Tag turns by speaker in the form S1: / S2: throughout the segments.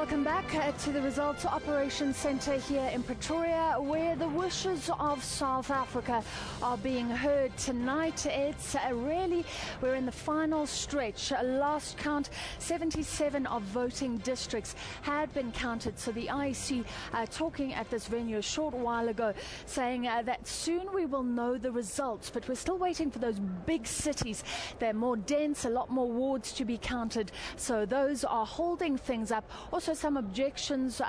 S1: Welcome back to the Results Operations Centre here in Pretoria, where the wishes of South Africa are being heard tonight. It's we're in the final stretch. Last count, 77 of voting districts had been counted. So the IEC talking at this venue a short while ago, saying that soon we will know the results, but we're still waiting for those big cities. They're more dense, a lot more wards to be counted. So those are holding things up. Also some objections,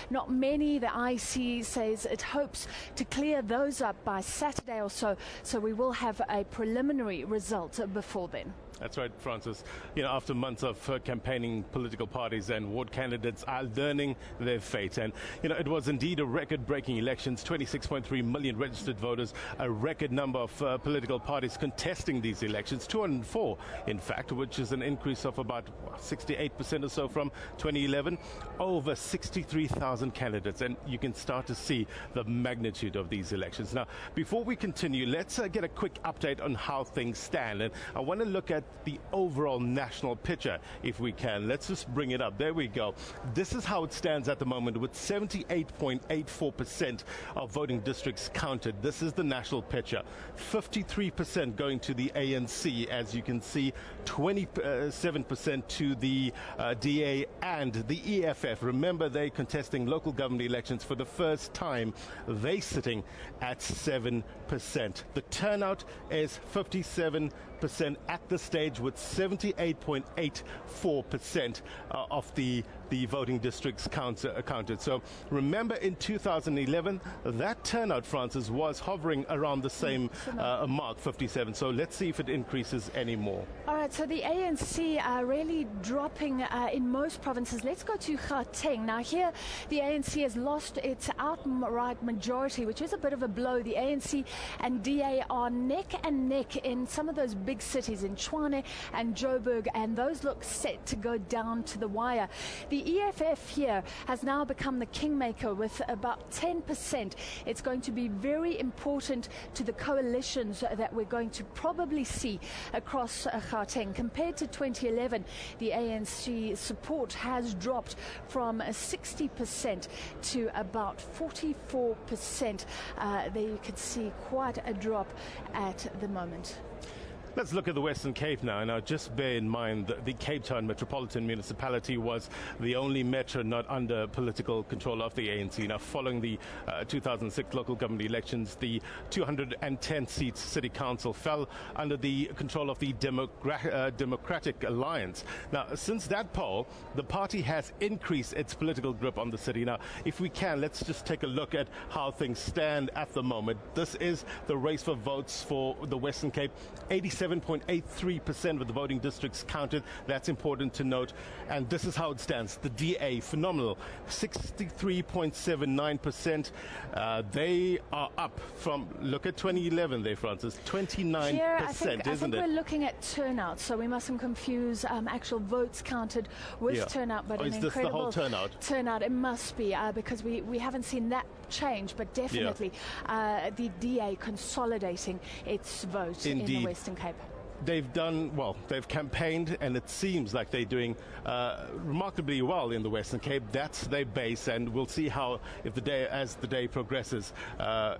S1: not many. The IEC says it hopes to clear those up by Saturday or so. So we will have a preliminary result before then.
S2: That's right, Francis. After months of campaigning, political parties and ward candidates are learning their fate. And, it was indeed a record-breaking elections, 26.3 million registered voters, a record number of political parties contesting these elections, 204, in fact, which is an increase of about 68% or so from 2011. Over 63,000 candidates, and you can start to see the magnitude of these elections. Now, before we continue, let's get a quick update on how things stand. And I want to look at the overall national picture, if we can. Let's just bring it up. There we go. This is how it stands at the moment, with 78.84% of voting districts counted. This is the national picture. 53% going to the ANC, as you can see, 27% to the DA and the EFF. Remember, they're contesting local government elections for the first time. They're sitting at 7%. The turnout is 57% at the stage, with 78.84% of the voting districts counted. So remember, in 2011, that turnout, Francis, was hovering around the same mark, 57. So let's see if it increases any more.
S1: All right, so the ANC are really dropping in most provinces. Let's go to Gauteng. Now here, the ANC has lost its outright majority, which is a bit of a blow. The ANC and DA are neck and neck in some of those big cities, in Tshwane and Joburg, and those look set to go down to the wire. The EFF here has now become the kingmaker with about 10%. It's going to be very important to the coalitions that we're going to probably see across Gauteng. Compared to 2011, the ANC support has dropped from 60% to about 44%. There you can see quite a drop at the moment.
S2: Let's look at the Western Cape now. Now, just bear in mind that the Cape Town Metropolitan Municipality was the only metro not under political control of the ANC. Now, following the 2006 local government elections, the 210-seat city council fell under the control of the Democratic Alliance. Now, since that poll, the party has increased its political grip on the city. Now, if we can, let's just take a look at how things stand at the moment. This is the race for votes for the Western Cape. 87.83% of the voting districts counted. That's important to note. And this is how it stands. The DA, phenomenal, 63.79%. They are up from, look at 2011 there, Francis, 29%,
S1: Here,
S2: isn't
S1: I think
S2: it?
S1: we're looking at turnout, so we mustn't confuse actual votes counted with turnout. But
S2: is this the whole turnout?
S1: Turnout, it must be, because we haven't seen that change, but definitely the DA consolidating its vote in the Western Cape.
S2: They've done well. They've campaigned, and it seems like they're doing remarkably well in the Western Cape. That's their base, and we'll see how, as the day progresses,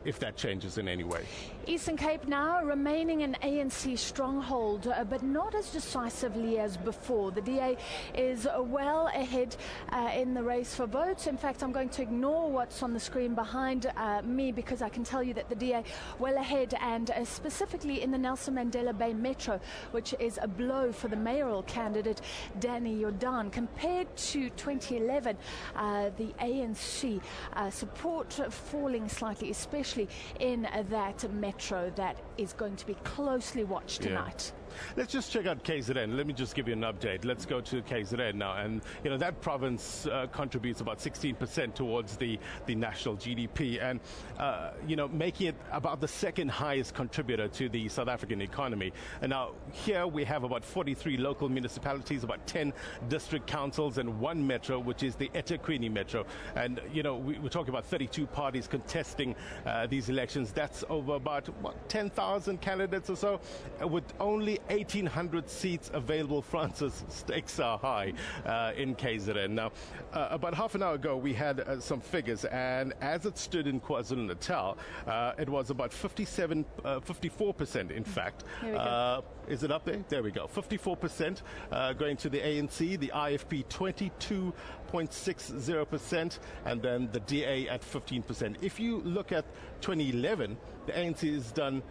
S2: if that changes in any way.
S1: Eastern Cape now remaining an ANC stronghold, but not as decisively as before. The DA is well ahead in the race for votes. In fact, I'm going to ignore what's on the screen behind me, because I can tell you that the DA well ahead, and specifically in the Nelson Mandela Bay Metro, which is a blow for the mayoral candidate Danny Jordan. Compared to 2011, the ANC support falling slightly, especially in that metro that is going to be closely watched tonight.
S2: Let's just check out KZN. Let me just give you an update. Let's go to KZN now. And, that province contributes about 16% towards the national GDP and, making it about the second highest contributor to the South African economy. And now here we have about 43 local municipalities, about 10 district councils and one metro, which is the eThekwini Metro. And, we're talking about 32 parties contesting these elections. That's over about 10,000 candidates or so, with only only 1,800 seats available. Francis, stakes are high in KZN. Now, about half an hour ago, we had some figures, and as it stood in KwaZulu-Natal, it was about 54% in fact. Is it up there? There we go. 54% going to the ANC, the IFP 22.60%, and then the DA at 15%. If you look at 2011, the ANC has done,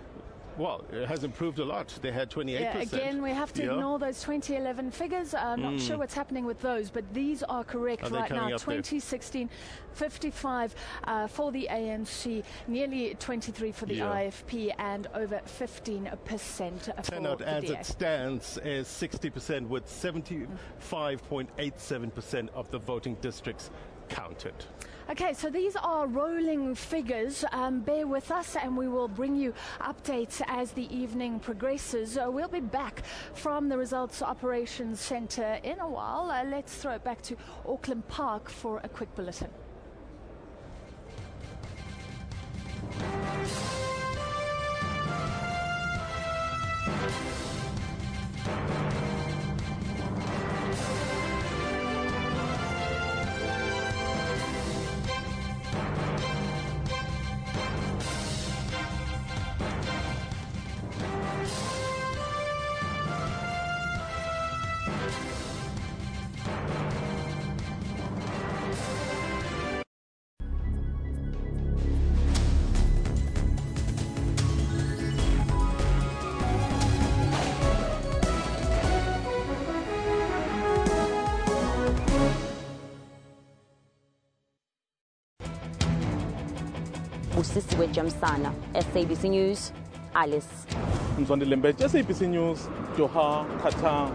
S2: well, it has improved a lot. They had 28%.
S1: Yeah, again, we have to ignore those 2011 figures. I'm not sure what's happening with those, but these are correct right now. 2016, 55 for the ANC, nearly 23 for the IFP, and over 15% for
S2: turnout
S1: the
S2: as
S1: DA.
S2: it stands is 60%, with 75.87% of the voting districts counted.
S1: Okay, so these are rolling figures. Bear with us and we will bring you updates as the evening progresses. We'll be back from the Results Operations Centre in a while. Let's throw it back to Auckland Park for a quick bulletin.
S3: Usisiwe Jamsana, SABC News, Alice.
S4: Mzwandilembe, SABC News, Doha, Qatar.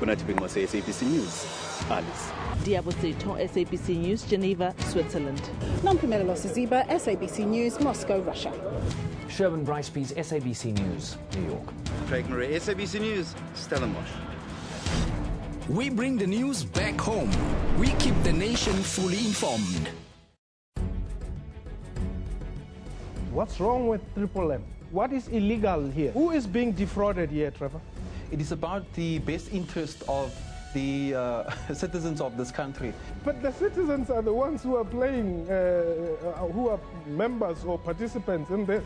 S5: Kunatibingwa SABC News, Alice.
S6: Diabosito, SABC News, Geneva, Switzerland.
S7: Nampumelo Siziba, SABC News, Moscow, Russia.
S8: Sherwin Bryce-Pease, SABC News, New York.
S5: Craig Murray, SABC News, Stellenbosch.
S9: We bring the news back home. We keep the nation fully informed.
S10: What's wrong with Triple M? What is illegal here? Who is being defrauded here, Trevor?
S11: It is about the best interest of the citizens of this country.
S10: But the citizens are the ones who are playing, who are members or participants in this.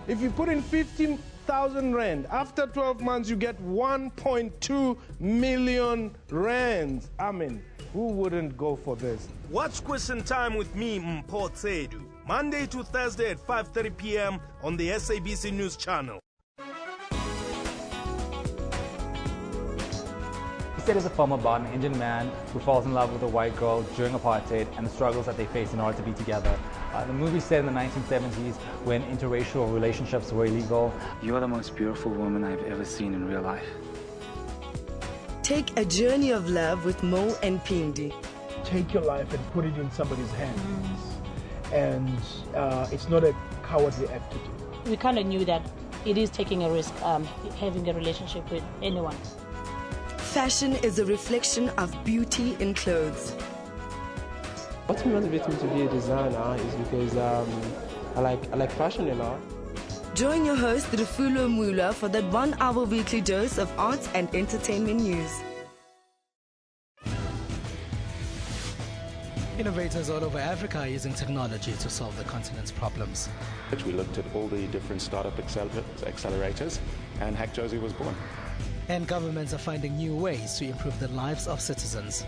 S10: If you put in 15,000 rand, after 12 months you get 1.2 million rands. I mean, who wouldn't go for this?
S12: Watch Question Time with me, Mpho Tsedu, Monday to Thursday at 5:30 p.m. on the SABC News channel.
S13: He said as a former Barton engine man who falls in love with a white girl during apartheid and the struggles that they face in order to be together. The movie set in the 1970s when interracial relationships were illegal.
S14: You are the most beautiful woman I've ever seen in real life.
S15: Take a journey of love with Mo and Pindi.
S16: Take your life and put it in somebody's hands. And it's not a cowardly act to do.
S17: We kind of knew that it is taking a risk having a relationship with anyone.
S15: Fashion is a reflection of beauty in clothes.
S18: What motivates me to be a designer is because I like fashion a lot.
S15: Join your host Rufulo Mula for that 1 hour weekly dose of arts and entertainment news.
S19: Innovators all over Africa are using technology to solve the continent's problems.
S20: We looked at all the different startup accelerators, and Hack Josie was born.
S19: And governments are finding new ways to improve the lives of citizens.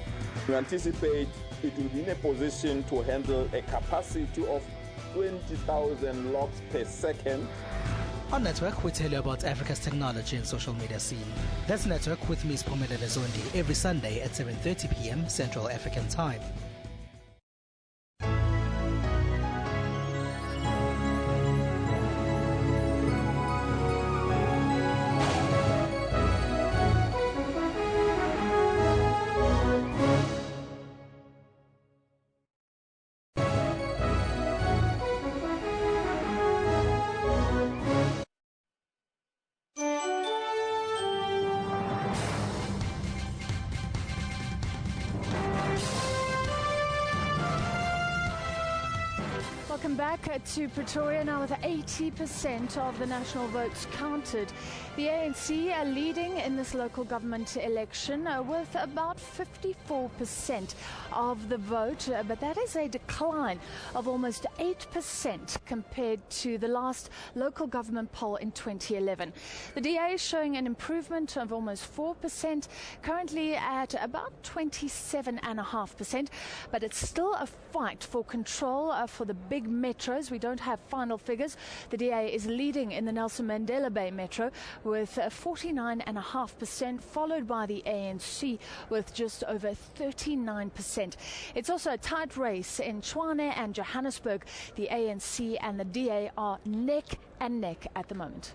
S21: We anticipate it will be in a position to handle a capacity of 20,000 logs per second.
S19: On Network, we tell you about Africa's technology and social media scene. That's Network with Ms. Pumela Zondi every Sunday at 7:30 p.m. Central African Time.
S1: Welcome back to Pretoria now with 80% of the national votes counted. The ANC are leading in this local government election with about 54% of the vote, but that is a decline of almost 8% compared to the last local government poll in 2011. The DA is showing an improvement of almost 4%, currently at about 27.5%, but it's still a fight for control for the big metros. We don't have final figures. The DA is leading in the Nelson Mandela Bay Metro with 49.5%, followed by the ANC with just over 39%. It's also a tight race in Tshwane and Johannesburg. The ANC and the DA are neck and neck at the moment.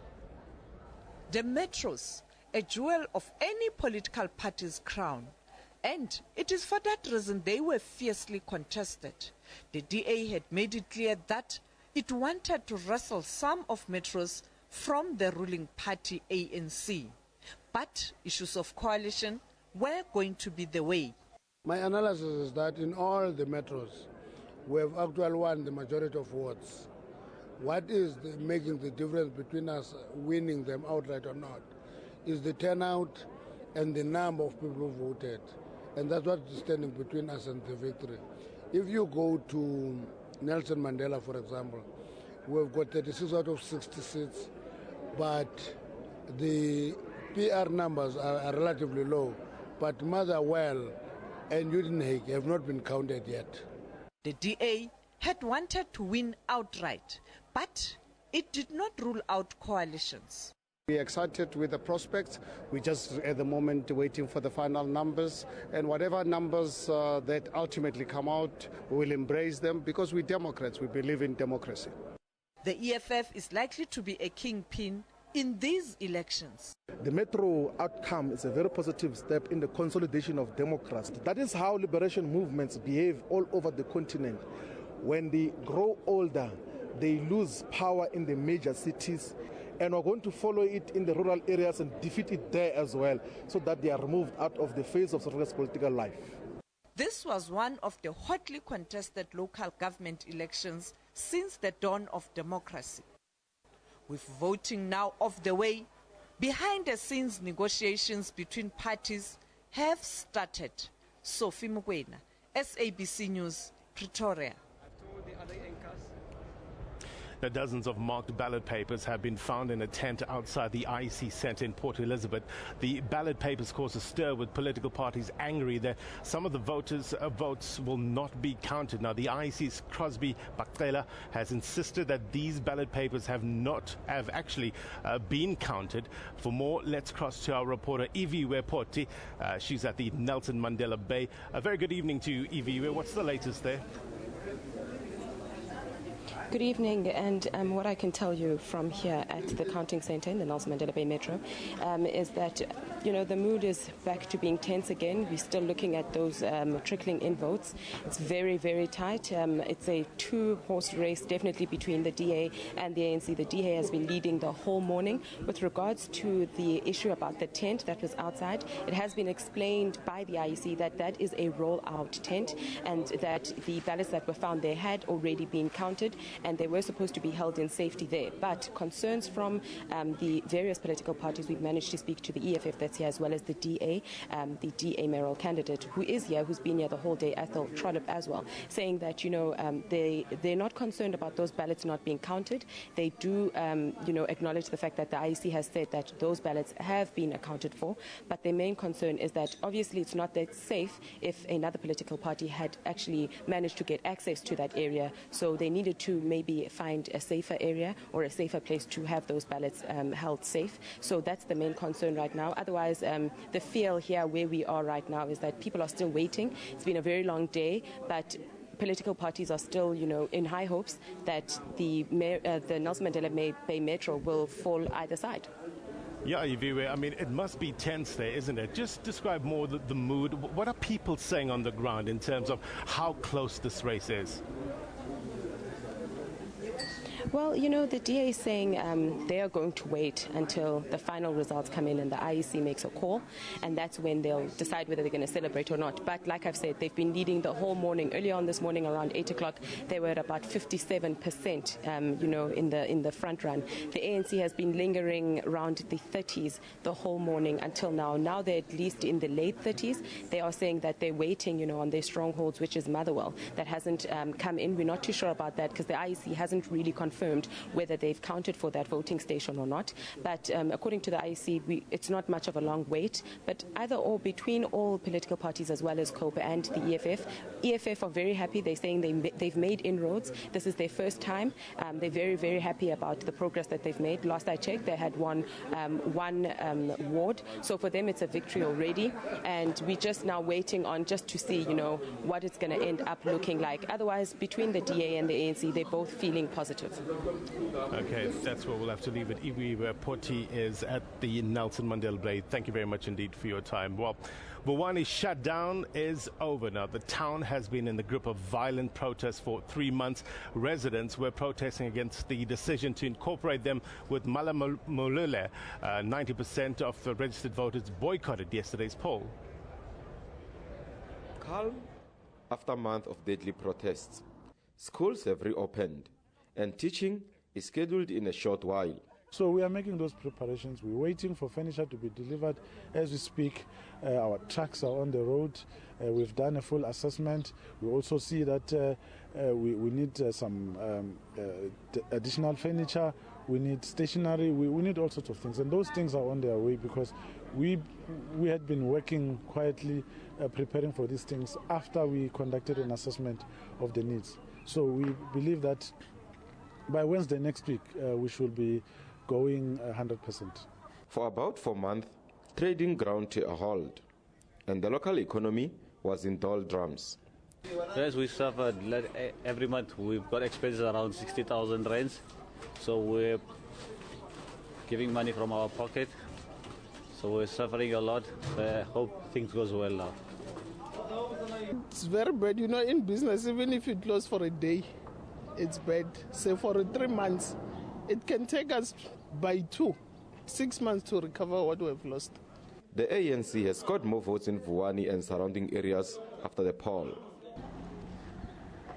S2: The metros, a jewel of any political party's crown. And it is for that reason they were fiercely contested. The DA had made it clear that it wanted to wrestle some of metros from the ruling party ANC. But issues of coalition were going to be the way.
S22: My analysis is that in all the metros, we have actually won the majority of wards. What is making the difference between us winning them outright or not is the turnout and the number of people who voted. And that's what is standing between us and the victory. If you go to Nelson Mandela, for example, we've got 36 out of 60 seats, but the PR numbers are relatively low. But Motherwell and Udenhage have not been counted yet.
S2: The DA had wanted to win outright, but it did not rule out coalitions.
S23: We're excited with the prospects. We're just at the moment waiting for the final numbers. And whatever numbers that ultimately come out, we will embrace them because we're Democrats. We believe in democracy.
S2: The EFF is likely to be a kingpin in these elections.
S24: The Metro outcome is a very positive step in the consolidation of democracy. That is how liberation movements behave all over the continent. When they grow older, they lose power in the major cities, and we're going to follow it in the rural areas and defeat it there as well, so that they are removed out of the face of South Africa's political life.
S2: This was one of the hotly contested local government elections since the dawn of democracy. With voting now off the way, behind-the-scenes negotiations between parties have started. Sophie Mukwena, SABC News, Pretoria.
S12: Now, dozens of marked ballot papers have been found in a tent outside the IEC Centre in Port Elizabeth. The ballot papers caused a stir with political parties angry that some of the voters' votes will not be counted. Now, the IEC's Crosby Bakela has insisted that these ballot papers have actually been counted. For more, let's cross to our reporter Iviwe Porti. She's at the Nelson Mandela Bay. A very good evening to you, Iviwe. What's the latest there?
S25: Good evening, and what I can tell you from here at the counting centre in the Nelson Mandela Bay Metro is that, you know, the mood is back to being tense again. We're still looking at those trickling in votes. It's very, very tight. It's a two-horse race, definitely, between the DA and the ANC. The DA has been leading the whole morning. With regards to the issue about the tent that was outside, it has been explained by the IEC that that is a roll-out tent and that the ballots that were found there had already been counted, and they were supposed to be held in safety there. But concerns from the various political parties, we've managed to speak to the EFF that's here, as well as the DA mayoral candidate who is here, who's been here the whole day, Ethel Trollip as well, saying that, you know, they're not concerned about those ballots not being counted. They do, you know, acknowledge the fact that the IEC has said that those ballots have been accounted for, but their main concern is that obviously it's not that safe if another political party had actually managed to get access to that area, so they needed to maybe find a safer area or a safer place to have those ballots held safe. So that's the main concern right now. Otherwise, the feel here where we are right now is that people are still waiting. It's been a very long day, but political parties are still, you know, in high hopes that the Nelson Mandela Bay Metro will fall either side.
S12: Yeah, Iviwe, I mean, it must be tense there, isn't it? Just describe more the mood. What are people saying on the ground in terms of how close this race is?
S25: Well, you know, the DA is saying they are going to wait until the final results come in and the IEC makes a call, and that's when they'll decide whether they're going to celebrate or not. But like I've said, they've been leading the whole morning. Earlier on this morning, around 8 o'clock, they were at about 57%, you know, in the front run. The ANC has been lingering around the 30s the whole morning until now. Now they're at least in the late 30s. They are saying that they're waiting, you know, on their strongholds, which is Motherwell. That hasn't come in. We're not too sure about that because the IEC hasn't really confirmed whether they've counted for that voting station or not. But according to the IEC, it's not much of a long wait. But either or, between all political parties as well as COPA and the EFF are very happy. They're saying they've made inroads. This is their first time. They're very, very happy about the progress that they've made. Last I checked, they had won one ward. So for them, it's a victory already. And we're just now waiting on just to see, you know, what it's going to end up looking like. Otherwise, between the DA and the ANC, they're both feeling positive.
S12: Okay, that's where we'll have to leave it. Iwi Poti is at the Nelson Mandela Bay. Thank you very much indeed for your time. Well, Vuwani shutdown is over now. The town has been in the grip of violent protests for 3 months. Residents were protesting against the decision to incorporate them with Malamulele. 90% of the registered voters boycotted yesterday's poll.
S3: Calm after a month of deadly protests. Schools have reopened and teaching is scheduled in a short while.
S24: So we are making those preparations. We're waiting for furniture to be delivered as we speak. Our trucks are on the road. We've done a full assessment. We also see that we need some additional furniture. We need stationery. We need all sorts of things. And those things are on their way because we had been working quietly preparing for these things after we conducted an assessment of the needs. So we believe that by Wednesday next week, we should be going 100%.
S3: For about 4 months, trading ground to a halt, and the local economy was in doldrums.
S4: Yes, we suffered. Every month we've got expenses around 60,000 rands, so we're giving money from our pocket. So we're suffering a lot. I hope things goes well now.
S6: It's very bad, you know, in business, even if you close for a day, it's bad. So for 3 months, it can take us by 6 months to recover what we've lost.
S3: The ANC has scored more votes in Vuwani and surrounding areas after the poll.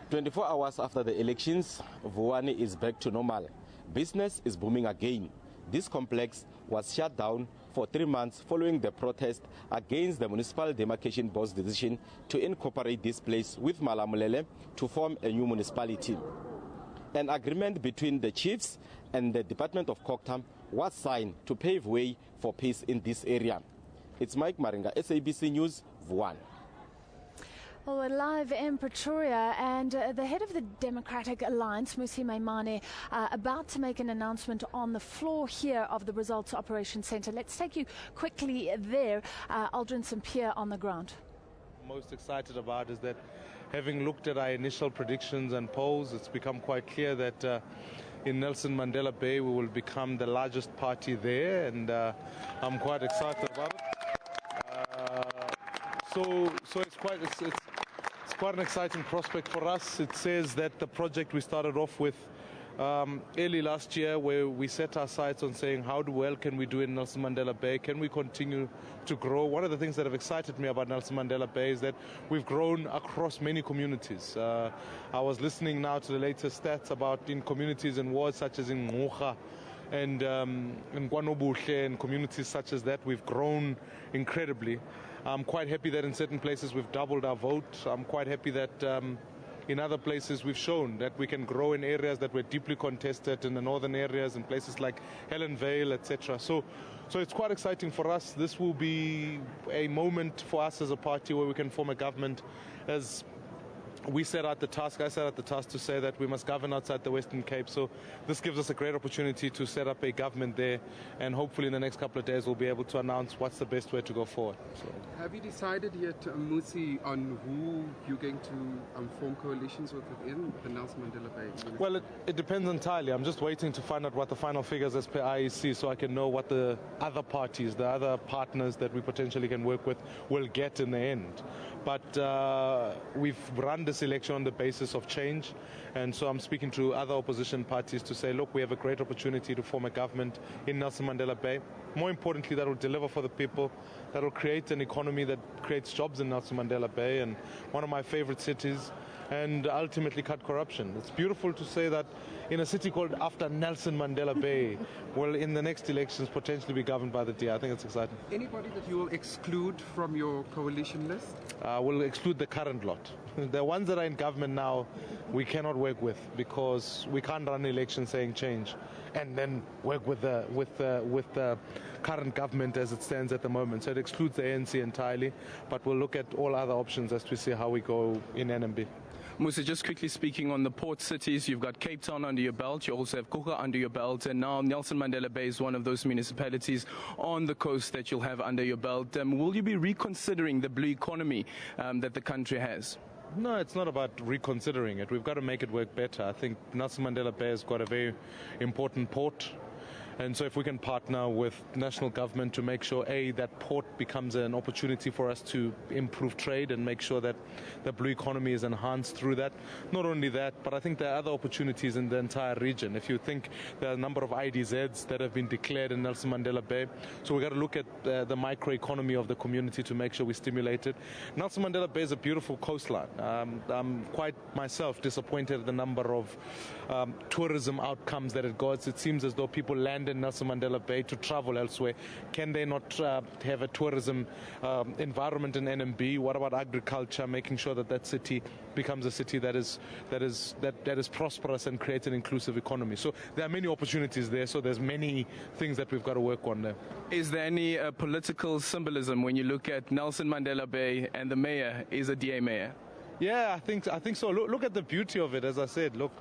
S3: 24 hours after the elections, Vuwani is back to normal. Business is booming again. This complex was shut down for 3 months following the protest against the Municipal Demarcation Board's decision to incorporate this place with Malamulele to form a new municipality. An agreement between the chiefs and the Department of Coctam was signed to pave way for peace in this area. It's Mike Maringa, SABC News, Vuwani.
S1: Well, we're live in Pretoria, and the head of the Democratic Alliance, Musi Maimane, about to make an announcement on the floor here of the Results Operations Centre. Let's take you quickly there. Aldrin St. Pierre on the ground.
S10: Most excited about is that having looked at our initial predictions and polls, it's become quite clear that in Nelson Mandela Bay we will become the largest party there, and I'm quite excited about it. So it's quite an exciting prospect for us. It says that the project we started off with early last year, where we set our sights on saying how well can we do in Nelson Mandela Bay, can we continue to grow. One of the things that have excited me about Nelson Mandela Bay is that we've grown across many communities. I was listening now to the latest stats about in communities and wards such as in Ngukha and in Kwanobuhle and communities such as that, we've grown incredibly. I'm quite happy that in certain places we've doubled our vote. I'm quite happy that in other places we've shown that we can grow in areas that were deeply contested in the northern areas, in places like Helen Vale, etc. So it's quite exciting for us. This will be a moment for us as a party where we can form a government. As we set out the task, I set out the task to say that we must govern outside the Western Cape. So this gives us a great opportunity to set up a government there, and hopefully in the next couple of days we'll be able to announce what's the best way to go forward. So.
S7: Have you decided yet, Musi, on who you're going to form coalitions with within the Nelson Mandela Bay?
S10: Well, it depends entirely. I'm just waiting to find out what the final figures as per IEC, so I can know what the other parties, the other partners that we potentially can work with will get in the end. But we've run
S24: won this election on the basis of change. And so I'm speaking to other opposition parties to say, look, we have a great opportunity to form a government in Nelson Mandela Bay. More importantly, that will deliver for the people, that will create an economy that creates jobs in Nelson Mandela Bay, and one of my favorite cities, and ultimately cut corruption. It's beautiful to say that in a city called after Nelson Mandela Bay will in the next elections potentially be governed by the DA. I think it's exciting.
S7: Anybody that you will exclude from your coalition list?
S24: We'll exclude the current lot. The ones that are in government now, we cannot work with, because we can't run elections saying change and then work with the current government as it stands at the moment. So it excludes the ANC entirely, but we'll look at all other options as we see how we go in NMB.
S5: Musa, just quickly speaking on the port cities, you've got Cape Town under your belt, you also have Kruger under your belt, and now Nelson Mandela Bay is one of those municipalities on the coast that you'll have under your belt. Will you be reconsidering the blue economy that the country has?
S24: No, it's not about reconsidering it. We've got to make it work better. I think Nelson Mandela Bay has got a very important port. And so if we can partner with national government to make sure, A, that port becomes an opportunity for us to improve trade and make sure that the blue economy is enhanced through that. Not only that, but I think there are other opportunities in the entire region. If you think there are a number of IDZs that have been declared in Nelson Mandela Bay. So we've got to look at the microeconomy of the community to make sure we stimulate it. Nelson Mandela Bay is a beautiful coastline. I'm quite myself disappointed at the number of tourism outcomes that it got. It seems as though people land in Nelson Mandela Bay to travel elsewhere. Can they not have a tourism environment in NMB? What about agriculture, making sure that that city becomes a city that is prosperous and creates an inclusive economy? So there are many opportunities there. So there's many things that we've got to work on there.
S5: Is there any political symbolism when you look at Nelson Mandela Bay and the mayor is a DA mayor?
S24: Yeah, I think so. Look at the beauty of it. As I said, look.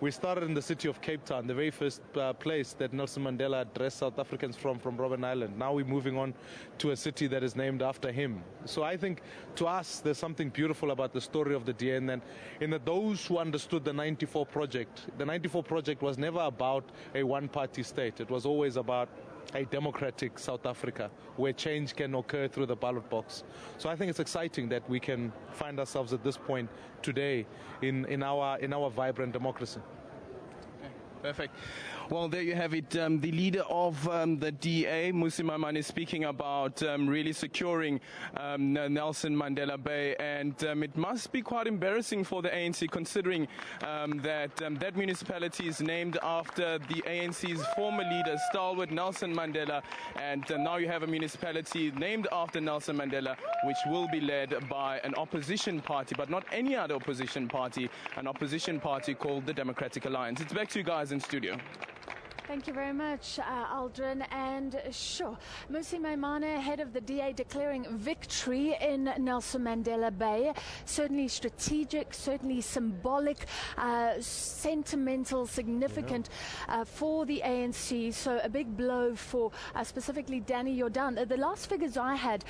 S24: We started in the city of Cape Town, the very first place that Nelson Mandela addressed South Africans from Robben Island. Now we're moving on to a city that is named after him. So I think to us there's something beautiful about the story of the DA, and in that those who understood the 94 project, the 94 project was never about a one-party state. It was always about a democratic South Africa where change can occur through the ballot box. So I think it's exciting that we can find ourselves at this point today in our vibrant democracy.
S5: Okay, perfect. Well, there you have it. The leader of the DA, Mmusi Maimane, is speaking about really securing Nelson Mandela Bay, and it must be quite embarrassing for the ANC, considering that municipality is named after the ANC's former leader, stalwart Nelson Mandela, and now you have a municipality named after Nelson Mandela, which will be led by an opposition party, but not any other opposition party, an opposition party called the Democratic Alliance. It's back to you guys in studio.
S1: Thank you very much, Aldrin. And sure, Mmusi Maimane, head of the DA, declaring victory in Nelson Mandela Bay. Certainly strategic, certainly symbolic, sentimental, significant for the ANC. So a big blow for specifically Danny Jordan. The last figures I had,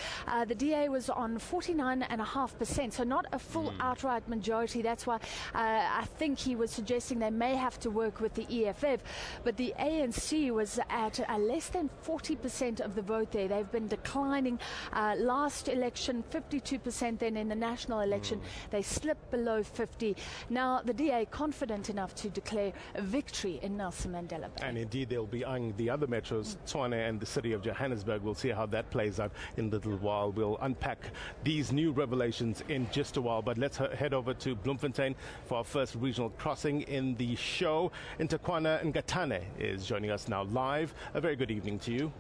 S1: the DA was on 49.5%, so not a full outright majority. That's why I think he was suggesting they may have to work with the EFF. But the ANC was at less than 40% of the vote there. They've been declining. Last election, 52%. Then in the national election, they slipped below 50. Now the DA confident enough to declare a victory in Nelson Mandela Bay.
S12: And indeed, they'll be eyeing the other metros, Tshwane and the city of Johannesburg. We'll see how that plays out in a little while. We'll unpack these new revelations in just a while. But let's head over to Bloemfontein for our first regional crossing in the show. Ntakwana Ngatane is joining us now live. A very good evening to you.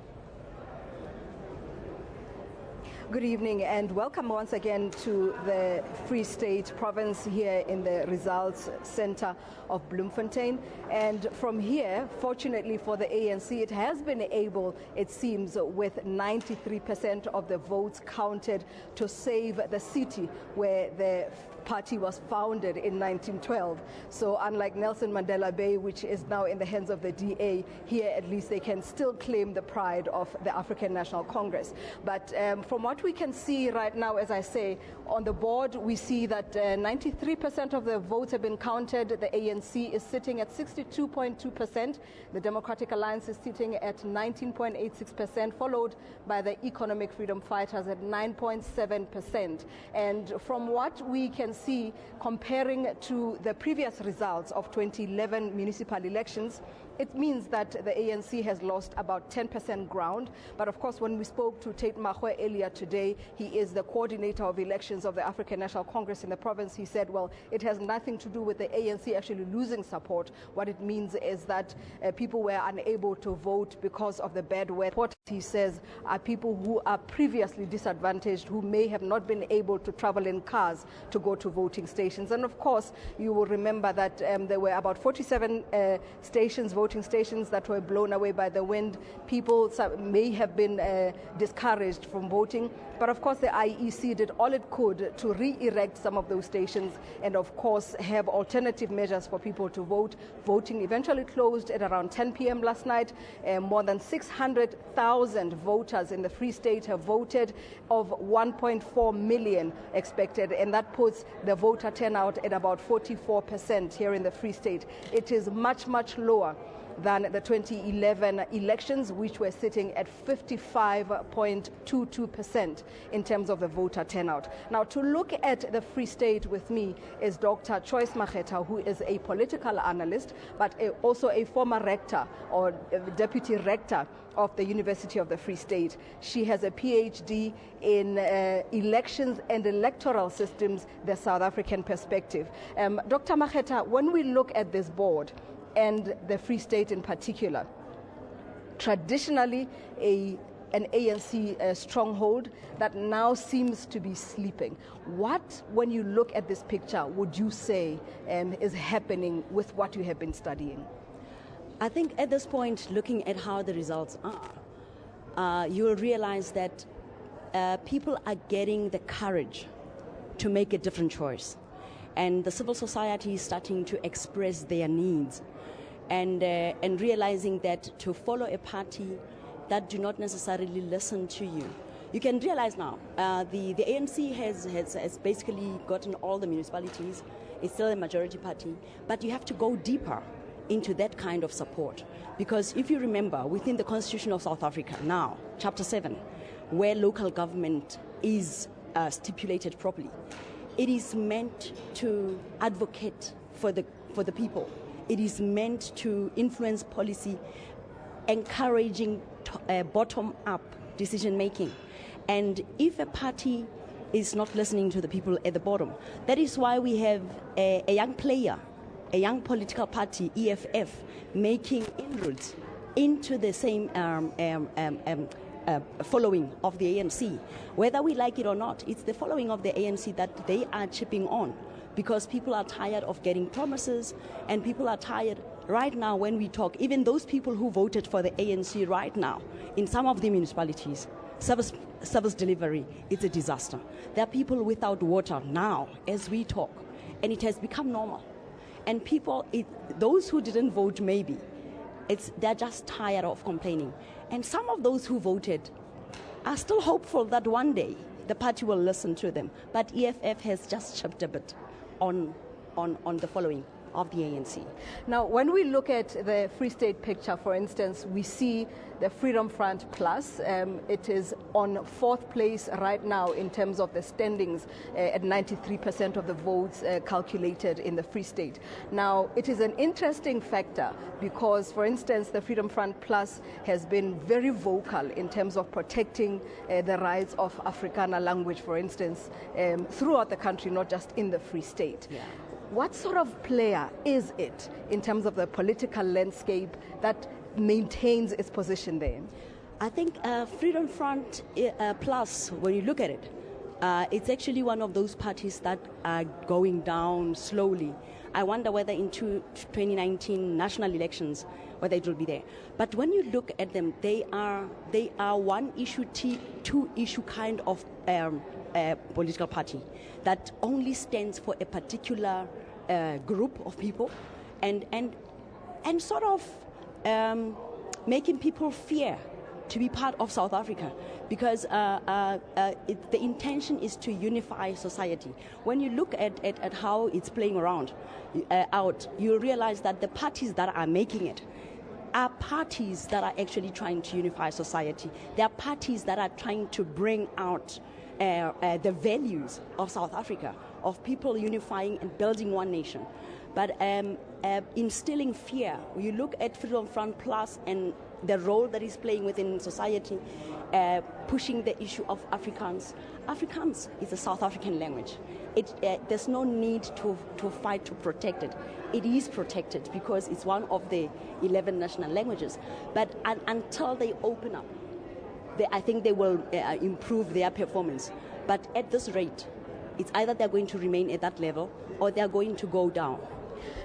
S8: Good evening and welcome once again to the Free State province here in the results center of Bloemfontein. And from here, fortunately for the ANC, it has been able, it seems, with 93% of the votes counted to save the city where the party was founded in 1912. So unlike Nelson Mandela Bay, which is now in the hands of the DA, here at least they can still claim the pride of the African National Congress. But from what we can see right now, as I say, on the board, we see that 93% of the votes have been counted. The ANC is sitting at 62.2%. The Democratic Alliance is sitting at 19.86%, followed by the Economic Freedom Fighters at 9.7%. And from what we can ANC, comparing to the previous results of 2011 municipal elections, it means that the ANC has lost about 10% ground. But of course, when we spoke to Tate Mahwe earlier today, he is the coordinator of elections of the African National Congress in the province. He said, well, it has nothing to do with the ANC actually losing support. What it means is that people were unable to vote because of the bad weather. What he says are people who are previously disadvantaged, who may have not been able to travel in cars to go to voting stations. And of course, you will remember that there were about 47 voting stations that were blown away by the wind. People may have been discouraged from voting, but of course the IEC did all it could to re-erect some of those stations and of course have alternative measures for people to vote. Voting eventually closed at around 10 p.m. last night. More than 600,000 voters in the Free State have voted, of 1.4 million expected, and that puts the voter turnout at about 44% here in the Free State. It is much, much lower than the 2011 elections, which were sitting at 55.22% in terms of the voter turnout. Now, to look at the Free State with me is Dr. Choice Makheta, who is a political analyst, but also a former rector or deputy rector of the University of the Free State. She has a PhD in elections and electoral systems, the South African perspective. Dr. Makheta, when we look at this board, and the Free State in particular, traditionally an ANC stronghold that now seems to be sleeping. What, when you look at this picture, would you say is happening with what you have been studying?
S9: I think at this point, looking at how the results are, you will realize that people are getting the courage to make a different choice. And the civil society is starting to express their needs. And realizing that to follow a party that do not necessarily listen to you. You can realize now, the ANC has basically gotten all the municipalities. It's still a majority party, but you have to go deeper into that kind of support. Because if you remember, within the Constitution of South Africa now, Chapter 7, where local government is stipulated properly, it is meant to advocate for the people. It is meant to influence policy, encouraging bottom-up decision-making. And if a party is not listening to the people at the bottom, that is why we have a young player, a young political party, EFF, making inroads into the same following of the ANC. Whether we like it or not, it's the following of the ANC that they are chipping on, because people are tired of getting promises, and people are tired right now when we talk, even those people who voted for the ANC right now, in some of the municipalities, service delivery, it's a disaster. There are people without water now as we talk, and it has become normal. And people, those who didn't vote maybe, they're just tired of complaining. And some of those who voted are still hopeful that one day the party will listen to them. But EFF has just chipped a bit on the following of the ANC.
S8: Now, when we look at the Free State picture, for instance, we see the Freedom Front Plus. It is on 4th place right now in terms of the standings at 93% of the votes calculated in the Free State. Now, it is an interesting factor because, for instance, the Freedom Front Plus has been very vocal in terms of protecting the rights of Afrikaner language, for instance, throughout the country, not just in the Free State.
S9: Yeah.
S8: What sort of player is it in terms of the political landscape that maintains its position there?
S9: I think Freedom Front Plus, when you look at it, it's actually one of those parties that are going down slowly. I wonder whether in 2019 national elections, whether it will be there. But when you look at them, they are one issue, two issue kind of political party that only stands for a particular group of people, and sort of making people fear to be part of South Africa, because the intention is to unify society. When you look at how it's playing out, you realize that the parties that are making it are parties that are actually trying to unify society. They are parties that are trying to bring out the values of South Africa, of people unifying and building one nation. But instilling fear. You look at Freedom Front Plus and the role that is playing within society, pushing the issue of Afrikaans. Afrikaans is a South African language. There's no need to fight to protect it. It is protected because it's one of the 11 national languages. But until they open up, I think they will improve their performance. But at this rate, it's either they're going to remain at that level or they're going to go down.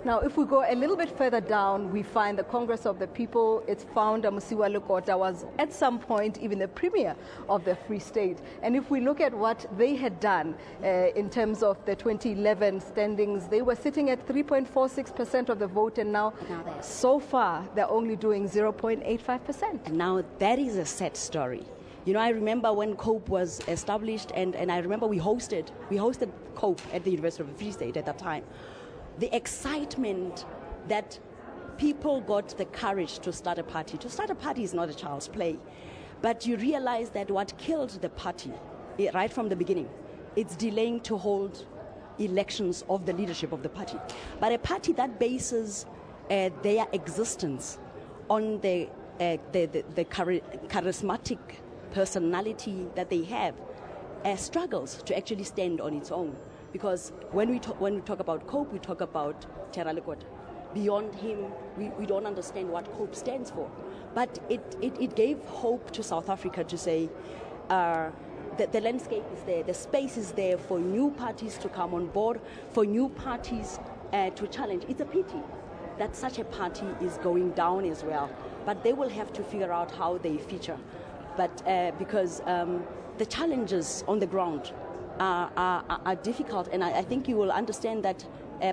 S8: Now, if we go a little bit further down, we find the Congress of the People. Its founder, Musiwa Lekota, was at some point even the premier of the Free State. And if we look at what they had done in terms of the 2011 standings, they were sitting at 3.46% of the vote, and now so far they're only doing 0.85%.
S9: And now that is a sad story. You know, I remember when COPE was established, and I remember we hosted COPE at the University of the Free State at that time. The excitement that people got the courage to start a party. To start a party is not a child's play. But you realize that what killed the party right from the beginning, it's delaying to hold elections of the leadership of the party. But a party that bases their existence on the charismatic personality that they have struggles to actually stand on its own. Because when we talk about COPE, we talk about Thera Lekota. Beyond him, we don't understand what COPE stands for. But it gave hope to South Africa to say the landscape is there, the space is there for new parties to come on board, for new parties to challenge. It's a pity that such a party is going down as well. But they will have to figure out how they feature. But because the challenges on the ground are difficult, and I think you will understand that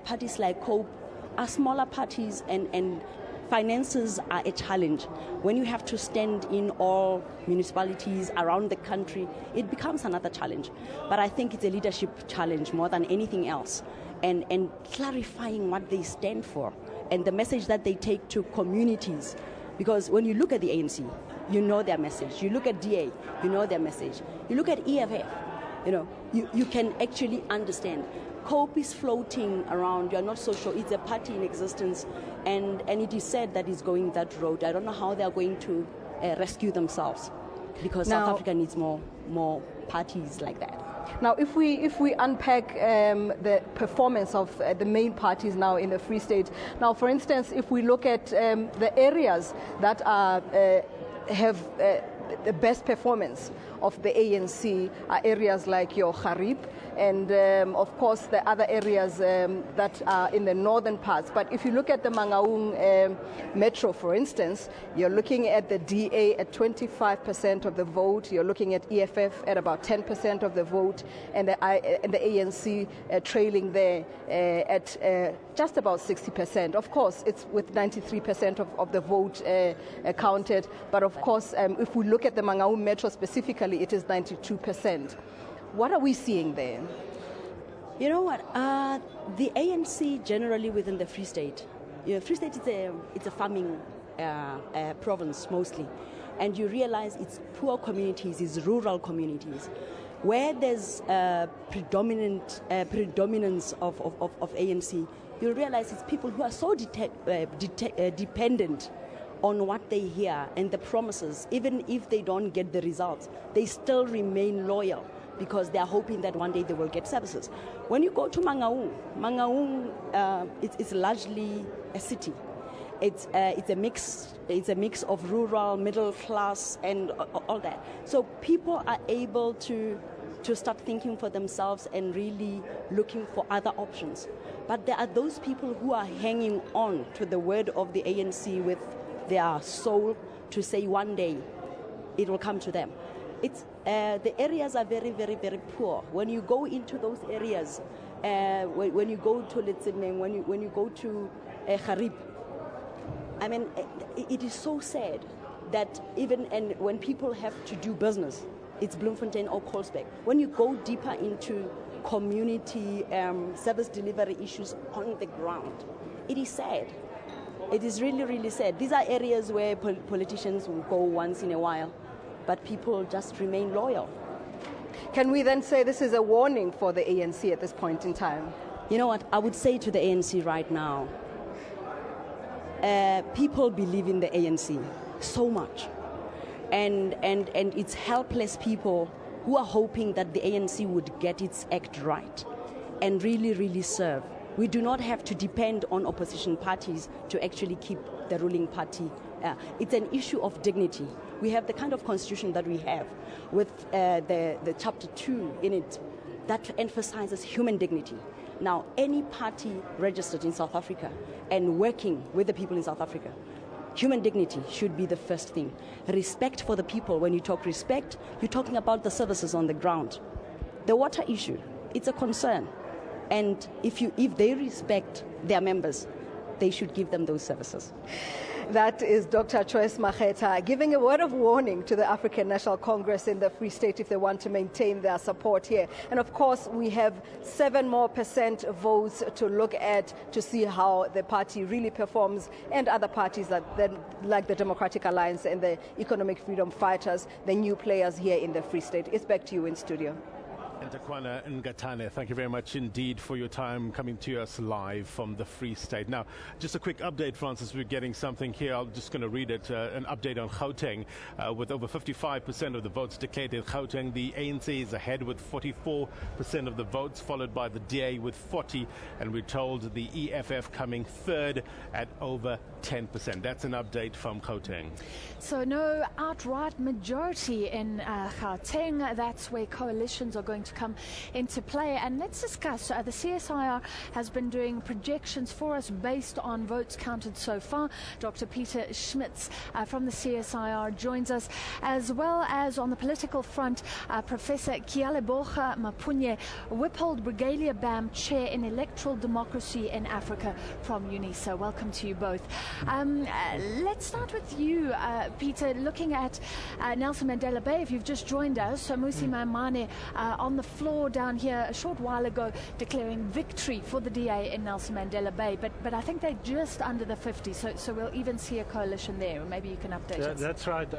S9: parties like COPE are smaller parties, and finances are a challenge. When you have to stand in all municipalities around the country, it becomes another challenge. But I think it's a leadership challenge more than anything else, and clarifying what they stand for and the message that they take to communities. Because when you look at the ANC, you know their message. You look at DA, you know their message. You look at EFF, you can actually understand. COPE is floating around. You're not so sure. It's a party in existence, and it is said that it's going that road. I don't know how they're going to rescue themselves, because South Africa needs more parties like that.
S8: Now, if we unpack the performance of the main parties now in the Free State, now, for instance, if we look at the areas that have the best performance of the ANC are areas like your Harib and, of course, the other areas that are in the northern parts. But if you look at the Mangaung Metro, for instance, you're looking at the DA at 25% of the vote. You're looking at EFF at about 10% of the vote, and the ANC trailing there at just about 60%. Of course, it's with 93% of the vote counted. But of course, if we look at the Mangaung Metro specifically, it is 92%. What are we seeing there?
S9: You know what? The ANC generally within the Free State. Free State it's a farming province mostly, and you realize it's poor communities, it's rural communities, where there's predominance of ANC. You realize it's people who are so dependent on what they hear and the promises. Even if they don't get the results, they still remain loyal because they are hoping that one day they will get services. When you go to Mangaung, it's largely a city. It's a mix of rural, middle class, and all that. So people are able to start thinking for themselves and really looking for other options. But there are those people who are hanging on to the word of the ANC with their soul to say one day it will come to them. It's the areas are very, very, very poor. When you go into those areas, when you go to Letsimeng, when you go to Harib, I mean, it is so sad that and when people have to do business, it's Bloemfontein or Colesberg. When you go deeper into community service delivery issues on the ground, it is sad. It is really, really sad. These are areas where politicians will go once in a while, but people just remain loyal.
S8: Can we then say this is a warning for the ANC at this point in time?
S9: You know what? I would say to the ANC right now, people believe in the ANC so much. And it's helpless people who are hoping that the ANC would get its act right and really, really serve. We do not have to depend on opposition parties to actually keep the ruling party. It's an issue of dignity. We have the kind of constitution that we have with the chapter 2 in it that emphasizes human dignity. Now, any party registered in South Africa and working with the people in South Africa, human dignity should be the first thing. Respect for the people. When you talk respect, you're talking about the services on the ground. The water issue, it's a concern. And if they respect their members, they should give them those services.
S8: That is Dr. Choice Mageta giving a word of warning to the African National Congress in the Free State if they want to maintain their support here. And of course, we have 7% more votes to look at to see how the party really performs, and other parties like the Democratic Alliance and the Economic Freedom Fighters, the new players here in the Free State. It's back to you in studio.
S12: Ntakwana Ngatane, thank you very much indeed for your time coming to us live from the Free State. Now, just a quick update, Francis, we're getting something here. I'm just going to read it, an update on Gauteng. With over 55% of the votes declared in Gauteng, the ANC is ahead with 44% of the votes, followed by the DA with 40%, and we're told the EFF coming third at over 10%. That's an update from Gauteng.
S1: So no outright majority in Gauteng. That's where coalitions are going to come into play. And let's discuss, the CSIR has been doing projections for us based on votes counted so far. Dr. Peter Schmitz from the CSIR joins us, as well as on the political front, Professor Kialeboga Mapunye, Wippold Brigadier BAM Chair in Electoral Democracy in Africa from UNISA. Welcome to you both. Let's start with you, Peter, looking at Nelson Mandela Bay. If you've just joined us, so Musi Maimane on the floor down here a short while ago declaring victory for the DA in Nelson Mandela Bay, but I think they're just under the 50, so we'll even see a coalition there. Maybe you can update us.
S11: That's right.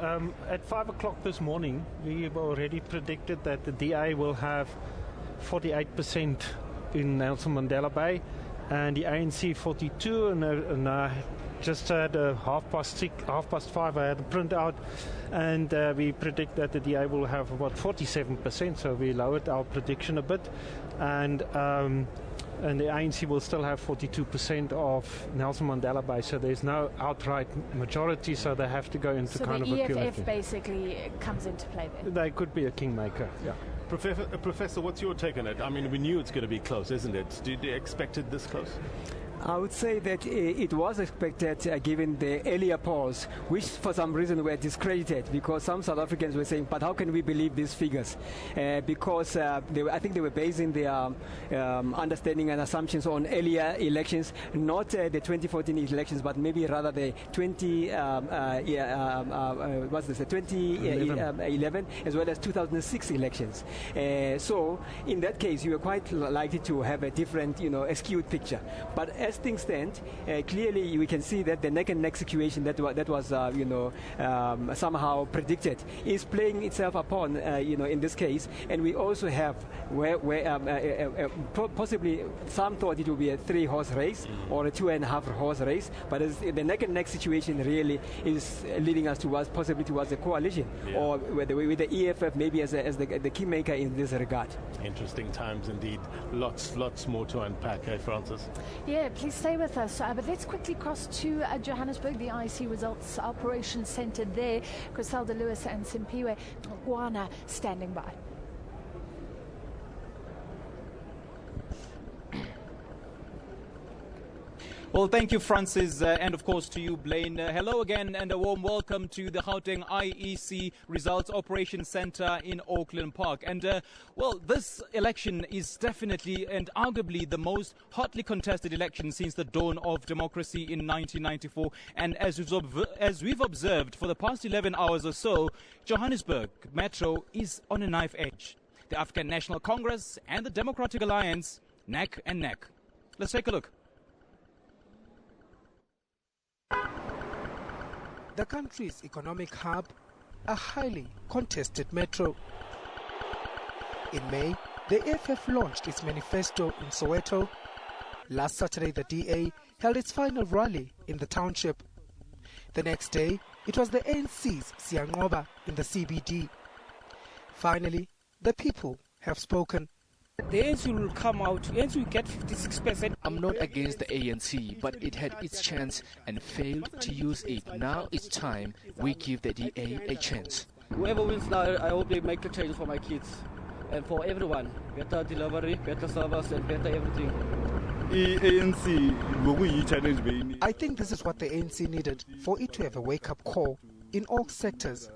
S11: At 5 o'clock this morning, we've already predicted that the DA will have 48% in Nelson Mandela Bay, and the ANC 42, and just had half past 5 I had a printout, and we predict that the DA will have about 47%, so we lowered our prediction a bit, and the ANC will still have 42% of Nelson Mandela Bay, so there's no outright majority, so they have to go into
S1: so
S11: kind of
S1: the
S11: a
S1: EFF basically comes into play there.
S11: They could be a kingmaker, yeah.
S12: Professor, what's your take on it? I mean, we knew it's going to be close, isn't it? Did you expect it this close?
S13: I would say that it was expected given the earlier polls, which for some reason were discredited, because some South Africans were saying, but how can we believe these figures? Because I think they were basing their understanding and assumptions on earlier elections, not the 2014 elections, but maybe rather the 2011 as well as 2006 elections. So in that case, you were quite likely to have a different, skewed picture. But as things stand, clearly we can see that the neck and neck situation that was somehow predicted is playing itself upon in this case, and we also have where possibly some thought it would be a 3-horse race or a 2.5-horse race, but as the neck and neck situation really is leading us possibly towards a coalition, or with the EFF maybe as the key maker in this regard.
S12: Interesting times indeed. Lots more to unpack, Francis?
S1: Yeah, please stay with us. But let's quickly cross to Johannesburg, the IEC Results Operations Centre there. Griselda Lewis and Simpiwe Guana standing by.
S14: Well, thank you, Francis, and of course to you, Blaine. Hello again, and a warm welcome to the Gauteng IEC Results Operations Centre in Auckland Park. And, well, this election is definitely and arguably the most hotly contested election since the dawn of democracy in 1994. And as we've observed for the past 11 hours or so, Johannesburg Metro is on a knife edge. The African National Congress and the Democratic Alliance neck and neck. Let's take a look.
S16: The country's economic hub, a highly contested metro.
S19: In May, the EFF launched its manifesto in Soweto. Last Saturday, the DA held its final rally in the township. The next day, it was the ANC's Siyanqoba in the CBD. Finally, the people have spoken.
S15: The ANC will come out, the ANC will get 56%.
S16: I'm not against the ANC, but it had its chance and failed to use it. Now it's time we give the DA a chance.
S17: Whoever wins now, I hope they make the change for my kids and for everyone. Better delivery, better service and better everything.
S19: I think this is what the ANC needed, for it to have a wake-up call in all sectors.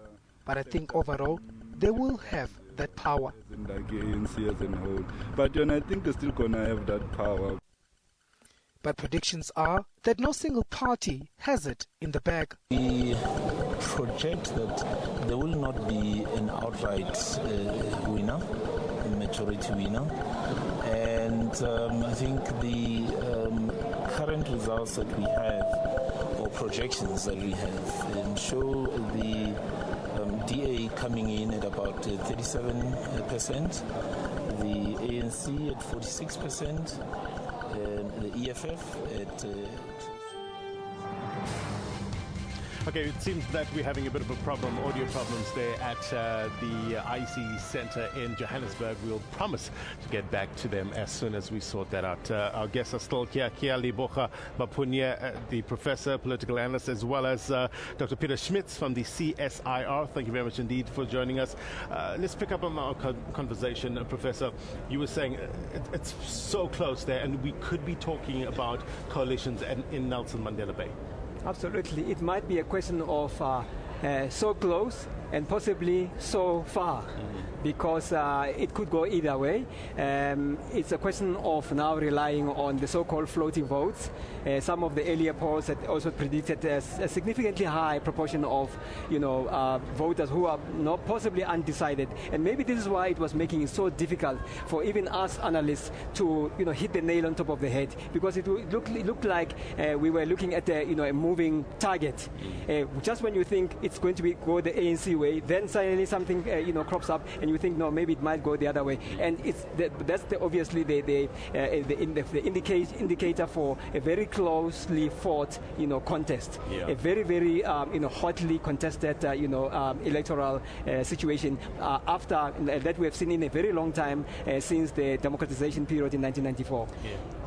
S19: But I think overall, they will have that power.
S18: But I think they're still going to have that power.
S19: But predictions are that no single party has it in the bag.
S20: We project that there will not be an outright winner, a majority winner. And I think the current results that we have, or projections that we have, show the DA coming in at about 37%, the ANC at 46%, and the EFF at...
S12: Okay, it seems that we're having a bit of a problem, audio problems there at the IEC Centre in Johannesburg. We'll promise to get back to them as soon as we sort that out. Our guests are still here, Kia Libocha Bapunya, the professor, political analyst, as well as Dr. Peter Schmitz from the CSIR. Thank you very much indeed for joining us. Let's pick up on our conversation, Professor. You were saying it's so close there, and we could be talking about coalitions in Nelson Mandela Bay.
S13: Absolutely. It might be a question of so close and possibly so far, because it could go either way. It's a question of now relying on the so-called floating votes. Some of the earlier polls had also predicted a significantly high proportion of, voters who are not possibly undecided. And maybe this is why it was making it so difficult for even us analysts to, hit the nail on top of the head, because it looked like we were looking at a moving target. Just when you think it's going to go the ANC way, then suddenly something crops up, and you think, no, maybe it might go the other way. And that's obviously the indicator for a very closely fought contest, a very, very hotly contested electoral situation after that we have seen in a very long time since the democratization period in 1994.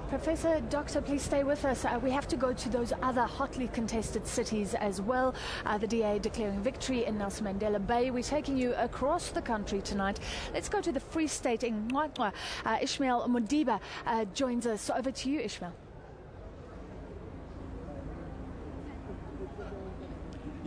S1: Professor, Doctor, please stay with us. We have to go to those other hotly contested cities as well. The DA declaring victory in Nelson Mandela Bay. We're taking you across the country tonight. Let's go to the Free State in Nqatwa. Ishmael Modiba joins us. Over to you, Ishmael.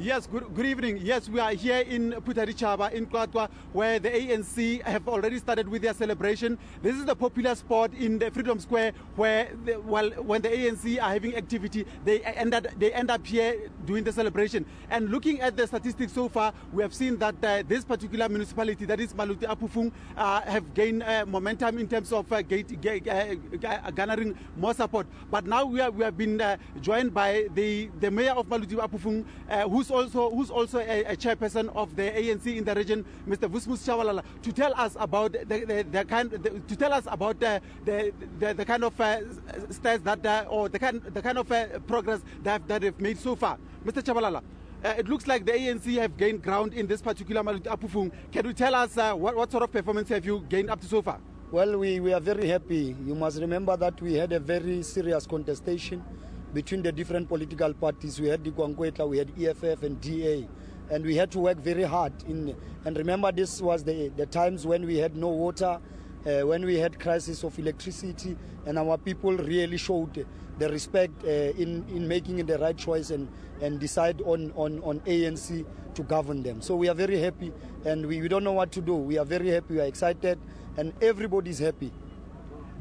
S26: Yes, good evening. Yes, we are here in Putarichaba in Nqatwa, where the ANC have already started with their celebration. This is the popular spot in the Freedom Square where, when the ANC are having activity, they end up here doing the celebration. And looking at the statistics so far, we have seen that this particular municipality, that is Maluti Apufung, have gained momentum in terms of garnering more support. But now we have been joined by the mayor of Maluti Apufung, who's also a chairperson of the ANC in the region, Mr. Vusmus Chawalala, to tell us about the kind of steps that or the kind of progress that they've made so far. Mr. Chawalala, it looks like the ANC have gained ground in this particular Apufung. Can you tell us what sort of performance have you gained up to so far?
S27: Well, we are very happy. You must remember that we had a very serious contestation between the different political parties. We had the Kwankwaitla, we had EFF and DA, and we had to work very hard. And remember, this was the times when we had no water, when we had crisis of electricity, and our people really showed the respect in making the right choice and decide on ANC to govern them. So we are very happy, and we don't know what to do. We are very happy, we are excited, and everybody is happy.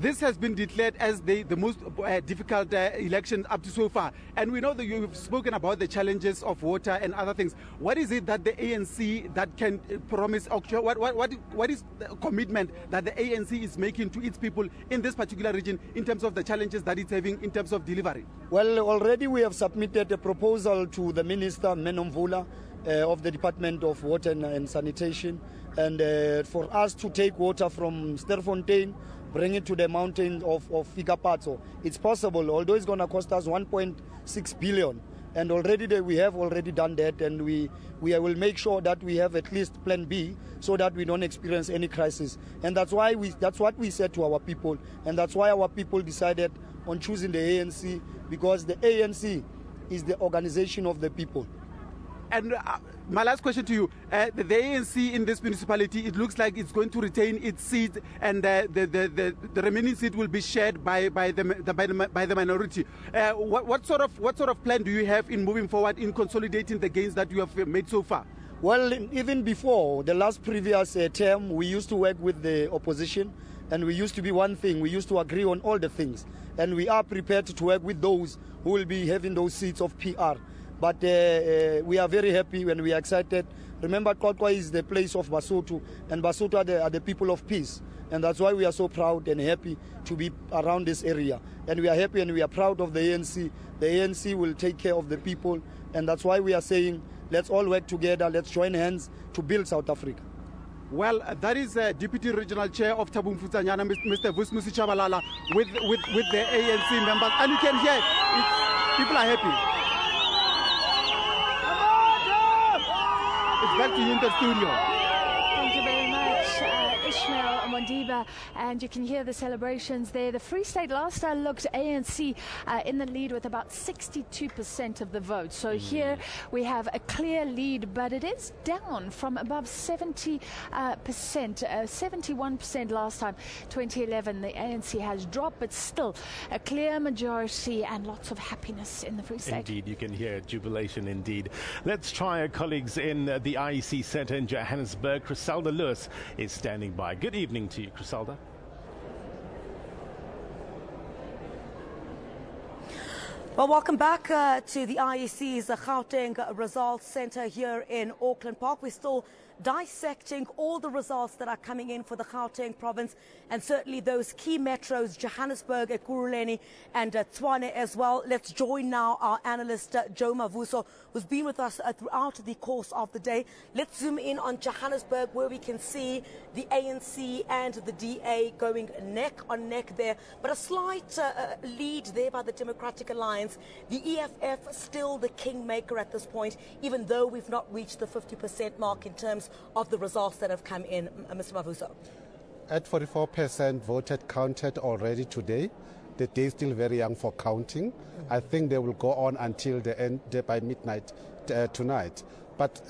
S26: This has been declared as the most difficult election up to so far. And we know that you've spoken about the challenges of water and other things. What is it that the ANC that can promise? What is the commitment that the ANC is making to its people in this particular region in terms of the challenges that it's having in terms of delivery?
S27: Well, already we have submitted a proposal to the Minister, Menomvula, of the Department of Water and Sanitation, and for us to take water from Sterfontein, bring it to the mountain of Fikapatso. It's possible, although it's going to cost us 1.6 billion. And already we have already done that, and we will make sure that we have at least plan B so that we don't experience any crisis. And that's what we said to our people, and that's why our people decided on choosing the ANC, because the ANC is the organization of the people.
S26: And my last question to you, the ANC in this municipality, it looks like it's going to retain its seat, and the remaining seat will be shared by the minority. What sort of plan do you have in moving forward in consolidating the gains that you have made so far?
S27: Well, even before the last previous term, we used to work with the opposition, and we used to be one thing. We used to agree on all the things, and we are prepared to work with those who will be having those seats of PR. But we are very happy and we are excited. Remember, Kwakwa is the place of Basotho, and Basotho are the people of peace. And that's why we are so proud and happy to be around this area. And we are happy and we are proud of the ANC. The ANC will take care of the people. And that's why we are saying, let's all work together, let's join hands to build South Africa.
S26: Well, that is Deputy Regional Chair of Thabo Mfutsanyana, Mr. Vusmusi Chabalala, with the ANC members. And you can hear, people are happy. It's back to you in the studio.
S1: Thank you very much, Ishmael Mondiba, and you can hear the celebrations there. The Free State, last I looked, ANC in the lead with about 62% of the vote. So here we have a clear lead, but it is down from above 70%, 71% last time, 2011. The ANC has dropped, but still a clear majority and lots of happiness in the Free State.
S12: Indeed, you can hear jubilation indeed. Let's try our colleagues in the IEC Centre in Johannesburg. Criselda Lewis is standing by. Good evening to you, Criselda.
S2: Well, welcome back to the IEC's Gauteng Results Centre here in Auckland Park. We're still dissecting all the results that are coming in for the Gauteng province, and certainly those key metros, Johannesburg, Ekurhuleni and Tshwane as well. Let's join now our analyst, Joe Mavuso, who's been with us throughout the course of the day. Let's zoom in on Johannesburg, where we can see the ANC and the DA going neck on neck there, but a slight lead there by the Democratic Alliance. The EFF still the kingmaker at this point, even though we've not reached the 50% mark in terms of the results that have come in. Mr. Mavuso.
S4: At 44% voted counted already today. The day is still very young for counting. I think they will go on until the end by midnight tonight. But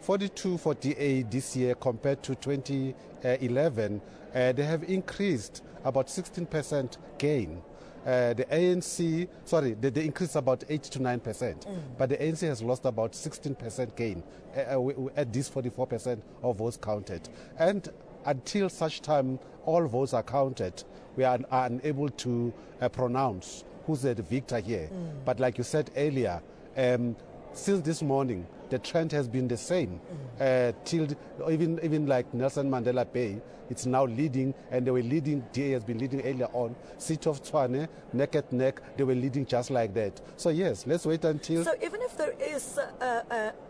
S4: 42 for DA this year compared to 2011, they have increased about 16% gain. The ANC, they increased about 8 to 9%, but the ANC has lost about 16% gain at this 44% of votes counted. And until such time all votes are counted, we are unable to pronounce who's the victor here. But like you said earlier, since this morning, the trend has been the same. Till even like Nelson Mandela Bay, it's now leading, and they were leading. DA has been leading earlier on. City of Tshwane, neck at neck, they were leading just like that. So yes, let's wait until.
S2: So even if there is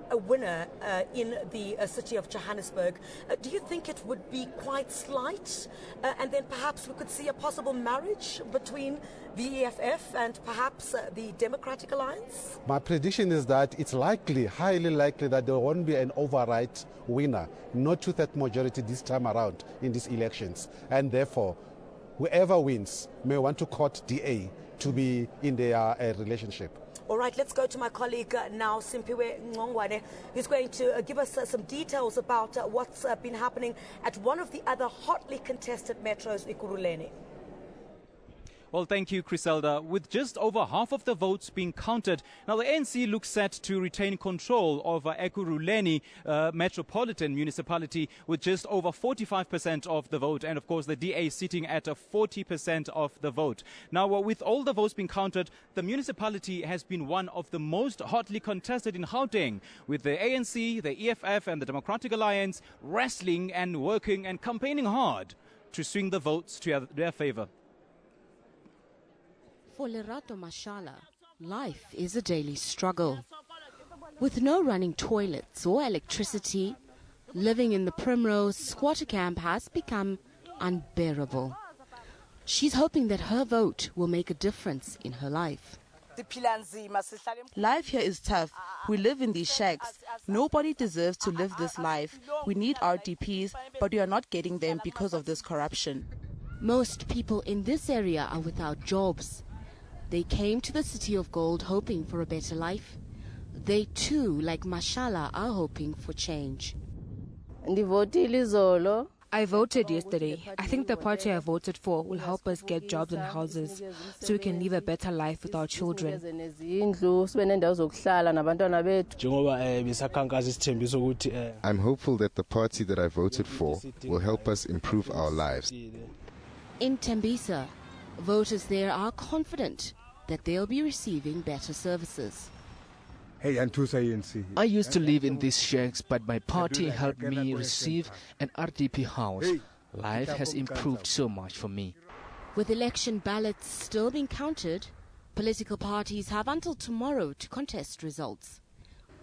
S2: a winner in the city of Johannesburg, do you think it would be quite slight, and then perhaps we could see a possible marriage between the EFF and perhaps the Democratic Alliance?
S4: My prediction is that it's likely, highly likely, that there won't be an override winner, no two-thirds majority this time around in these elections, and therefore whoever wins may want to court DA to be in their relationship.
S2: All right, let's go to my colleague now, Simpiwe Ngongwane, who's going to give us some details about what's been happening at one of the other hotly contested metros, Ekurhuleni.
S14: Well, thank you, Criselda. With just over half of the votes being counted, now the ANC looks set to retain control of Ekurhuleni Metropolitan Municipality with just over 45% of the vote, and of course the DA sitting at 40% of the vote. Now, with all the votes being counted, the municipality has been one of the most hotly contested in Gauteng, with the ANC, the EFF and the Democratic Alliance wrestling and working and campaigning hard to swing the votes to their favor.
S6: For Lerato Mashala, life is a daily struggle.
S3: With no running toilets or electricity, living in the Primrose squatter camp has become unbearable. She's hoping that her vote will make a difference in her life.
S6: Life here is tough. We live in these shacks. Nobody deserves to live this life. We need RDPs, but we are not getting them because of this corruption.
S3: Most people in this area are without jobs. They came to the City of Gold hoping for a better life. They too, like Mashala, are hoping for change.
S10: I voted yesterday. I think the party I voted for will help us get jobs and houses so we can live a better life with our children.
S21: I'm hopeful that the party that I voted for will help us improve our lives.
S3: In Tembisa, voters there are confident that they'll be receiving better services.
S16: I used to live in these shacks, but my party helped me receive an RDP house. Life has improved so much for me.
S3: With election ballots still being counted, political parties have until tomorrow to contest results.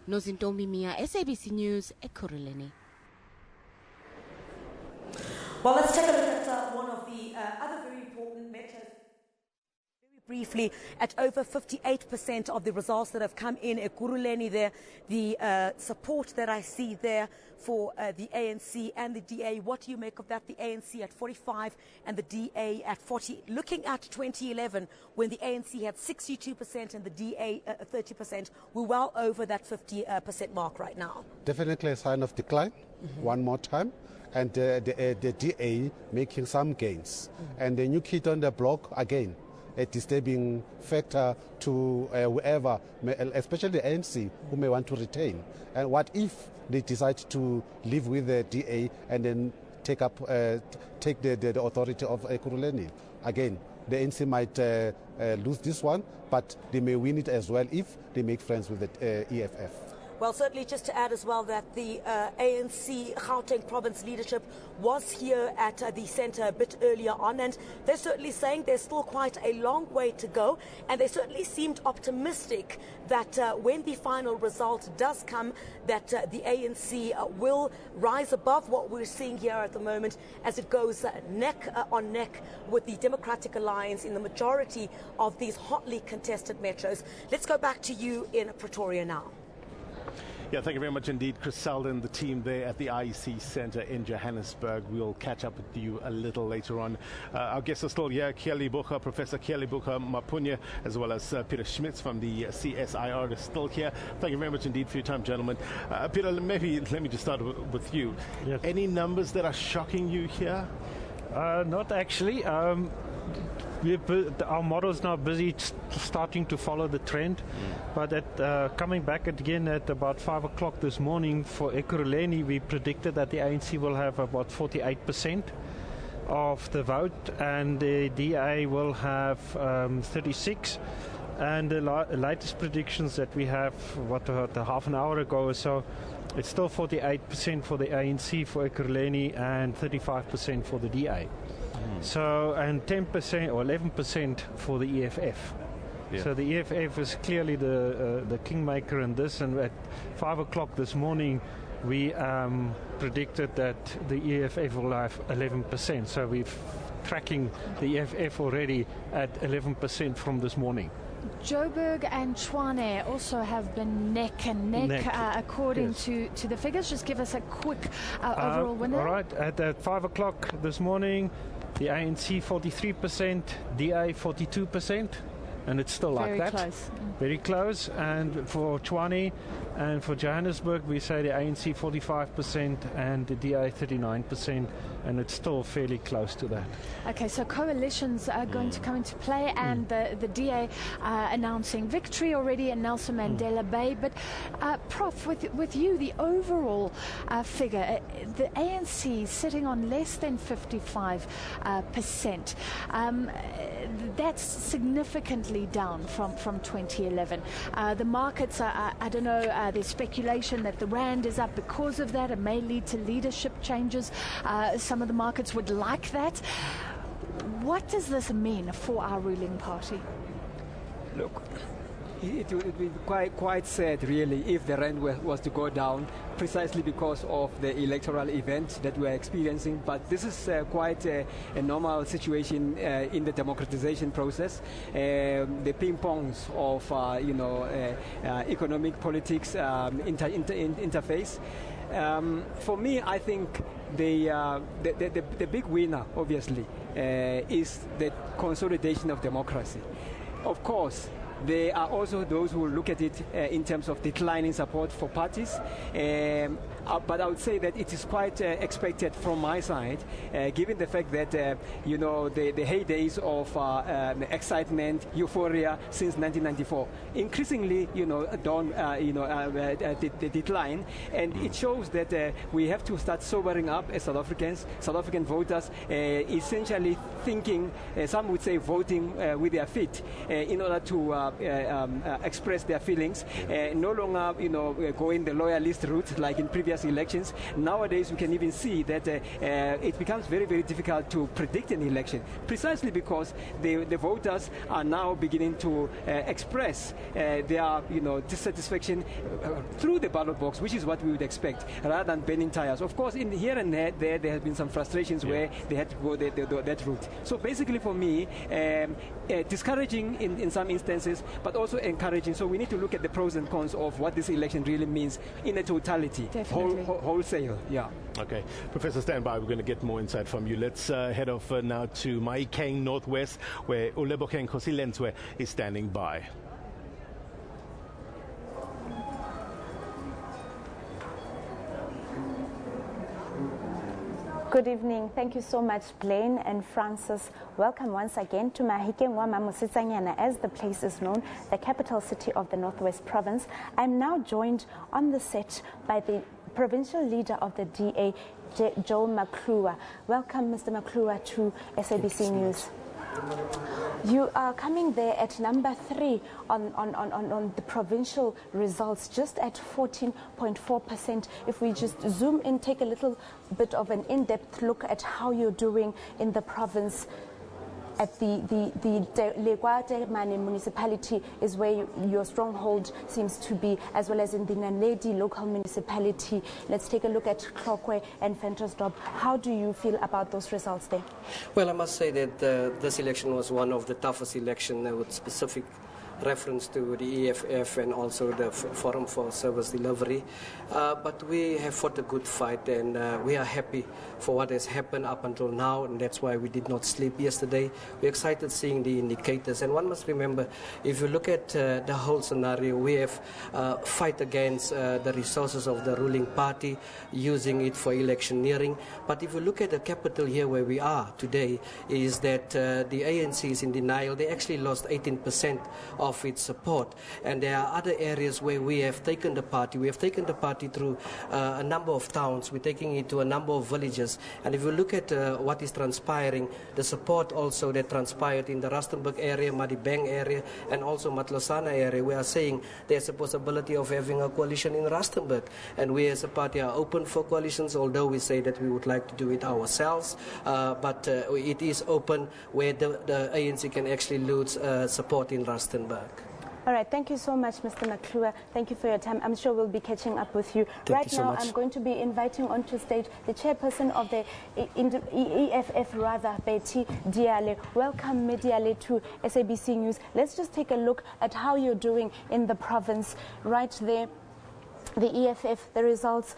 S3: Nozintombi Mia, SABC News, Ekurhuleni.
S2: Well, let's take a look at one of the other very important measures. Briefly, at over 58% of the results that have come in Ekurhuleni there, the support that I see there for the ANC and the DA, what do you make of that? The ANC at 45 and the DA at 40. Looking at 2011, when the ANC had 62% and the DA 30%, we're well over that 50% mark right now.
S4: Definitely a sign of decline, one more time. And the DA making some gains. And the new kid on the block, again, a disturbing factor to whoever, especially the ANC, who may want to retain. And what if they decide to live with the DA and then take the authority of Ekurhuleni? Again, the ANC might lose this one, but they may win it as well if they make friends with the EFF.
S2: Well, certainly just to add as well that the ANC Gauteng province leadership was here at the centre a bit earlier on, and they're certainly saying there's still quite a long way to go, and they certainly seemed optimistic that when the final result does come, that the ANC will rise above what we're seeing here at the moment as it goes neck on neck with the Democratic Alliance in the majority of these hotly contested metros. Let's go back to you in Pretoria now.
S12: Yeah, thank you very much indeed, Chris Selden, the team there at the IEC Centre in Johannesburg. We'll catch up with you a little later on. Our guests are still here, Professor Kialibucha Mapunya, as well as Peter Schmitz from the CSIR is still here. Thank you very much indeed for your time, gentlemen. Peter, maybe let me just start with you.
S11: Yes.
S12: Any numbers that are shocking you here?
S11: Not actually. Our model is now busy starting to follow the trend, but coming back again at about 5 o'clock this morning for Ekurhuleni, we predicted that the ANC will have about 48% of the vote and the DA will have 36%. And the latest predictions that we have, a half an hour ago or so, it's still 48% for the ANC for Ekurhuleni and 35% for the DA. So, and 10% or 11% for the EFF. Yeah. So the EFF is clearly the kingmaker in this, and at 5 o'clock this morning we predicted that the EFF will have 11%. So we're tracking the EFF already at 11% from this morning.
S1: Joburg and Tshwane also have been neck and neck, according to the figures. Just give us a quick overall winner.
S11: All right, at 5 o'clock this morning, the ANC 43%, DA 42%, and it's still like that. Very close. Very close. And for Tshwane and for Johannesburg, we say the ANC 45% and the DA 39%, and it's still fairly close to that.
S1: Okay, so coalitions are going to come into play, and the DA announcing victory already in Nelson Mandela Bay. But Prof, with you, the overall figure, the ANC sitting on less than 55%. That's significantly down from 2011. The markets are, I don't know, there's speculation that the rand is up because of that. It may lead to leadership changes. Some of the markets would like that. What does this mean for our ruling party?
S13: Look, it would be quite sad, really, if the rand was to go down, precisely because of the electoral event that we are experiencing. But this is quite a normal situation in the democratization process. The ping-pongs of economic politics interface. For me, I think the big winner, obviously, is the consolidation of democracy. Of course, there are also those who look at it in terms of declining support for parties. But I would say that it is quite expected from my side, given the fact that, the heydays of excitement, euphoria since 1994, increasingly, the decline. And it shows that we have to start sobering up as South Africans, South African voters, essentially thinking, some would say voting with their feet in order to express their feelings, no longer, going the loyalist route like in previous elections. Nowadays, we can even see that it becomes very, very difficult to predict an election, precisely because the voters are now beginning to express their, dissatisfaction through the ballot box, which is what we would expect, rather than burning tires. Of course, in here and there have been some frustrations where they had to go that route. So basically, for me, discouraging in some instances, but also encouraging. So we need to look at the pros and cons of what this election really means in a totality, wholesale. Yeah.
S12: Okay, Professor, stand by. We're going to get more insight from you. Let's head off now to Mahikeng Northwest, where Ulebokeng Kosilenswe is standing by.
S5: Good evening. Thank you so much, Blaine and Francis. Welcome once again to Mahikeng wa Mamositsanyana, as the place is known, the capital city of the Northwest Province. I'm now joined on the set by the provincial leader of the DA, Joe Maklua. Welcome, Mr. Maklua, to SABC News. You are coming there at number 3 on the provincial results, just at 14.4%. If we just zoom in, take a little bit of an in-depth look at how you're doing in the province. At the Lekwate municipality is where your stronghold seems to be, as well as in the Naledi local municipality. Let's take a look at Tlokwe and Ventersdorp. How do you feel about those results there?
S7: Well, I must say that this election was one of the toughest elections with specific reference to the EFF and also the Forum for Service Delivery. But we have fought a good fight, and we are happy for what has happened up until now, and that's why we did not sleep yesterday. We're excited seeing the indicators, and one must remember, if you look at the whole scenario, we have fight against the resources of the ruling party, using it for electioneering. But if you look at the capital here where we are today, is that the ANC is in denial. They actually lost 18% of its support, and there are other areas where we have taken the party. We have taken the party through a number of towns. We're taking it to a number of villages, and if you look at what is transpiring, the support also that transpired in the Rustenburg area, Madibeng area, and also Matlosana area, we are saying there's a possibility of having a coalition in Rustenburg, and we as a party are open for coalitions, although we say that we would like to do it ourselves, but it is open where the ANC can actually lose support in Rustenburg.
S5: All right, thank you so much, Mr. Maklua. Thank you for your time. I'm sure we'll be catching up with you. Right now, I'm going to be inviting onto stage the chairperson of the EFF, Betty Diale. Welcome, Diale, to SABC News. Let's just take a look at how you're doing in the province. Right there, the EFF, the results.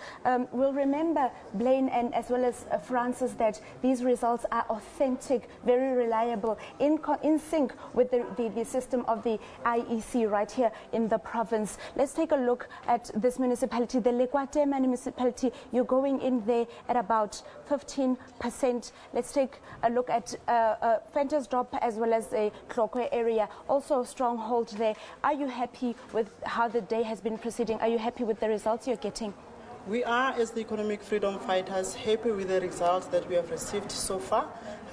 S5: We'll remember, Blaine and as well as Francis, that these results are authentic, very reliable, in sync with the system of the IEC right here in the province. Let's take a look at this municipality, the Lekwate municipality. You're going in there at about 15%. Let's take a look at Ventersdorp as well as the Tlokwe area. Also a stronghold there. Are you happy with how the day has been proceeding? Are you happy with the results you're getting?
S9: We are, as the economic freedom fighters, happy with the results that we have received so far.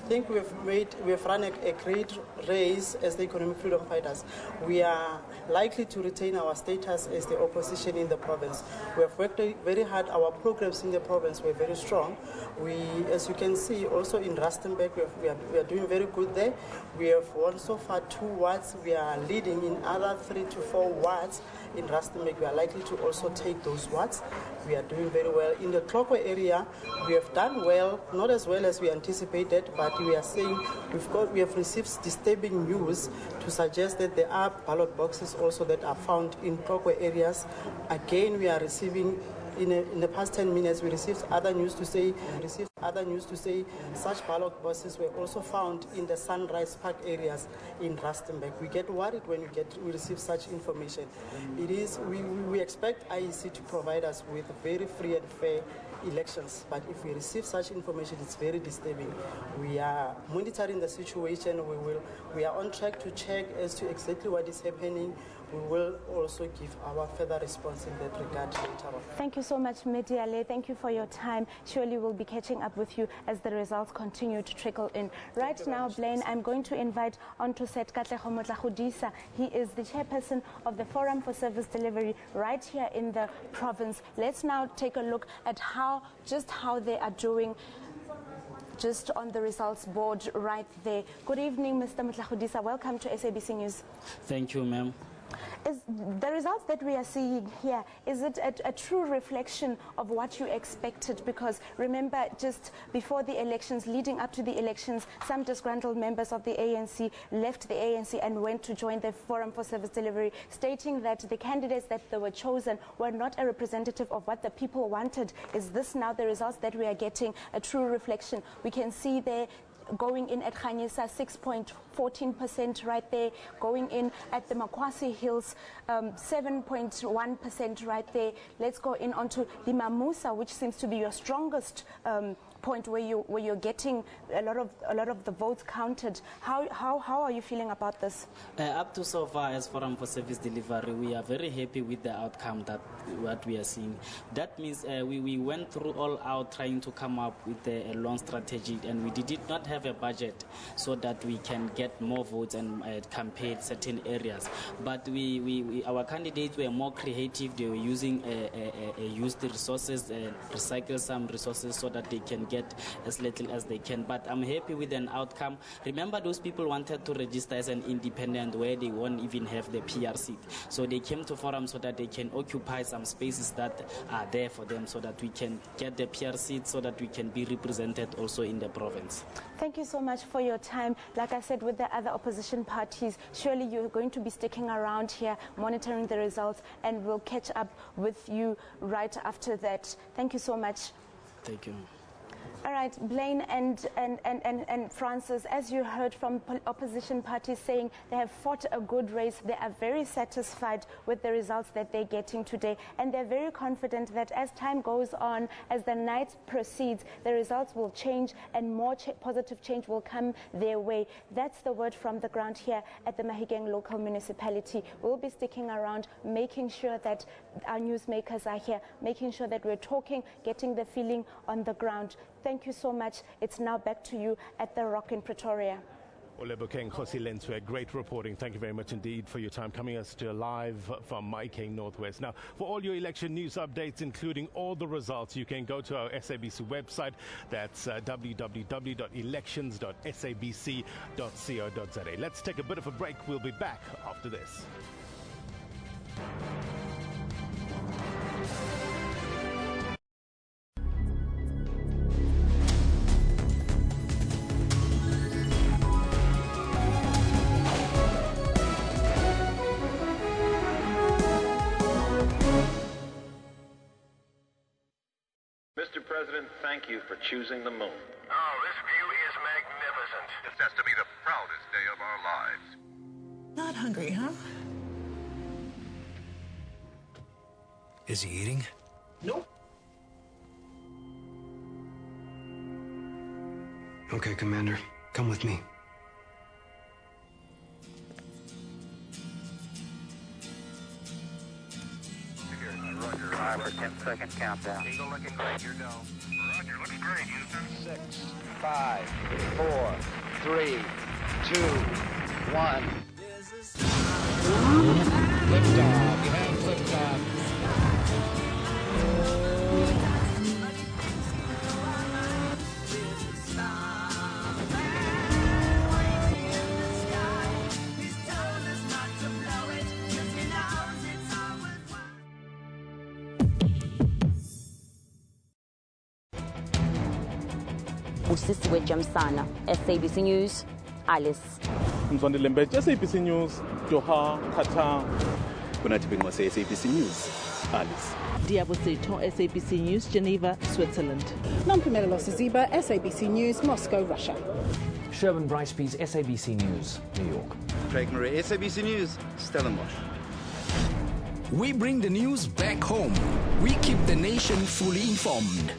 S8: think we've run a great race as the economic freedom fighters. We are likely to retain our status as the opposition in the province. We have worked very hard. Our programs in the province were very strong. We, as you can see, also in Rustenburg, we are doing very good there. We have won so far 2 wards. We are leading in other 3 to 4 wards in Rustenburg. We are likely to also take those wards. We are doing very well. In the Clockway area, we have done well, not as well as we anticipated, but we are saying we have received disturbing news to suggest that there are ballot boxes also that are found in Clockway areas. Again, we are receiving in the past 10 minutes, we received other news to say such ballot boxes were also found in the Sunrise Park areas in Rustenburg. We get worried when we receive such information. We expect IEC to provide us with very free and fair elections, but if we receive such information, it's very disturbing. We are monitoring the situation. We are on track to check as to exactly what is happening. We will also give our further response in that regard later on.
S5: Thank you so much, Mediale. Thank you for your time. Surely we'll be catching up with you as the results continue to trickle in. Right now, Blaine, I'm going to invite onto set Katlego Motlagudisa. He is the chairperson of the Forum for Service Delivery right here in the province. Let's now take a look at how they are doing just on the results board right there. Good evening, Mr. Motlagudisa. Welcome to SABC News.
S9: Thank you, ma'am.
S5: Is the results that we are seeing here, is it a true reflection of what you expected? Because remember, just before the elections, leading up to the elections, some disgruntled members of the ANC left the ANC and went to join the Forum for Service Delivery, stating that the candidates that they were chosen were not a representative of what the people wanted. Is this now the results that we are getting, a true reflection? We can see there going in at Khanyisa 6.14% right there, going in at the Makwasi Hills 7.1% right there. Let's go in onto the Mamusa, which seems to be your strongest point where you're getting a lot of the votes counted. How are you feeling about this?
S9: Up to so far, as Forum for Service Delivery, we are very happy with the outcome that what we are seeing. That means we went through all out trying to come up with a long strategy, and we did not have a budget so that we can get more votes and campaign certain areas. But our candidates were more creative. They were using use the resources, recycle some resources so that they can get as little as they can. But I'm happy with an outcome. Remember, those people wanted to register as an independent where they won't even have the PR seat. So they came to Forum so that they can occupy some spaces that are there for them so that we can get the PR seat so that we can be represented also in the province.
S5: Thank you so much for your time. Like I said, with the other opposition parties, surely you're going to be sticking around here, monitoring the results, and we'll catch up with you right after that. Thank you so much.
S9: Thank you.
S5: All right, Blaine and Francis, as you heard from opposition parties saying they have fought a good race, they are very satisfied with the results that they're getting today, and they're very confident that as time goes on, as the night proceeds, the results will change and more positive change will come their way. That's the word from the ground here at the Mahikeng local municipality. We'll be sticking around, making sure that our newsmakers are here, making sure that we're talking, getting the feeling on the ground. Thank you so much. It's now back to you at the Rock in Pretoria.
S12: Olebokeng Khosilenswe, great reporting. Thank you very much indeed for your time coming us to live from Mahikeng Northwest. Now, for all your election news updates, including all the results, you can go to our SABC website. That's www.elections.sabc.co.za. Let's take a bit of a break. We'll be back after this.
S15: Mr. President, thank you for choosing the moon.
S22: Oh, this view is magnificent. This has to be the proudest day of our lives.
S23: Not hungry, huh?
S24: Is he eating?
S23: Nope.
S24: Okay, Commander. Come with me.
S22: Roger.
S17: 5 for 10-second countdown.
S22: Eagle looking great, you're go. Roger, looks great, Houston.
S18: 6, 5, 4, 3, 2, 1. Liftoff. You have liftoff.
S19: Usisiwe Jamsana, SABC News, Alice.
S20: Mzwande Lembeje, SABC News, Doha, Qatar.
S25: Kunatibinwa SABC News, Alice.
S26: Diaboseto, SABC News, Geneva, Switzerland.
S27: Nampumelo Siziba, SABC News, Moscow, Russia.
S28: Sherwin Bryce-Pease, SABC News, New York.
S25: Craig Murray, SABC News, Stellenbosch.
S29: We bring the news back home. We keep the nation fully informed.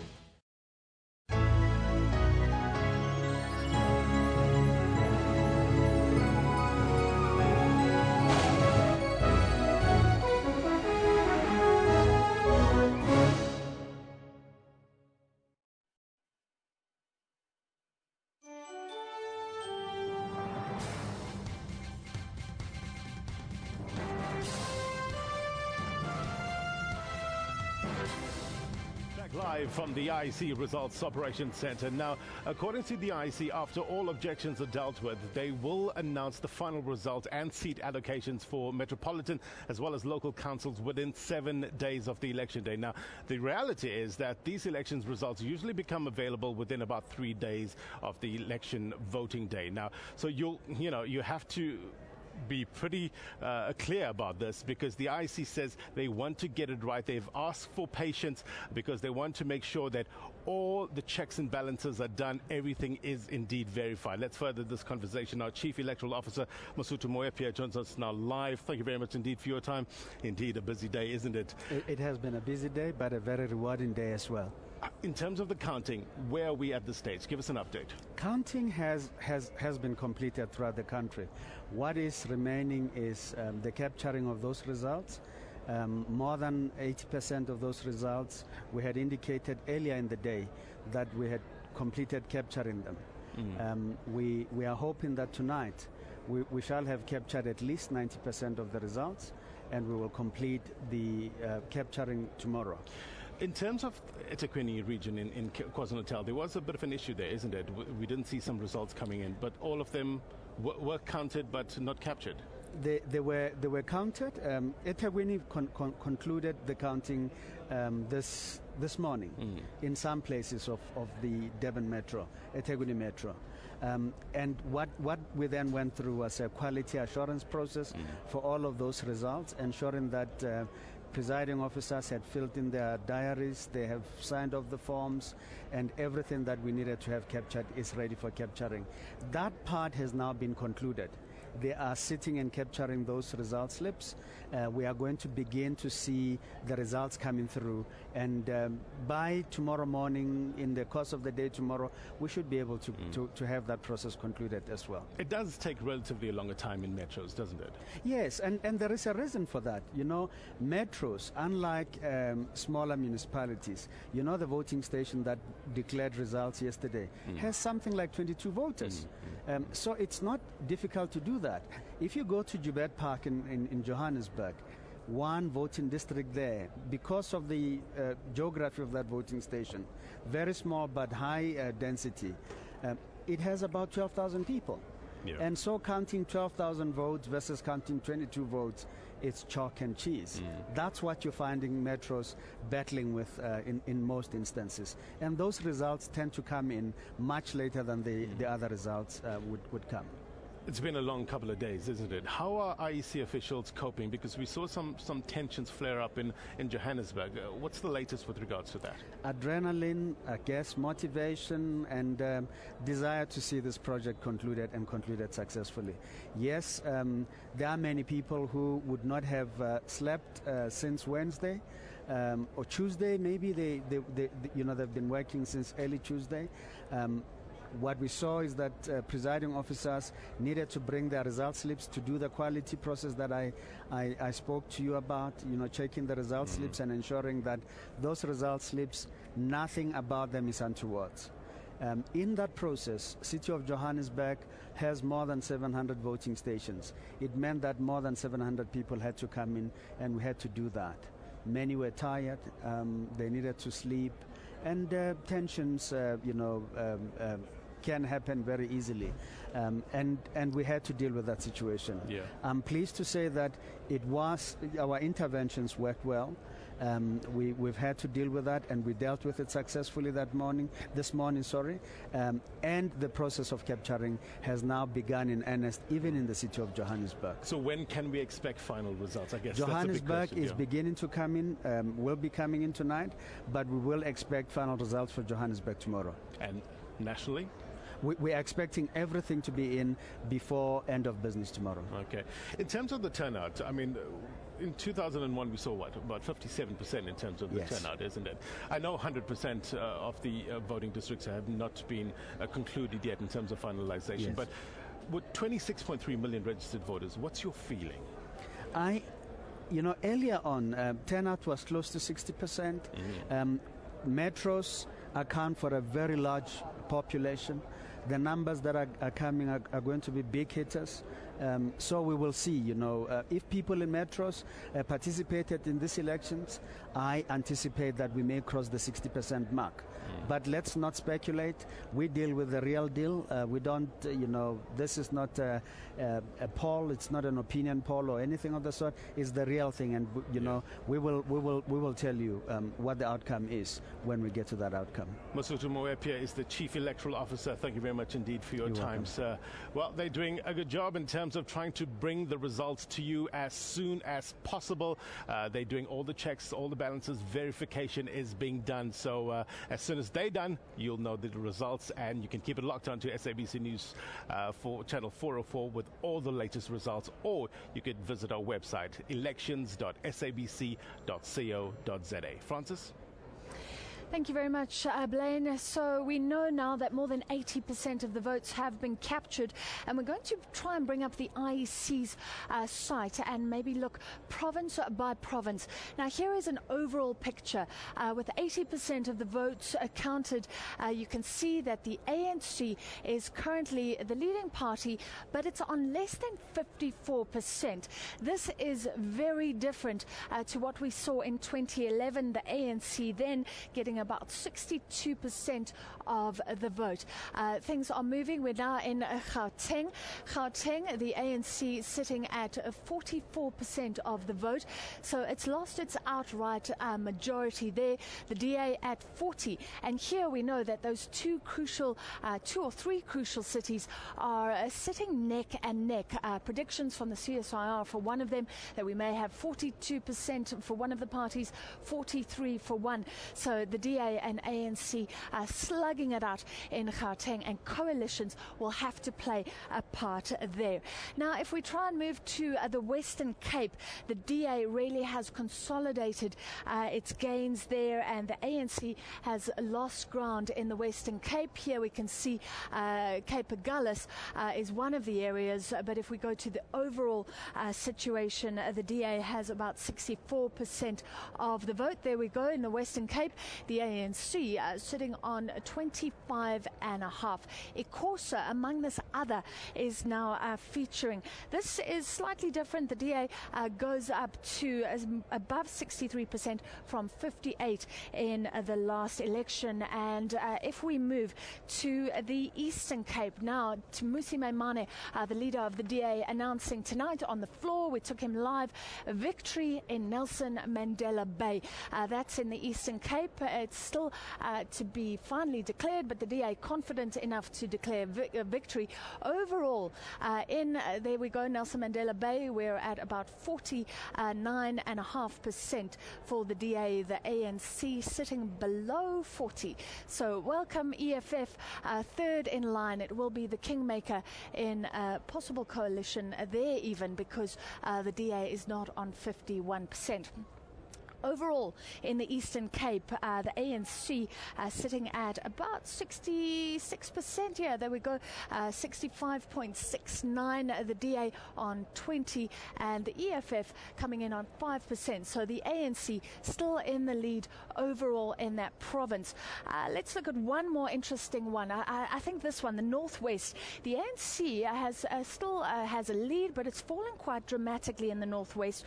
S12: Live from the IEC Results Operations Center. Now, according to the IEC, after all objections are dealt with, they will announce the final result and seat allocations for metropolitan as well as local councils within 7 days of the election day. Now, the reality is that these elections results usually become available within about 3 days of the election voting day. Now, so you have to be pretty clear about this, because the IEC says they want to get it right. They've asked for patience because they want to make sure that all the checks and balances are done. Everything is indeed verified. Let's further this conversation. Our Chief Electoral Officer, Masutu Moyapia, joins us now live. Thank you very much indeed for your time. Indeed, a busy day, isn't it?
S30: It has been a busy day, but a very rewarding day as well.
S12: In terms of the counting, where are we at this stage? Give us an update.
S30: Counting has been completed throughout the country. What is remaining is the capturing of those results. More than 80% of those results we had indicated earlier in the day that we had completed capturing them. We are hoping that tonight we shall have captured at least 90% of the results, and we will complete the capturing tomorrow.
S12: In terms of eThekwini region in KwaZulu-Natal, there was a bit of an issue there, isn't it? We didn't see some results coming in, but all of them were counted but not captured.
S30: They were counted. eThekwini concluded the counting this morning in some places of the Durban Metro, eThekwini Metro. And what we then went through was a quality assurance process for all of those results, ensuring that presiding officers had filled in their diaries, they have signed off the forms, and everything that we needed to have captured is ready for capturing. That part has now been concluded. They are sitting and capturing those result slips. We are going to begin to see the results coming through, and by tomorrow morning, in the course of the day tomorrow, we should be able to have that process concluded as well.
S12: It does take relatively a longer time in metros, doesn't it?
S30: Yes, and there is a reason for that. You know, metros, unlike smaller municipalities, you know, the voting station that declared results yesterday has something like 22 voters. So it's not difficult to do that. If you go to Joubert Park in Johannesburg, one voting district there, because of the geography of that voting station, very small but high density, it has about 12,000 people. Yeah. And so counting 12,000 votes versus counting 22 votes, it's chalk and cheese. That's what you're finding metros battling with in most instances. And those results tend to come in much later than the other results would come.
S12: It's been a long couple of days, isn't it? How are IEC officials coping? Because we saw some tensions flare up in Johannesburg. What's the latest with regards to that?
S30: Adrenaline, I guess, motivation, and desire to see this project concluded and concluded successfully. Yes, there are many people who would not have slept since Wednesday. Or Tuesday, maybe they've been working since early Tuesday. What we saw is that presiding officers needed to bring their result slips to do the quality process that I spoke to you about, checking the result slips and ensuring that those result slips, nothing about them is untoward. In that process, City of Johannesburg has more than 700 voting stations. It meant that more than 700 people had to come in, and we had to do that. Many were tired, they needed to sleep, and tensions, can happen very easily, and we had to deal with that situation.
S12: Yeah.
S30: I'm pleased to say that our interventions worked well. We've had to deal with that, and we dealt with it successfully this morning, and the process of capturing has now begun in earnest, even in the City of Johannesburg.
S12: So when can we expect final results? I guess
S30: Johannesburg
S12: is
S30: beginning to come in, will be coming in tonight, but we will expect final results for Johannesburg tomorrow.
S12: And nationally?
S30: We are expecting everything to be in before end of business tomorrow.
S12: Okay. In terms of the turnout, I mean, in 2001 we saw about 57% in terms of the turnout, isn't it? I know 100% of the voting districts have not been concluded yet in terms of finalization, but with 26.3 million registered voters, what's your feeling?
S30: Earlier on, turnout was close to 60%. Metros account for a very large population. The numbers that are coming are going to be big hitters. So we will see, if people in metros participated in these elections, I anticipate that we may cross the 60% mark. But let's not speculate. We deal with the real deal. We don't, this is not a poll. It's not an opinion poll or anything of the sort. It's the real thing, and we will tell you what the outcome is when we get to that outcome.
S12: Masutu Moepia is the Chief Electoral Officer. Thank you very much indeed for your time, sir. Well, they're doing a good job in terms of trying to bring the results to you as soon as possible. They're doing all the checks, all the balances, verification is being done. So as soon as they're done, you'll know the results, and you can keep it locked on to SABC News for channel 404 with all the latest results, or you could visit our website, elections.sabc.co.za. Francis?
S1: Thank you very much, Blaine. So we know now that more than 80% of the votes have been captured, and we're going to try and bring up the IEC's site and maybe look province by province. Now, here is an overall picture. With 80% of the votes counted, you can see that the ANC is currently the leading party, but it's on less than 54%. This is very different to what we saw in 2011. The ANC then getting about 62% of the vote. Things are moving. We're now in Gauteng. Gauteng, the ANC sitting at 44% of the vote. So it's lost its outright majority there. The DA at 40. And here we know that those two or three crucial cities are sitting neck and neck. Predictions from the CSIR for one of them that we may have 42% for one of the parties, 43 for one. So the DA and ANC are slugging it out in Gauteng, and coalitions will have to play a part there. Now, if we try and move to the Western Cape, the DA really has consolidated its gains there, and the ANC has lost ground in the Western Cape. Here we can see Cape Agulhas is one of the areas, but if we go to the overall situation, the DA has about 64% of the vote. There we go in the Western Cape. The ANC sitting on 25.5. Ikosa, among this other, is now featuring. This is slightly different. The DA goes up to above 63% from 58 in the last election. And if we move to the Eastern Cape now, Musi Maimane, the leader of the DA, announcing tonight on the floor, we took him live, victory in Nelson Mandela Bay. That's in the Eastern Cape. It's still to be finally declared, but the DA confident enough to declare victory. Overall, there we go, Nelson Mandela Bay, we're at about 49.5% for the DA, the ANC sitting below 40. So welcome EFF, third in line. It will be the kingmaker in a possible coalition there, even because the DA is not on 51%. Overall, in the Eastern Cape, the ANC sitting at about 66%. Yeah, there we go, 65.69. The DA on 20, and the EFF coming in on 5%. So the ANC still in the lead overall in that province. Let's look at one more interesting one. I think this one, the Northwest. The ANC still has a lead, but it's fallen quite dramatically in the Northwest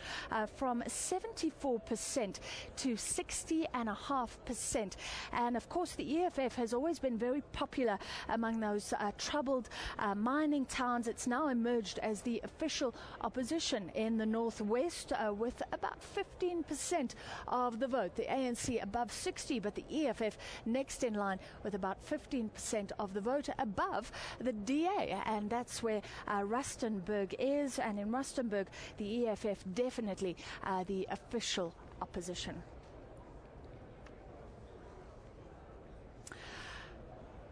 S1: from 74% to 60.5%. And of course, the EFF has always been very popular among those troubled mining towns. It's now emerged as the official opposition in the Northwest with about 15% of the vote. The ANC above 60, but the EFF next in line with about 15% of the vote above the DA. And that's where Rustenburg is. And in Rustenburg, the EFF definitely the official opposition.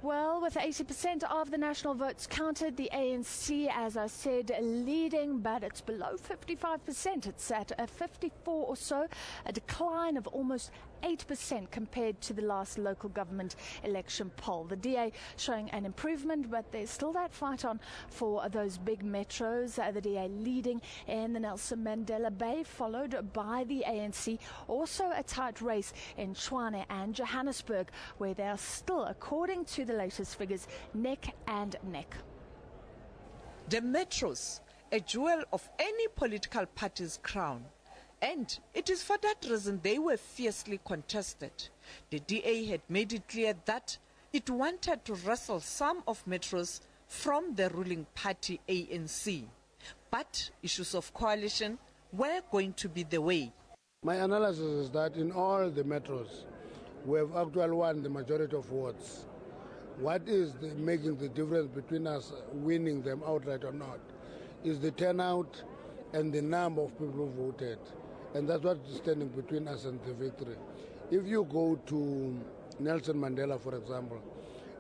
S1: Well, with 80% of the national votes counted, the ANC, as I said, leading, but it's below 55%. It's at 54 or so, a decline of almost 8% compared to the last local government election poll. The DA showing an improvement, but there's still that fight on for those big metros. The DA leading in the Nelson Mandela Bay, followed by the ANC. Also a tight race in Tshwane and Johannesburg, where they are still, according to the latest figures, neck and neck.
S27: The metros, a jewel of any political party's crown. And it is for that reason they were fiercely contested. The DA had made it clear that it wanted to wrestle some of metros from the ruling party ANC. But issues of coalition were going to be the way.
S2: My analysis is that in all the metros, we have actually won the majority of wards. What is making the difference between us winning them outright or not is the turnout and the number of people who voted. And that's what is standing between us and the victory. If you go to Nelson Mandela, for example,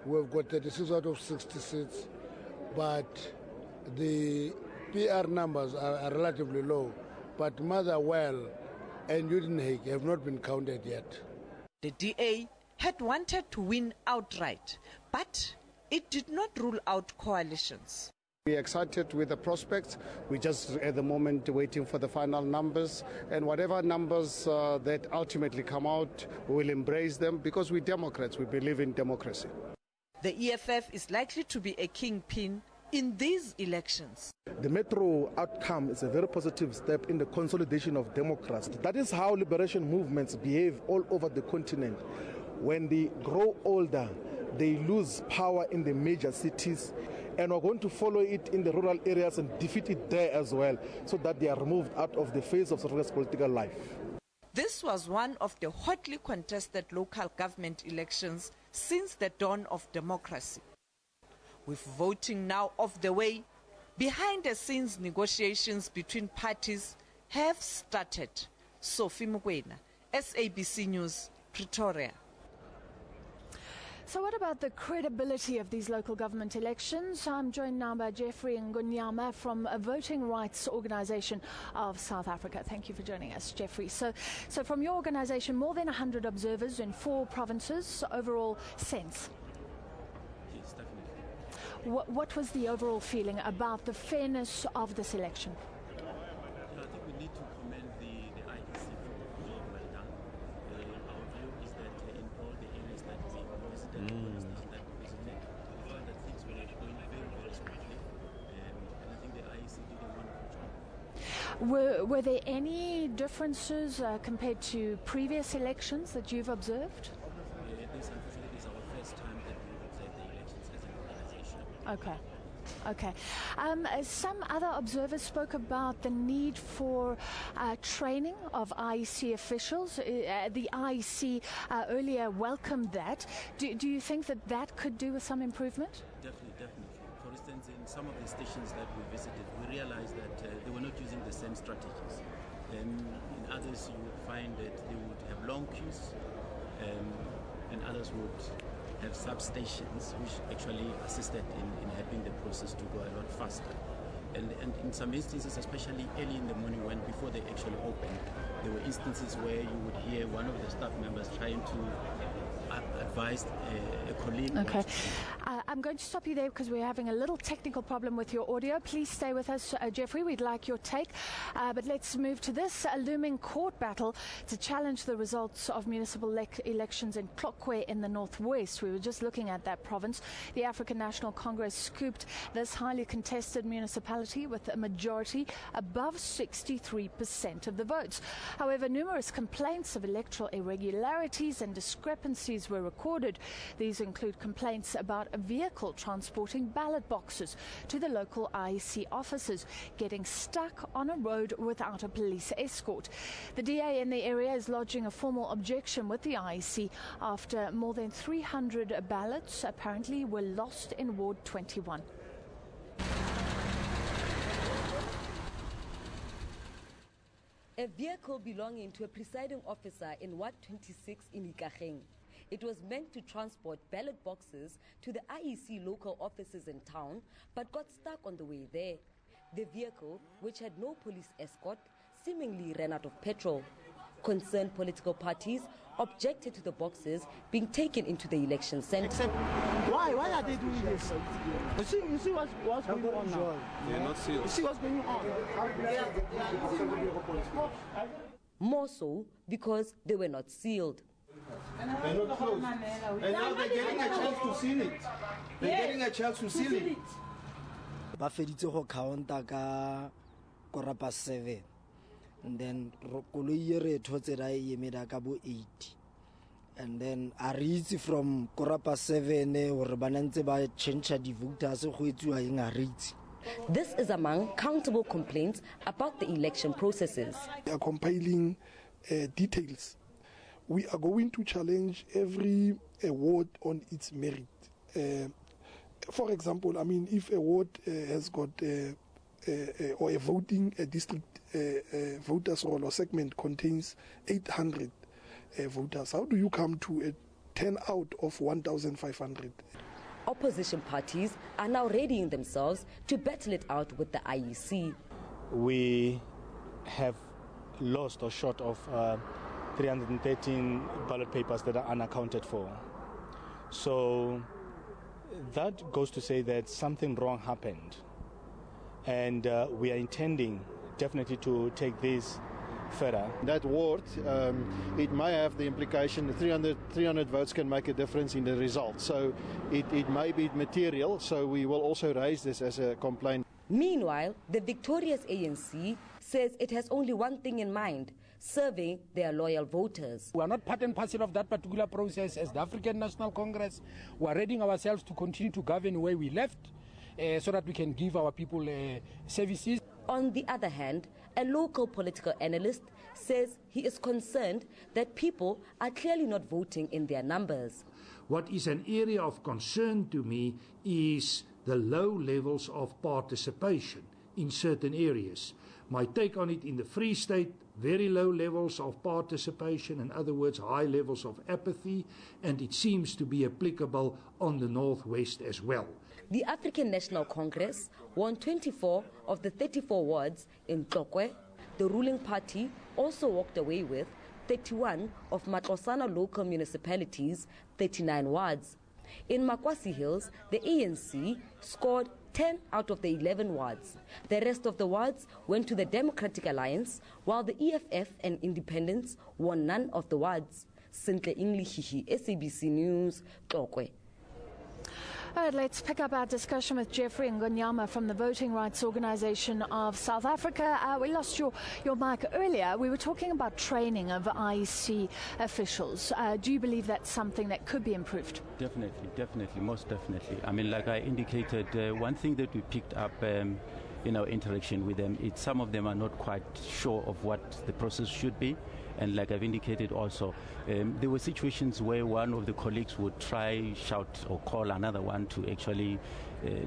S2: we've got 36 out of 66, but the PR numbers are relatively low. But Motherwell and Udenhage have not been counted yet.
S27: The DA had wanted to win outright, but it did not rule out coalitions.
S3: We're excited with the prospects. We're just at the moment waiting for the final numbers, and whatever numbers that ultimately come out, we will embrace them because we're Democrats. We believe in democracy.
S27: The EFF is likely to be a kingpin in these elections.
S20: The metro outcome is a very positive step in the consolidation of democracy. That is how liberation movements behave all over the continent. When they grow older, they lose power in the major cities, and we're going to follow it in the rural areas and defeat it there as well, so that they are removed out of the face of South Africa's political life.
S27: This was one of the hotly contested local government elections since the dawn of democracy. With voting now off the way, behind-the-scenes negotiations between parties have started. Sophie Mukwena, SABC News, Pretoria.
S1: So what about the credibility of these local government elections? I'm joined now by Jeffrey Ngunyama from a voting rights organisation of South Africa. Thank you for joining us, Jeffrey. So from your organisation, more than 100 observers in 4 provinces, overall sense?
S9: Yes, definitely.
S1: What was the overall feeling about the fairness of this election?
S9: I think we need to commend the IEC for doing well done. Our view is that in all the areas that we visited, we found that things were going very, very smoothly. And I think the IEC did a wonderful job.
S1: Were there any differences compared to previous elections that you've observed?
S9: This unfortunately is our first time that we've observed the elections as an organisation.
S1: Okay. Some other observers spoke about the need for training of IEC officials. The IEC earlier welcomed that. Do you think that could do with some improvement?
S9: Definitely. For instance, in some of the stations that we visited, we realized that they were not using the same strategies. In others, you would find that they would have long queues, and others would have substations, which actually assisted in helping the process to go a lot faster. And in some instances, especially early in the morning, before they actually opened,
S4: there were instances where you would hear one of the staff members trying to advise a colleague.
S1: Okay. I'm going to stop you there because we're having a little technical problem with your audio. Please stay with us, Jeffrey. We'd like your take. But let's move to this. A looming court battle to challenge the results of municipal elections in Tlokwe in the northwest. We were just looking at that province. The African National Congress scooped this highly contested municipality with a majority above 63% of the votes. However, numerous complaints of electoral irregularities and discrepancies were recorded. These include complaints about a vehicle transporting ballot boxes to the local IEC offices getting stuck on a road without a police escort. The DA in the area is lodging a formal objection with the IEC after more than 300 ballots apparently were lost in Ward 21.
S6: A vehicle belonging to a presiding officer in Ward 26 in Ikageng. It was meant to transport ballot boxes to the IEC local offices in town, but got stuck on the way there. The vehicle, which had no police escort, seemingly ran out of petrol. Concerned political parties objected to the boxes being taken into the election center.
S7: Why are they doing this? You see what's going on now?
S4: They're not sealed.
S7: You see what's going on?
S6: More so because they were not sealed.
S7: They're not closed. And now they're getting a chance to seal it. They're getting a chance to seal it.
S8: Ba feditse go counta ka korapa 7. And then koloi re thotse ra emeda ka bo 8. And then a reach from korapa 7 hore banantse ba change di voters go etsuwa eng a reach.
S6: This is among countable complaints about the election processes.
S10: They are compiling details. We are going to challenge every ward on its merit. For example, I mean, if a ward has got or a voting district voters roll or segment contains 800 voters, how do you come to a 10 out of 1,500?
S6: Opposition parties are now readying themselves to battle it out with the IEC.
S11: We have lost or short of 313 ballot papers that are unaccounted for. So that goes to say that something wrong happened. And we are intending definitely to take this further.
S13: That ward, it may have the implication 300 votes can make a difference in the result. So it may be material, so we will also raise this as a complaint.
S6: Meanwhile, the victorious ANC says it has only one thing in mind: serving their loyal voters.
S14: We are not part and parcel of that particular process as the African National Congress. We are readying ourselves to continue to govern where we left so that we can give our people services.
S6: On the other hand, a local political analyst says he is concerned that people are clearly not voting in their numbers.
S16: What is an area of concern to me is the low levels of participation in certain areas. My take on it: in the Free State, very low levels of participation, in other words, high levels of apathy, and it seems to be applicable on the Northwest as well.
S6: The African National Congress won 24 of the 34 wards in Tlokwe. The ruling party also walked away with 31 of Matlosana local municipalities' 39 wards. In Makwasi Hills, the ANC scored 10 out of the 11 wards. The rest of the wards went to the Democratic Alliance, while the EFF and Independents won none of the wards. Sintle English, SABC News, Tlokwe.
S1: All right, let's pick up our discussion with Jeffrey Ngonyama from the Voting Rights Organization of South Africa. We lost your mic earlier. We were talking about training of IEC officials. Do you believe that's something that could be improved?
S4: Definitely, most definitely. I mean, like I indicated, one thing that we picked up in our interaction with them, some of them are not quite sure of what the process should be. And like I've indicated also, there were situations where one of the colleagues would try, shout or call another one to actually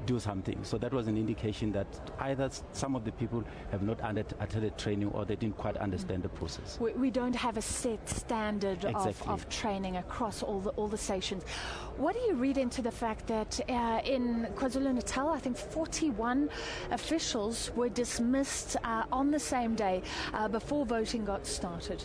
S4: do something. So that was an indication that either some of the people have not attended training or they didn't quite understand the process.
S1: We don't have a set standard of training across all the stations. What do you read into the fact that in KwaZulu-Natal, I think 41 officials were dismissed on the same day before voting got started?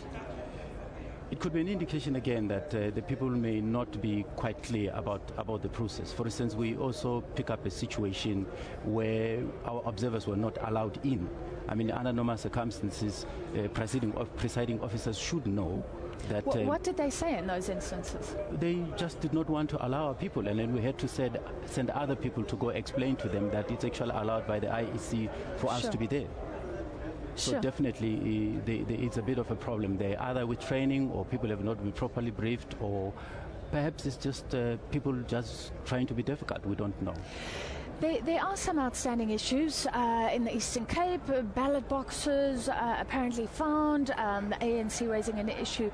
S4: It could be an indication again that the people may not be quite clear about the process. For instance, we also pick up a situation where our observers were not allowed in. I mean, under normal circumstances, presiding officers should know that...
S1: What did they say in those instances?
S4: They just did not want to allow our people, and then we had to send other people to go explain to them that it's actually allowed by the IEC for us to be there. So definitely it's a bit of a problem there, either with training or people have not been properly briefed, or perhaps it's just people just trying to be difficult. We don't know.
S1: There are some outstanding issues in the Eastern Cape. Ballot boxes apparently found. The ANC raising an issue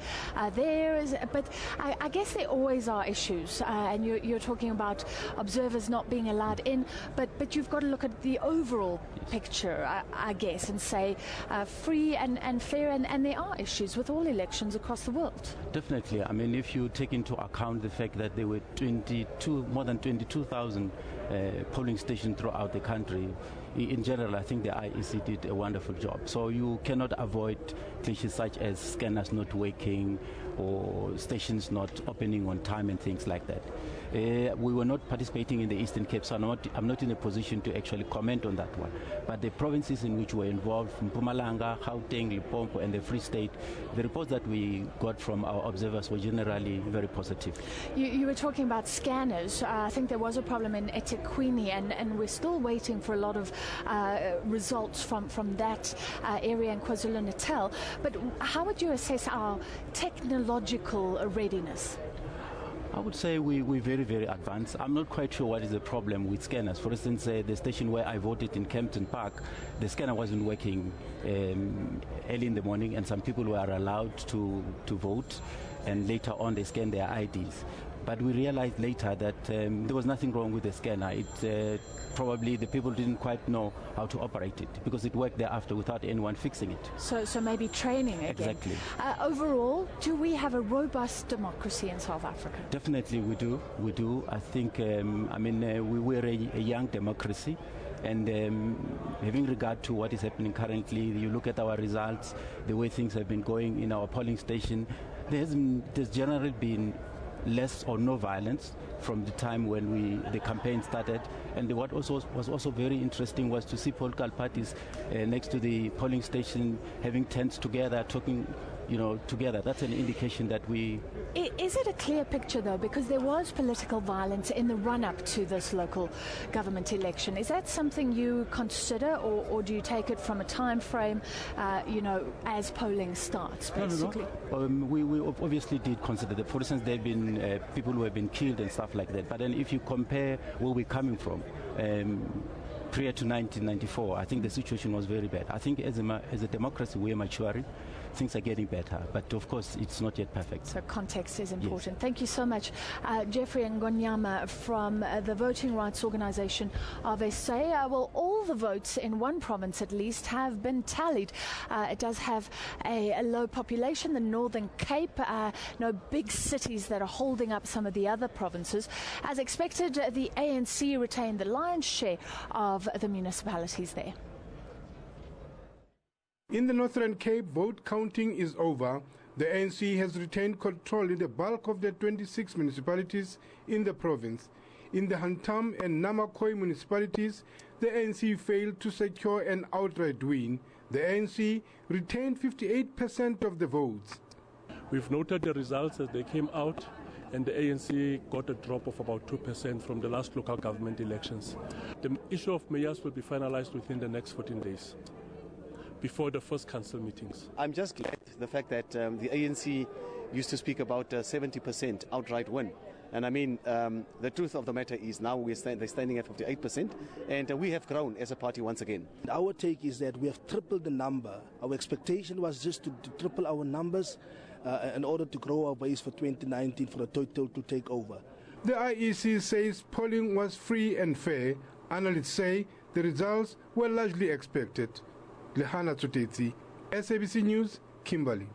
S1: there. But I guess there always are issues. And you're talking about observers not being allowed in. But you've got to look at the overall picture, I guess, and say free and fair. And there are issues with all elections across the world.
S4: Definitely. I mean, if you take into account the fact that there were more than 22,000 polling stations throughout the country. In general, I think the IEC did a wonderful job. So you cannot avoid cliches such as scanners not working or stations not opening on time and things like that. We were not participating in the Eastern Cape, so I'm not in a position to actually comment on that one. But the provinces in which were involved, from Mpumalanga, Gauteng, Limpopo, and the Free State, the reports that we got from our observers were generally very positive.
S1: You were talking about scanners. I think there was a problem in eThekwini, and we're still waiting for a lot of results from that area in KwaZulu-Natal. But how would you assess our technological readiness?
S4: I would say we're very, very advanced. I'm not quite sure what is the problem with scanners. For instance, the station where I voted in Kempton Park, the scanner wasn't working early in the morning, and some people were allowed to vote, and later on they scanned their IDs. But we realized later that there was nothing wrong with the scanner. Probably the people didn't quite know how to operate it because it worked thereafter without anyone fixing it.
S1: So maybe training again.
S4: Exactly.
S1: Overall, do we have a robust democracy in South Africa?
S4: Definitely we do. We do. I think, we're a young democracy. And having regard to what is happening currently, you look at our results, the way things have been going in our polling station, there's generally been less or no violence from the time when the campaign started. And what also was also very interesting was to see political parties next to the polling station having tents together, talking together. That's an indication that we...
S1: Is it a clear picture, though? Because there was political violence in the run-up to this local government election. Is that something you consider, or do you take it from a time frame, as polling starts, basically?
S4: No. We obviously did consider that. For instance, there have been people who have been killed and stuff like that. But then if you compare where we're coming from, prior to 1994, I think the situation was very bad. I think as a democracy, we are maturing. Things are getting better, but of course it's not yet perfect.
S1: So context is important.
S4: Yes.
S1: Thank you so much. Jeffrey Ngonyama from the voting rights organization of SA. Well, all the votes in one province at least have been tallied. It does have a low population, the Northern Cape, no big cities that are holding up some of the other provinces. As expected, the ANC retained the lion's share of the municipalities there.
S5: In the Northern Cape, vote counting is over. The ANC has retained control in the bulk of the 26 municipalities in the province. In the Hantam and Namakwa municipalities, the ANC failed to secure an outright win. The ANC retained 58% of the votes.
S15: We've noted the results as they came out, and the ANC got a drop of about 2% from the last local government elections. The issue of mayors will be finalized within the next 14 days. Before the first council meetings.
S17: I'm just glad the fact that the ANC used to speak about 70% outright win. And I mean, the truth of the matter is now they're standing at 58%, and we have grown as a party once again.
S18: Our take is that we have tripled the number. Our expectation was just to triple our numbers in order to grow our base for 2019 for the total to take over.
S5: The IEC says polling was free and fair. Analysts say the results were largely expected. Lehana Tsotetsi, SABC News, Kimberley.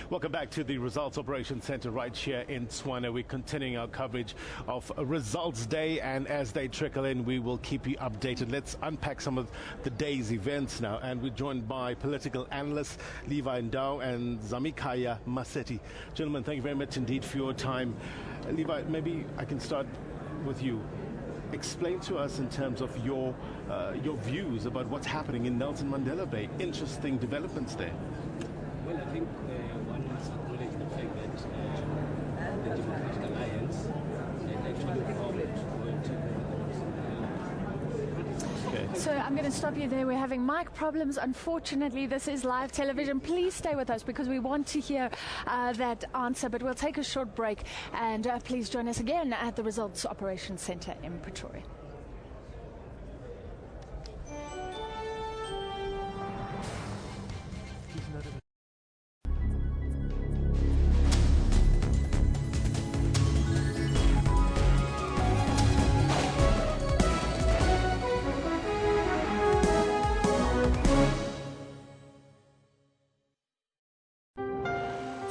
S12: Welcome back to the Results Operations Center right here in Tshwane. We're continuing our coverage of Results Day, and as they trickle in, we will keep you updated. Let's unpack some of the day's events now, and we're joined by political analysts Levi Ndau and Zamikaya Maseti. Gentlemen, thank you very much indeed for your time. Levi, maybe I can start with you. Explain to us in terms of your views about what's happening in Nelson Mandela Bay. Interesting developments there.
S19: Well, I think one must acknowledge the fact that the Democratic Alliance had actually formed
S1: So I'm going to stop you there. We're having mic problems. Unfortunately, this is live television. Please stay with us because we want to hear that answer. But we'll take a short break, and please join us again at the Results Operations Center in Pretoria.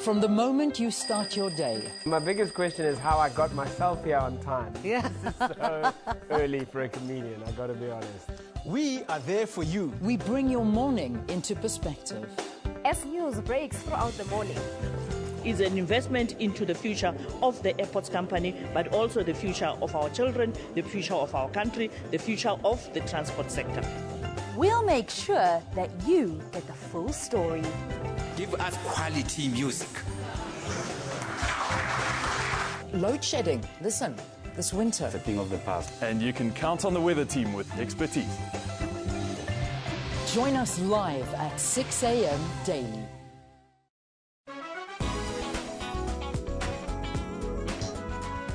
S21: From the moment you start your day.
S22: My biggest question is how I got myself here on time.
S21: Yeah.
S22: This is so early for a comedian, I gotta be honest.
S21: We are there for you. We bring your morning into perspective.
S23: As news breaks throughout the morning,
S24: is an investment into the future of the airports company, but also the future of our children, the future of our country, the future of the transport sector.
S23: We'll make sure that you get the full story.
S21: Give us quality music. Load shedding. Listen, this winter.
S25: It's a thing of the past. And you can count on the weather team with expertise.
S21: Join us live at 6 a.m. daily.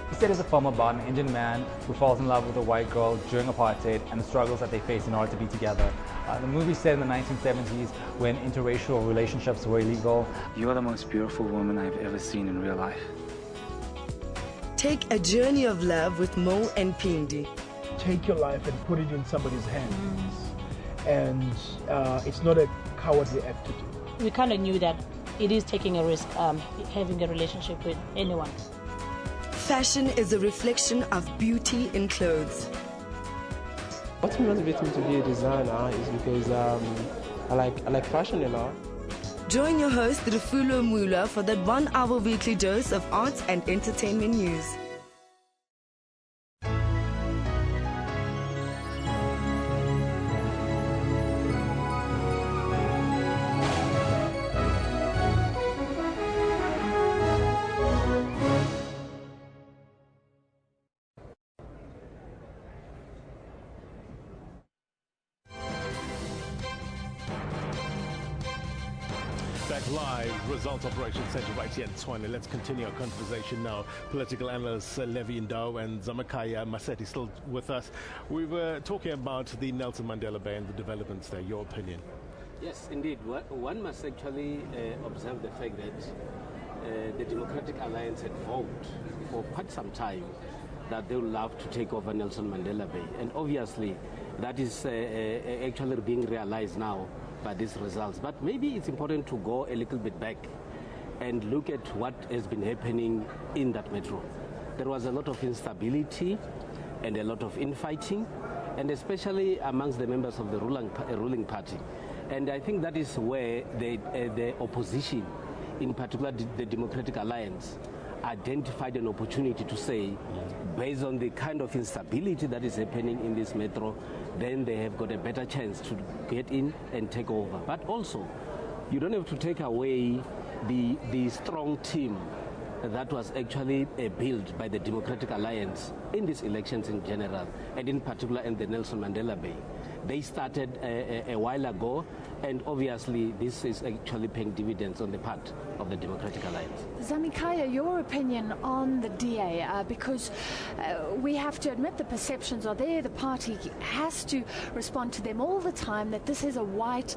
S26: He said as a former about an Indian man who falls in love with a white girl during apartheid and the struggles that they face in order to be together. The movie set in the 1970s when interracial relationships were illegal.
S25: You are the most beautiful woman I've ever seen in real life.
S28: Take a journey of love with Mo and Pindi.
S29: Take your life and put it in somebody's hands. And it's not a cowardly act to do.
S30: We kind of knew that it is taking a risk having a relationship with anyone.
S28: Fashion is a reflection of beauty in clothes.
S29: What motivates me to be a designer is because I like fashion a lot.
S28: Join your host Rufulo Mula for that 1 hour weekly dose of arts and entertainment news.
S12: Live Results Operations Center right here in Tshwane. Let's continue our conversation now. Political analysts Levi Ndau and Zamakaya Maseti still with us. We were talking about the Nelson Mandela Bay and the developments there. Your opinion?
S19: Yes, indeed. One must actually observe the fact that the Democratic Alliance had vowed for quite some time that they would love to take over Nelson Mandela Bay. And obviously that is actually being realized now by these results. But maybe it's important to go a little bit back and look at what has been happening in that metro. There was a lot of instability and a lot of infighting, and especially amongst the members of the ruling party. And I think that is where the opposition, in particular the Democratic Alliance, identified an opportunity to say, based on the kind of instability that is happening in this metro, then they have got a better chance to get in and take over. But also, you don't have to take away the strong team that was actually built by the Democratic Alliance in these elections in general, and in particular in the Nelson Mandela Bay. They started a while ago, And obviously, this is actually paying dividends on the part of the Democratic Alliance.
S1: Zamikaya, your opinion on the DA, because we have to admit the perceptions are there. The party has to respond to them all the time, that this is a white,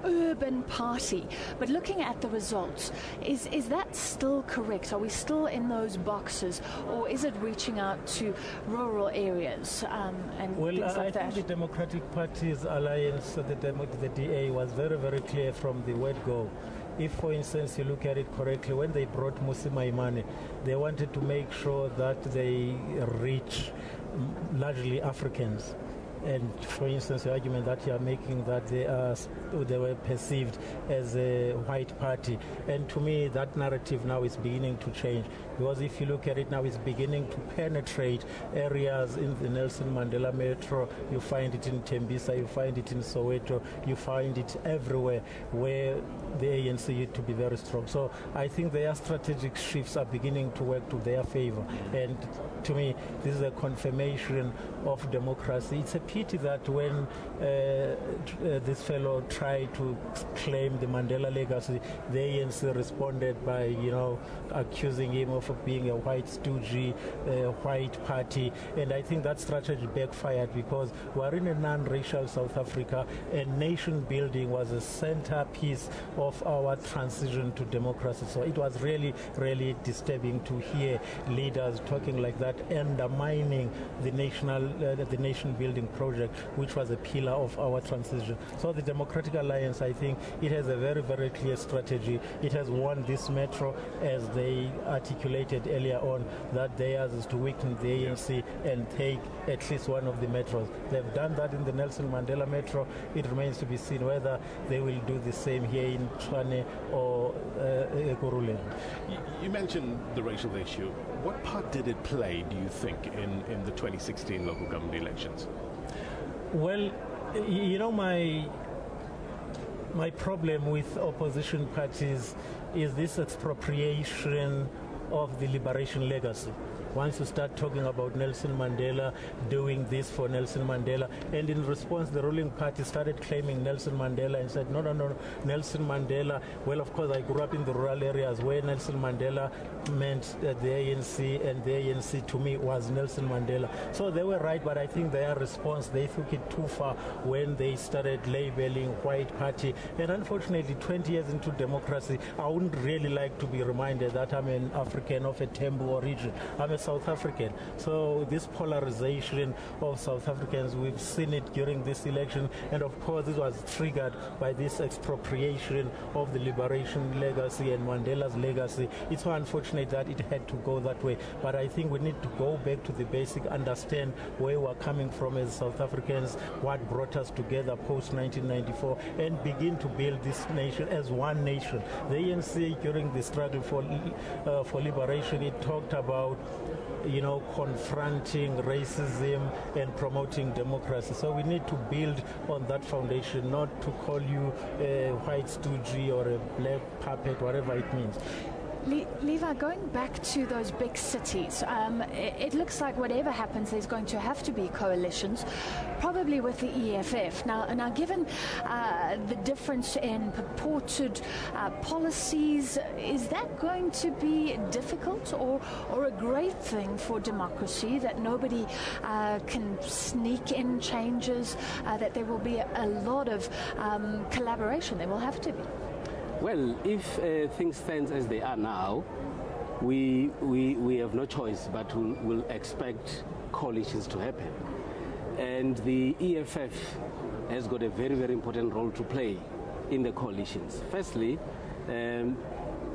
S1: urban party. But looking at the results, is that still correct? Are we still in those boxes, or is it reaching out to rural areas and
S2: well,
S1: things like
S2: I
S1: that?
S2: think the Democratic Party's alliance, the DA, was very, very clear from the word go. If, for instance, you look at it correctly, when they brought Musi Maimane, they wanted to make sure that they reach largely Africans. And for instance, the argument that you are making that they were perceived as a white party. And to me, that narrative now is beginning to change. Because if you look at it now, it's beginning to penetrate areas in the Nelson Mandela Metro. You find it in Tembisa, you find it in Soweto, you find it everywhere where the ANC used to be very strong. So I think their strategic shifts are beginning to work to their favor. And to me, this is a confirmation of democracy. It's a pity that when this fellow tried to claim the Mandela legacy, the ANC responded by, accusing him of being a white stooge, a white party. And I think that strategy backfired, because we're in a non-racial South Africa, and nation building was a centerpiece of our transition to democracy. So it was really, really disturbing to hear leaders talking like that, undermining the nation building project, which was a pillar of our transition. So the Democratic Alliance, I think, it has a very, very clear strategy. It has won this metro, as they articulated earlier on, that theirs is to weaken the ANC and take at least one of the metros. They've done that in the Nelson Mandela metro. It remains to be seen whether they will do the same here in Tshwane or Ekurhuleni.
S12: You mentioned the racial issue. What part did it play, do you think, in the 2016 local government elections?
S2: Well, my problem with opposition parties is this expropriation of the liberation legacy. Once you start talking about Nelson Mandela, doing this for Nelson Mandela, and in response the ruling party started claiming Nelson Mandela and said, no, Nelson Mandela, well, of course I grew up in the rural areas where Nelson Mandela meant the ANC, and the ANC to me was Nelson Mandela. So they were right, but I think their response, they took it too far when they started labeling white party. And unfortunately, 20 years into democracy, I wouldn't really like to be reminded that I'm an African of a Tembu origin. I'm a South African. So this polarization of South Africans, we've seen it during this election, and of course this was triggered by this expropriation of the liberation legacy and Mandela's legacy. It's so unfortunate that it had to go that way, but I think we need to go back to the basic, understand where we're coming from as South Africans, what brought us together post-1994, and begin to build this nation as one nation. The ANC, during the struggle for liberation, it talked about confronting racism and promoting democracy. So we need to build on that foundation, not to call you a white stooge or a black puppet, whatever it means.
S1: Levi, going back to those big cities, it looks like whatever happens, there's going to have to be coalitions, probably with the EFF. Now given the difference in purported policies, is that going to be difficult or a great thing for democracy, that nobody can sneak in changes, that there will be a lot of collaboration? There will have to be.
S19: Well, if things stand as they are now, we have no choice but we'll expect coalitions to happen. And the EFF has got a very, very important role to play in the coalitions. Firstly,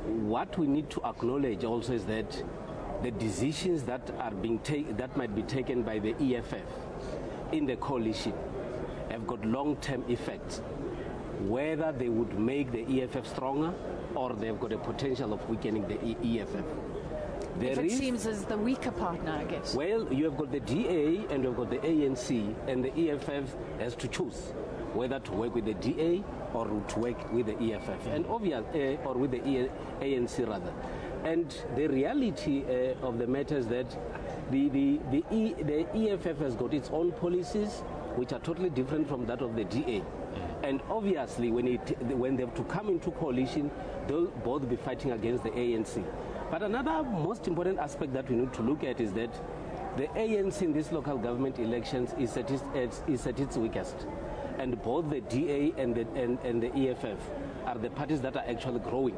S19: what we need to acknowledge also is that the decisions that are that might be taken by the EFF in the coalition have got long-term effects, whether they would make the EFF stronger or they've got a potential of weakening the EFF.
S1: If it seems as the weaker partner, I guess.
S19: Well, you have got the DA and you've got the ANC, and the EFF has to choose whether to work with the DA or to work with the EFF, and or with the ANC rather. And the reality of the matter is that the EFF has got its own policies, which are totally different from that of the DA. And obviously, when they have to come into coalition, they'll both be fighting against the ANC. But another most important aspect that we need to look at is that the ANC in these local government elections is at its weakest. And both the DA and the EFF are the parties that are actually growing.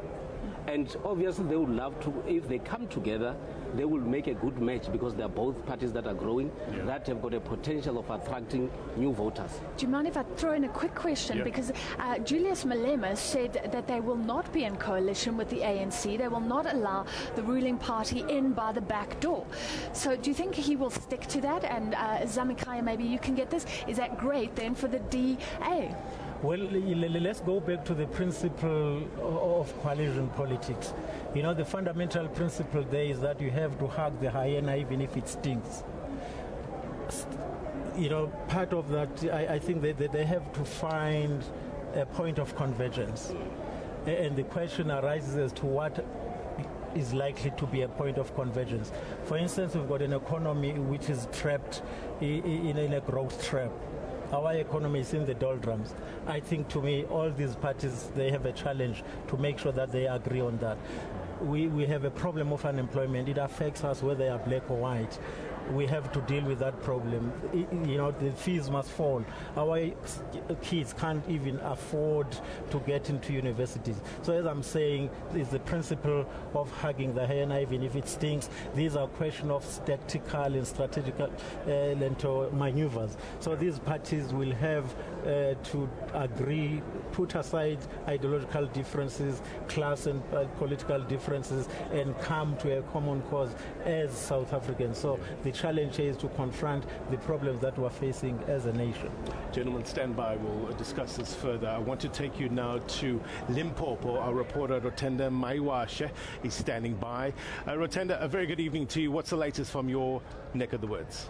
S19: And obviously they would love to, if they come together, they will make a good match because they are both parties that are growing, that have got a potential of attracting new voters.
S1: Do you mind if I throw in a quick question?
S19: Yeah.
S1: Because Julius Malema said that they will not be in coalition with the ANC. They will not allow the ruling party in by the back door. So do you think he will stick to that? And Zamikaya, maybe you can get this. Is that great then for the DA?
S2: Well, let's go back to the principle of coalition politics. You know, the fundamental principle there is that you have to hug the hyena even if it stings. You know, part of that, I think they have to find a point of convergence. And the question arises as to what is likely to be a point of convergence. For instance, we've got an economy which is trapped in a growth trap. Our economy is in the doldrums. I think, to me, all these parties, they have a challenge to make sure that they agree on that. We have a problem of unemployment. It affects us whether they are black or white. We have to deal with that problem. You know, the fees must fall. Our kids can't even afford to get into universities. So as I'm saying, it's the principle of hugging the hyena even if it stings. These are questions of tactical and strategical maneuvers. So these parties will have to agree, put aside ideological differences, class and political differences, and come to a common cause as South Africans. So the challenge is to confront the problems that we're facing as a nation.
S12: Gentlemen, stand by. We'll discuss this further. I want to take you now to Limpopo. Our reporter, Rotenda Maiwashe, is standing by. Rotenda, a very good evening to you. What's the latest from your neck of the woods?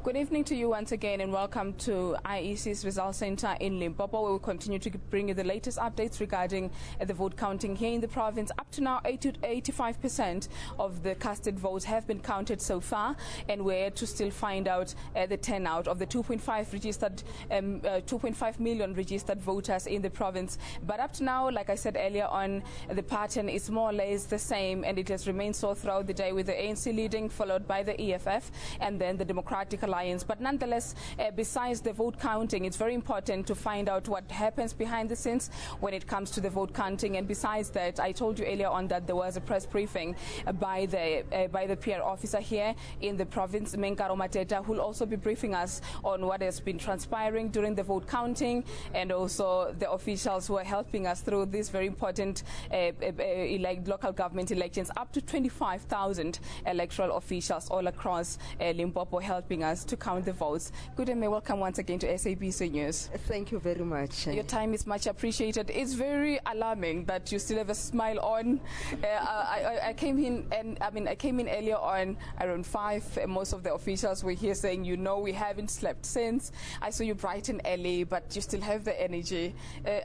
S3: Good evening to you once again and welcome to IEC's Results Center in Limpopo. We will continue to bring you the latest updates regarding the vote counting here in the province. Up to now, 85% of the casted votes have been counted so far, and we're to still find out the turnout of the 2.5 million registered voters in the province. But up to now, like I said earlier on, the pattern is more or less the same, and it has remained so throughout the day, with the ANC leading, followed by the EFF, and then the Democratic Alliance. But nonetheless, besides the vote counting, it's very important to find out what happens behind the scenes when it comes to the vote counting. And besides that, I told you earlier on that there was a press briefing by the PR officer here in the province, Menkaro Mateta, who will also be briefing us on what has been transpiring during the vote counting, and also the officials who are helping us through these very important local government elections. Up to 25,000 electoral officials all across Limpopo helping us to count the votes. Good and welcome once again to SABC News.
S7: Thank you very much.
S3: Your time is much appreciated. It's very alarming that you still have a smile on. I came in earlier on around 5. Most of the officials were here saying, you know, we haven't slept since. I saw you bright and early, but you still have the energy.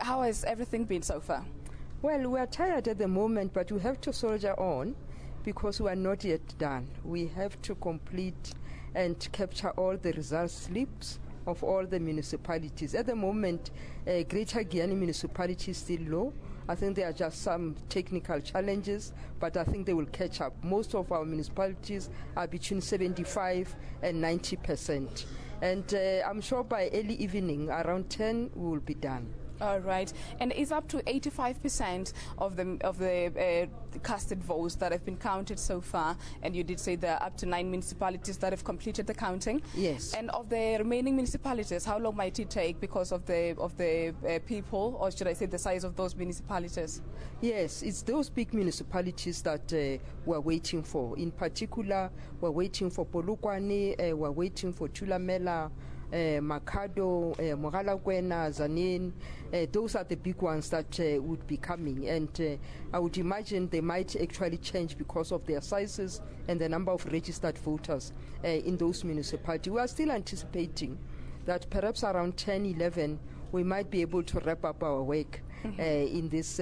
S3: How has everything been so far?
S7: Well, we are tired at the moment, but we have to soldier on because we are not yet done. We have to complete and capture all the results slips of all the municipalities. At the moment, Greater Guiana municipality is still low. I think there are just some technical challenges, but I think they will catch up. Most of our municipalities are between 75 and 90%. And I'm sure by early evening, around 10, we will be done.
S3: All right, and it's up to 85% of the casted votes that have been counted so far. And you did say there are up to 9 municipalities that have completed the counting.
S7: Yes.
S3: And of the remaining municipalities, how long might it take because of the people, or should I say the size of those municipalities?
S7: Yes, it's those big municipalities that we're waiting for. In particular, we're waiting for Polokwane, we're waiting for Thulamela, Makado, Mogalakwena, Zanin. Those are the big ones that would be coming, and I would imagine they might actually change because of their sizes and the number of registered voters in those municipalities. We are still anticipating that perhaps around 10, 11 we might be able to wrap up our work. in this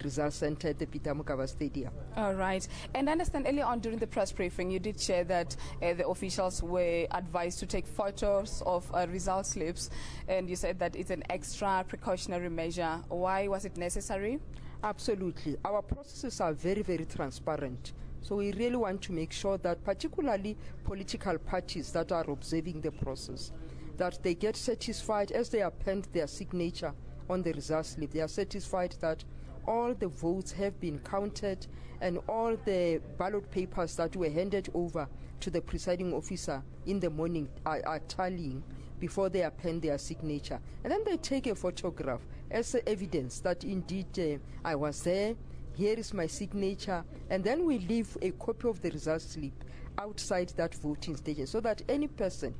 S7: results center at the Peter Mokaba Stadium.
S3: All right. And I understand earlier on during the press briefing, you did share that the officials were advised to take photos of result slips, and you said that it's an extra precautionary measure. Why was it necessary?
S7: Absolutely. Our processes are very, very transparent. So we really want to make sure that particularly political parties that are observing the process, that they get satisfied as they append their signature on the result slip. They are satisfied that all the votes have been counted and all the ballot papers that were handed over to the presiding officer in the morning are tallying before they append their signature. And then they take a photograph as evidence that indeed I was there, here is my signature, and then we leave a copy of the result slip outside that voting station so that any person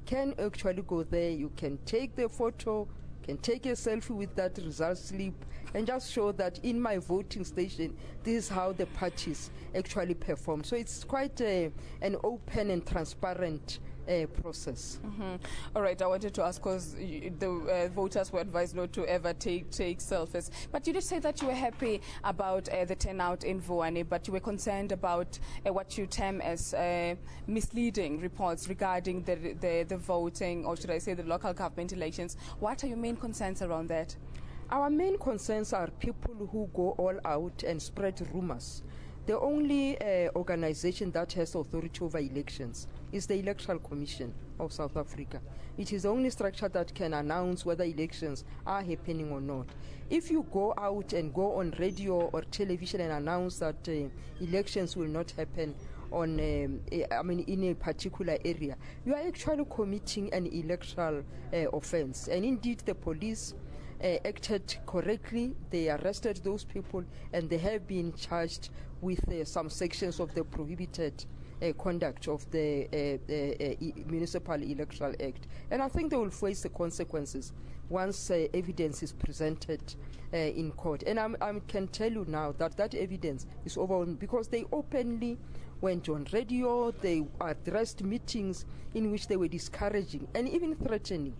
S7: can actually go there. You can take the photo, can take a selfie with that result slip, and just show that in my voting station, this is how the parties actually perform. So it's quite an open and transparent process.
S3: All right, I wanted to ask, because the voters were advised not to ever take selfies, but you did say that you were happy about the turnout in Vuane, but you were concerned about what you term as misleading reports regarding the voting, or should I say the local government elections. What are your main concerns around that?
S7: Our main concerns are people who go all out and spread rumors. The only organization that has authority over elections is the Electoral Commission of South Africa. It is the only structure that can announce whether elections are happening or not. If you go out and go on radio or television and announce that elections will not happen on, in a particular area, you are actually committing an electoral offense. And indeed, the police acted correctly. They arrested those people, and they have been charged with some sections of the prohibited conduct of the Municipal Electoral Act. And I think they will face the consequences once evidence is presented in court. And I can tell you now that that evidence is overwhelming, because they openly went on radio, they addressed meetings in which they were discouraging and even threatening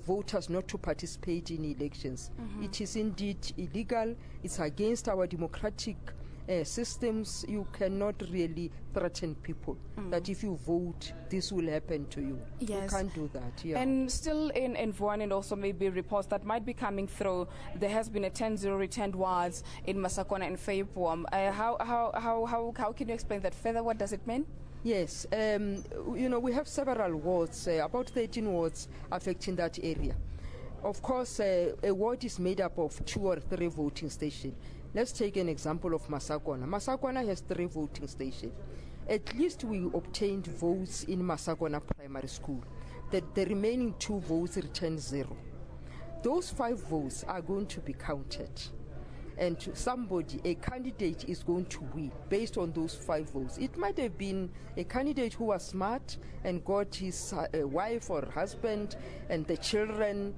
S7: voters not to participate in elections. It is indeed illegal. It's against our democratic systems. You cannot really threaten people that if you vote, this will happen to you.
S3: Yes.
S7: You can't do that. Yeah.
S3: And still in Vuane, and also maybe reports that might be coming through, there has been a 10-0 returned wards in Masakona and Feyipom. How can you explain that further? What does it mean?
S7: Yes, we have several wards, about 13 wards affecting that area. Of course, a ward is made up of 2 or 3 voting stations. Let's take an example of Masakona. Masakona has 3 voting stations. At least we obtained votes in Masakona Primary School. The remaining 2 votes returned 0. Those 5 votes are going to be counted. And a candidate is going to win based on those 5 votes. It might have been a candidate who was smart and got his wife or husband and the children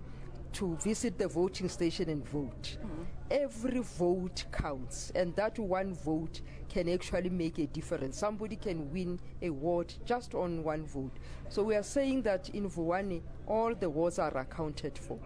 S7: to visit the voting station and vote. Every vote counts, and that one vote can actually make a difference. Somebody can win a ward just on one vote. So we are saying that in Vuane, all the wards are accounted for.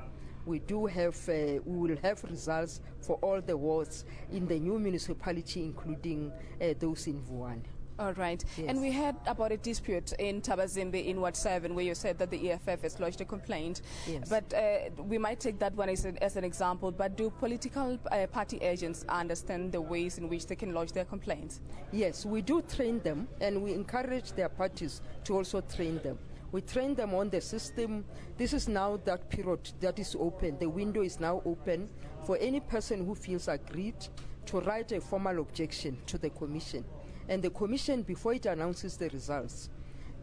S7: We will have results for all the wards in the new municipality, including those in Vuane.
S3: All right.
S7: Yes.
S3: And we heard about a dispute in Tabazimbi in Ward 7, where you said that the EFF has lodged a complaint.
S7: Yes.
S3: But we might take that one as an example. But do political party agents understand the ways in which they can lodge their complaints?
S7: Yes, we do train them, and we encourage their parties to also train them. We train them on the system. This is now that period that is open. The window is now open for any person who feels aggrieved to write a formal objection to the Commission. And the Commission, before it announces the results,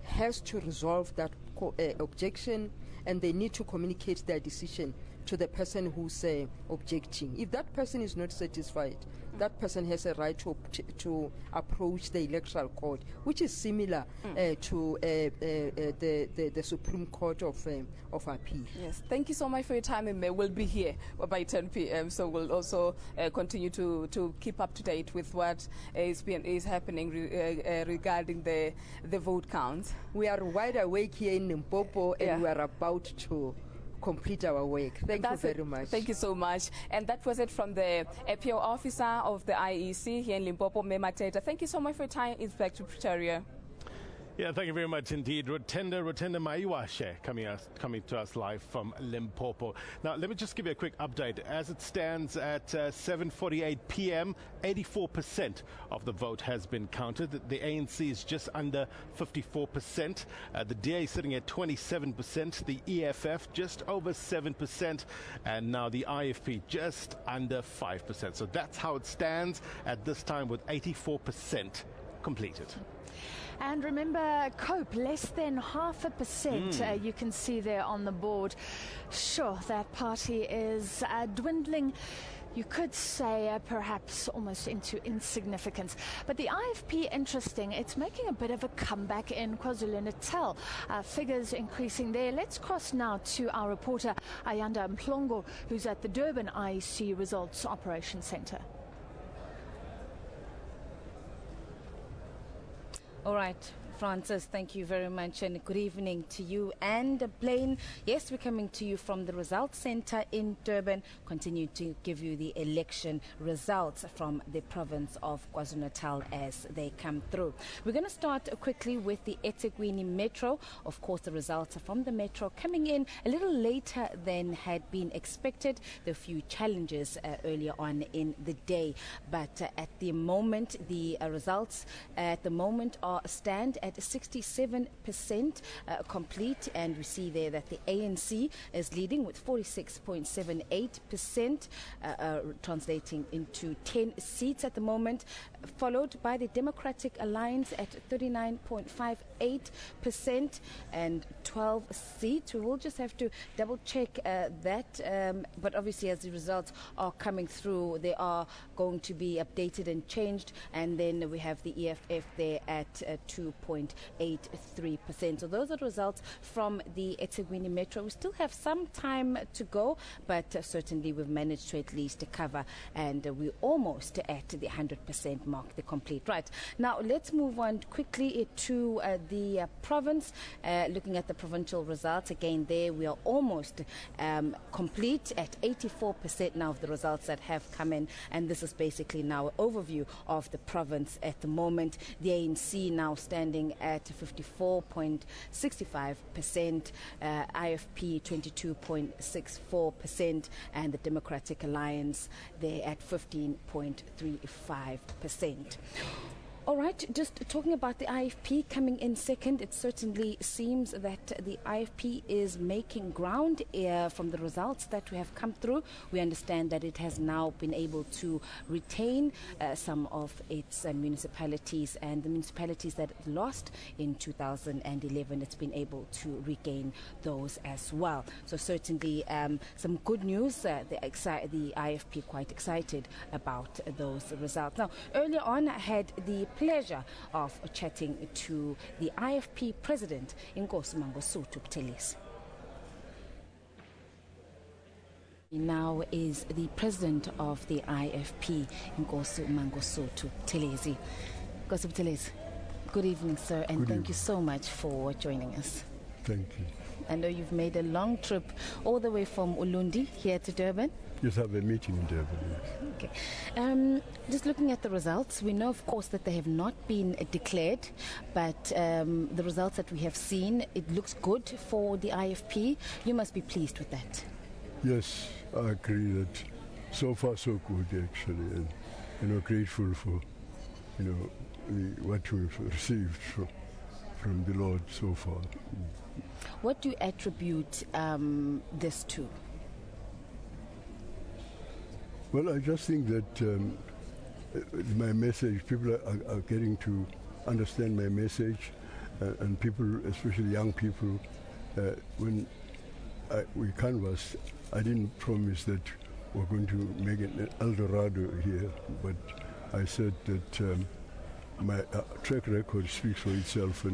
S7: has to resolve that objection, and they need to communicate their decision to the person who's objecting. If that person is not satisfied, that person has a right to approach the electoral court, which is similar to the Supreme Court of Appeal.
S3: Yes, thank you so much for your time, and we'll be here by 10 p.m. So we'll also continue to keep up to date with what is happening regarding the vote counts.
S7: We are wide awake here in Limpopo, and we are about to complete our work. Thank you very much.
S3: Thank you so much. And that was it from the APO officer of the IEC here in Limpopo, Memateta. Thank you so much for your time, Inspector Pretoria.
S12: Yeah, thank you very much indeed. Rotenda Maiwashe coming to us live from Limpopo. Now, let me just give you a quick update. As it stands at 7:48 p.m., 84% of the vote has been counted. The ANC is just under 54%. The DA sitting at 27%. The EFF just over 7%. And now the IFP just under 5%. So that's how it stands at this time, with 84% completed.
S1: And remember, COPE, less than 0.5%, you can see there on the board. Sure, that party is dwindling, you could say, perhaps almost into insignificance. But the IFP, interesting, it's making a bit of a comeback in KwaZulu-Natal. Figures increasing there. Let's cross now to our reporter, Ayanda Mplongo, who's at the Durban IEC Results Operations Centre.
S6: All right, Francis, thank you very much, and good evening to you and Blaine. Yes, we're coming to you from the Results Centre in Durban. Continue to give you the election results from the province of KwaZulu-Natal as they come through. We're going to start quickly with the eThekwini Metro. Of course, the results are from the Metro coming in a little later than had been expected. There were a few challenges earlier on in the day, but at the moment, the results at the moment stand at 67% complete, and we see there that the ANC is leading with 46.78%, translating into 10 seats at the moment, followed by the Democratic Alliance at 39.58% and 12 seats. We will just have to double check that, but obviously as the results are coming through, they are going to be updated and changed, and then we have the EFF there at 2.83%. So those are the results from the eThekwini Metro. We still have some time to go, but certainly we've managed to at least cover, and we're almost at the 100% mark, the complete. Right, now let's move on quickly to the province. Looking at the provincial results, again there we are almost complete at 84% now of the results that have come in, and this is basically now an overview of the province at the moment. The ANC now standing at 54.65%, IFP 22.64%, and the Democratic Alliance there at 15.35%. All right, just talking about the IFP coming in second, it certainly seems that the IFP is making ground from the results that we have come through. We understand that it has now been able to retain some of its municipalities, and the municipalities that it lost in 2011, it's been able to regain those as well. So certainly some good news. The IFP quite excited about those results. Now, earlier on, I had the pleasure of chatting to the IFP president, Nkosi Mangosuthu Buthelezi. Now is the president of the IFP, Nkosi Mangosuthu Buthelezi. Nkosi Buthelezi, good evening, sir, and thank you so much for joining us.
S8: Thank you.
S6: I know you've made a long trip all the way from Ulundi here to Durban.
S8: Yes, I have a meeting in Durban. Yes.
S6: Okay. Just looking at the results, we know, of course, that they have not been declared, but the results that we have seen, it looks good for the IFP. You must be pleased with that.
S8: Yes, I agree that so far so good, actually, and grateful for, what we've received from the Lord so far.
S6: What do you attribute this to?
S8: Well, I just think that my message, people are getting to understand my message, and people, especially young people, when we canvassed, I didn't promise that we're going to make an El Dorado here, but I said that my track record speaks for itself,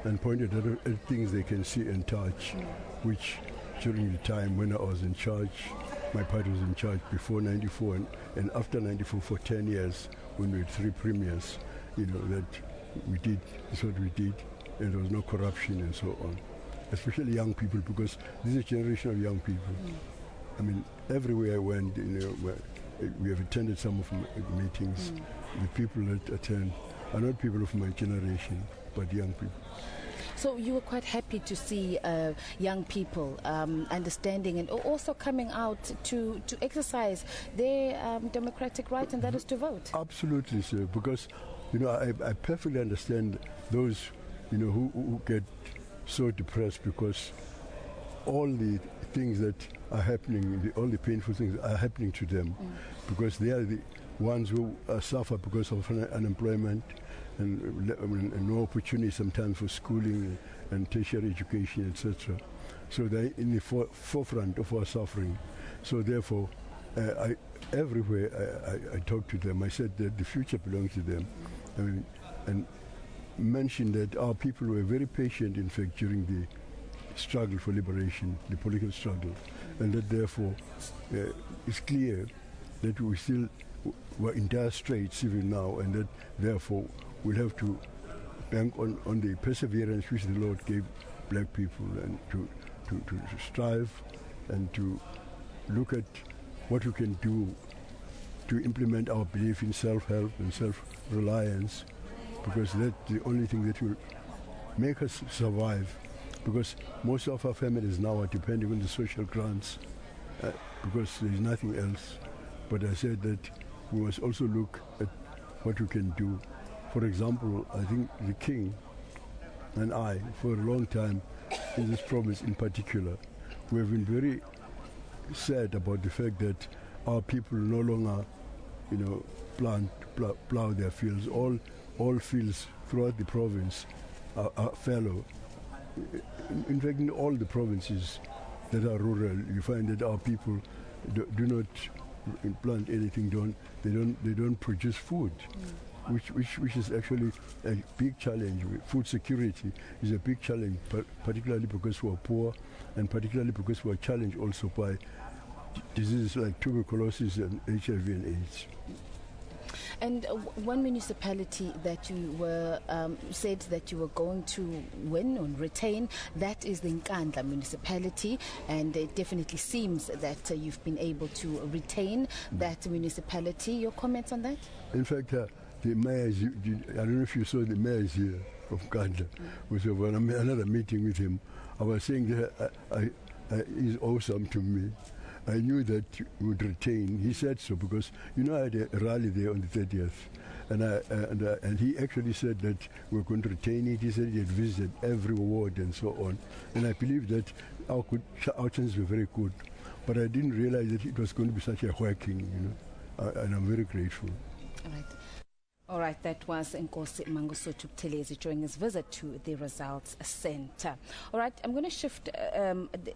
S8: and pointed at things they can see and touch, which during the time when I was in charge, my party was in charge before 94 and after 94 for 10 years when we had 3 premiers, that we did, that's what we did, and there was no corruption and so on. especially young people, because this is a generation of young people. I mean, everywhere I went, we have attended some of my meetings. The people that attend are not people of my generation, but young people.
S6: So you were quite happy to see young people understanding and also coming out to exercise their democratic right, and that is to vote.
S8: Absolutely, sir, because I perfectly understand those who get so depressed because all the things that are happening, all the painful things are happening to them, because they are the ones who suffer because of unemployment and no opportunity sometimes for schooling and tertiary education, etc. So they're in the forefront of our suffering. So therefore, everywhere I talk to them, I said that the future belongs to them. I mean, and mentioned that our people were very patient, in fact, during the struggle for liberation, the political struggle, and that therefore it's clear that we still were in dire straits even now, and that therefore we'll have to bank on the perseverance which the Lord gave black people, and to strive and to look at what we can do to implement our belief in self-help and self-reliance, because that's the only thing that will make us survive, because most of our families now are depending on the social grants because there is nothing else. But I said that we must also look at what we can do. For example, I think the King and I, for a long time, in this province in particular, we have been very sad about the fact that our people no longer, plow their fields. All fields throughout the province are fallow. In fact, in all the provinces that are rural, you find that our people do not plant anything. They don't produce food, which is actually a big challenge. Food security is a big challenge, particularly because we are poor, and particularly because we are challenged also by diseases like tuberculosis and HIV and AIDS.
S6: And one municipality that you were said that you were going to win or retain, that is the Nkandla municipality, and it definitely seems that you've been able to retain that municipality. Your comments on that?
S8: In fact, the mayor, I don't know if you saw the mayor is here of Nkandla. Was another meeting with him. I was saying that he's awesome to me. I knew that we would retain. He said so because, I had a rally there on the 30th. And he actually said that we're going to retain it. He said he had visited every ward and so on. And I believe that our chances were very good. But I didn't realize that it was going to be such a whacking, and I'm very grateful.
S6: All right. All right, that was Nkosi Mangosuthu Buthelezi during his visit to the Results Centre. All right, I'm going to shift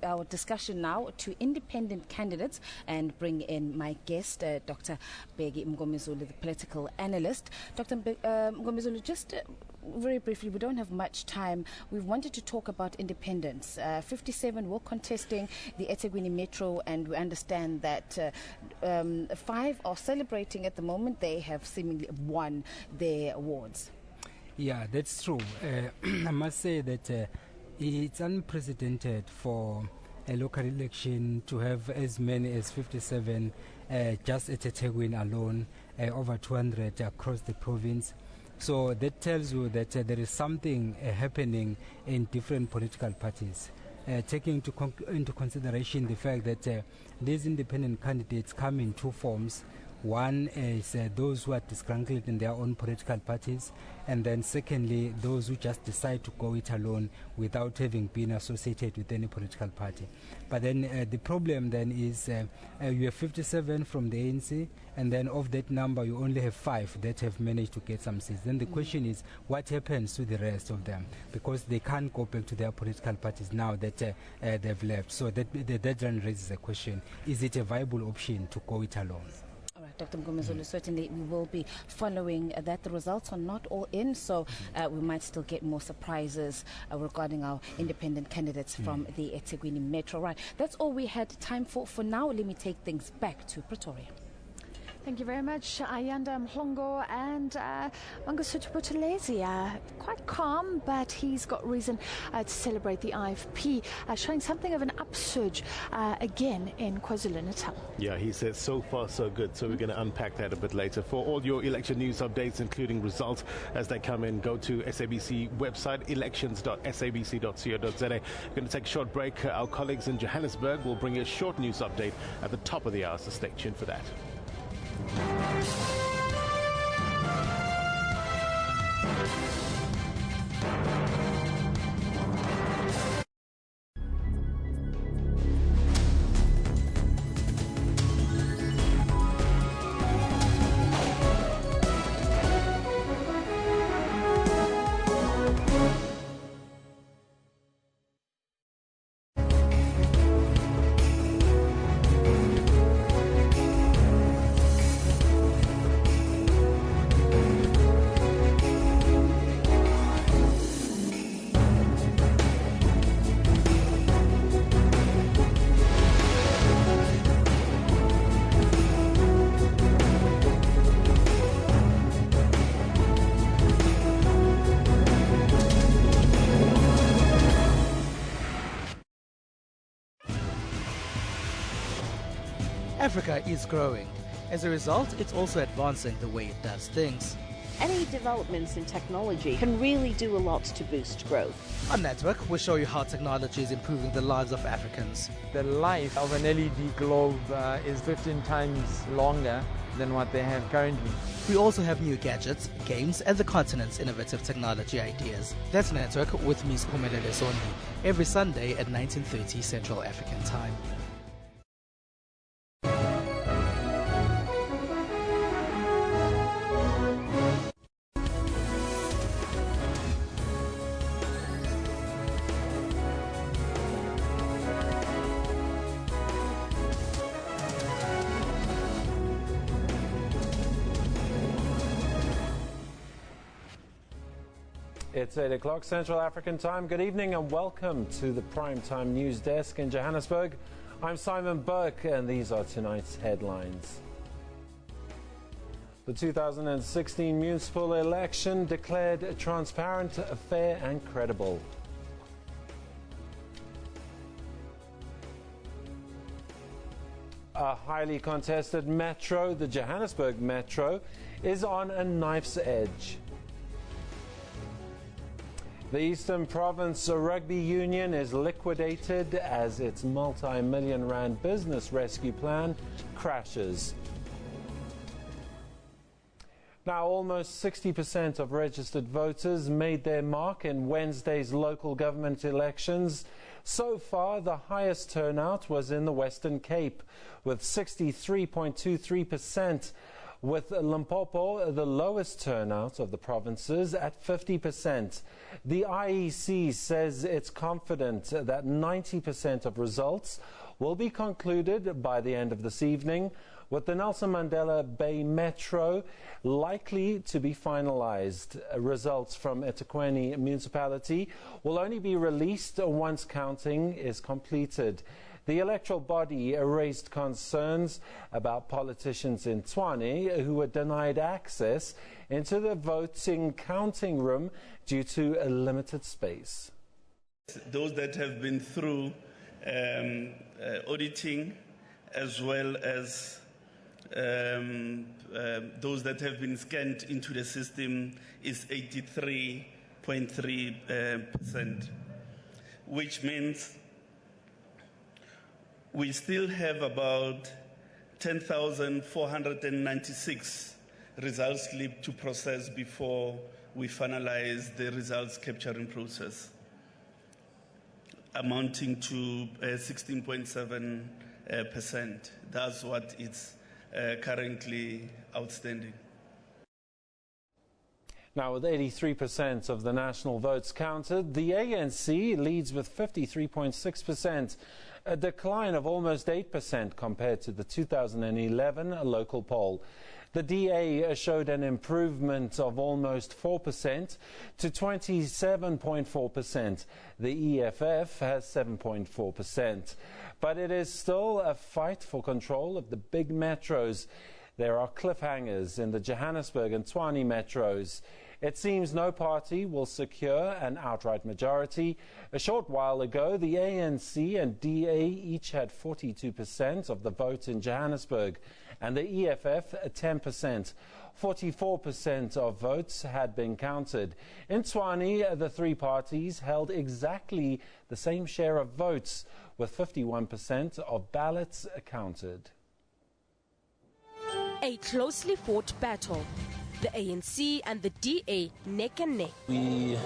S6: our discussion now to independent candidates and bring in my guest, Dr. Bheki Mngomezulu, the political analyst. Dr. Mngomezulu, just very briefly, we don't have much time. We wanted to talk about independence. 57 were contesting the eThekwini Metro, and we understand that 5 are celebrating at the moment. They have seemingly won their awards.
S4: Yeah, that's true. I must say that it's unprecedented for a local election to have as many as 57 just at eThekwini alone, over 200 across the province. So that tells you that there is something happening in different political parties. Taking into consideration the fact that these independent candidates come in two forms. One is those who are disgruntled in their own political parties, and then secondly, those who just decide to go it alone without having been associated with any political party. But then the problem then is you have 57 from the ANC, and then of that number you only have 5 that have managed to get some seats. Then the question is, what happens to the rest of them? Because they can't go back to their political parties now that they've left. So that the deadline raises a question: is it a viable option to go it alone?
S6: All right, Dr. Mngomezulu, certainly we will be following that. The results are not all in, so we might still get more surprises regarding our independent candidates from the eThekwini Metro. Right, that's all we had time for now. Let me take things back to Pretoria.
S1: Thank you very much, Ayanda Mhlongo and Mangosuthu Buthelezi. Quite calm, but he's got reason to celebrate the IFP, showing something of an upsurge again in KwaZulu-Natal.
S12: Yeah, he says so far so good, so we're going to unpack that a bit later. For all your election news updates, including results as they come in, go to SABC website, elections.sabc.co.za. We're going to take a short break. Our colleagues in Johannesburg will bring you a short news update at the top of the hour, so stay tuned for that.
S9: Africa is growing. As a result, it's also advancing the way it does things.
S10: Any developments in technology can really do a lot to boost growth.
S9: On Network, we'll show you how technology is improving the lives of Africans.
S11: The life of an LED globe is 15 times longer than what they have currently.
S9: We also have new gadgets, games, and the continent's innovative technology ideas. That's Network with me, Spumelele Sondi, every Sunday at 19:30 Central African Time.
S13: It's 8 o'clock Central African Time. Good evening and welcome to the Primetime News Desk in Johannesburg. I'm Simon Burke and these are tonight's headlines. The 2016 municipal election declared transparent, fair and credible. A highly contested metro, the Johannesburg Metro, is on a knife's edge. The Eastern Province Rugby Union is liquidated as its multi-million rand business rescue plan crashes. Now, almost 60% of registered voters made their mark in Wednesday's local government elections. So far, the highest turnout was in the Western Cape, with 63.23%. With Limpopo, the lowest turnout of the provinces at 50%. The IEC says it's confident that 90% of results will be concluded by the end of this evening, with the Nelson Mandela Bay Metro likely to be finalized. Results from eThekwini municipality will only be released once counting is completed. The electoral body raised concerns about politicians in Tshwane who were denied access into the voting counting room due to a limited space.
S14: Those that have been through auditing, as well as those that have been scanned into the system, is 83.3%, which means we still have about 10,496 results slip to process before we finalize the results capturing process, amounting to 16.7%. That's what is currently outstanding.
S13: Now, with 83% of the national votes counted, the ANC leads with 53.6%. A decline of almost 8% compared to the 2011 local poll. The DA showed an improvement of almost 4% to 27.4%. The EFF has 7.4%. But it is still a fight for control of the big metros. There are cliffhangers in the Johannesburg and Tshwane metros. It seems no party will secure an outright majority. A short while ago, the ANC and DA each had 42% of the vote in Johannesburg, and the EFF 10%. 44% of votes had been counted. In Tshwane, the three parties held exactly the same share of votes, with 51% of ballots counted.
S5: A closely fought battle. The ANC and the DA neck and neck.
S15: We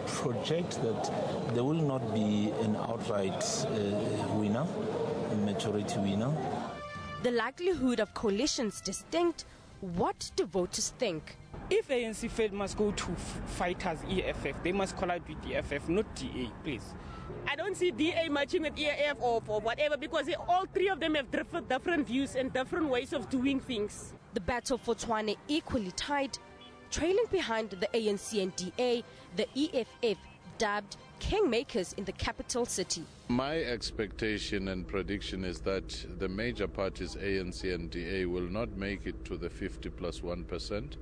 S15: project that there will not be an outright winner, a majority winner.
S5: The likelihood of coalitions distinct. What do voters think?
S16: If ANC failed, must go to fighters EFF. They must collide with EFF, not DA, please.
S17: I don't see DA matching with EFF or whatever, because all three of them have different views and different ways of doing things.
S5: The battle for Tshwane equally tied. Trailing behind the ANC and DA, the EFF dubbed kingmakers in the capital city.
S18: My expectation and prediction is that the major parties, ANC and DA, will not make it to the 50 plus 1%.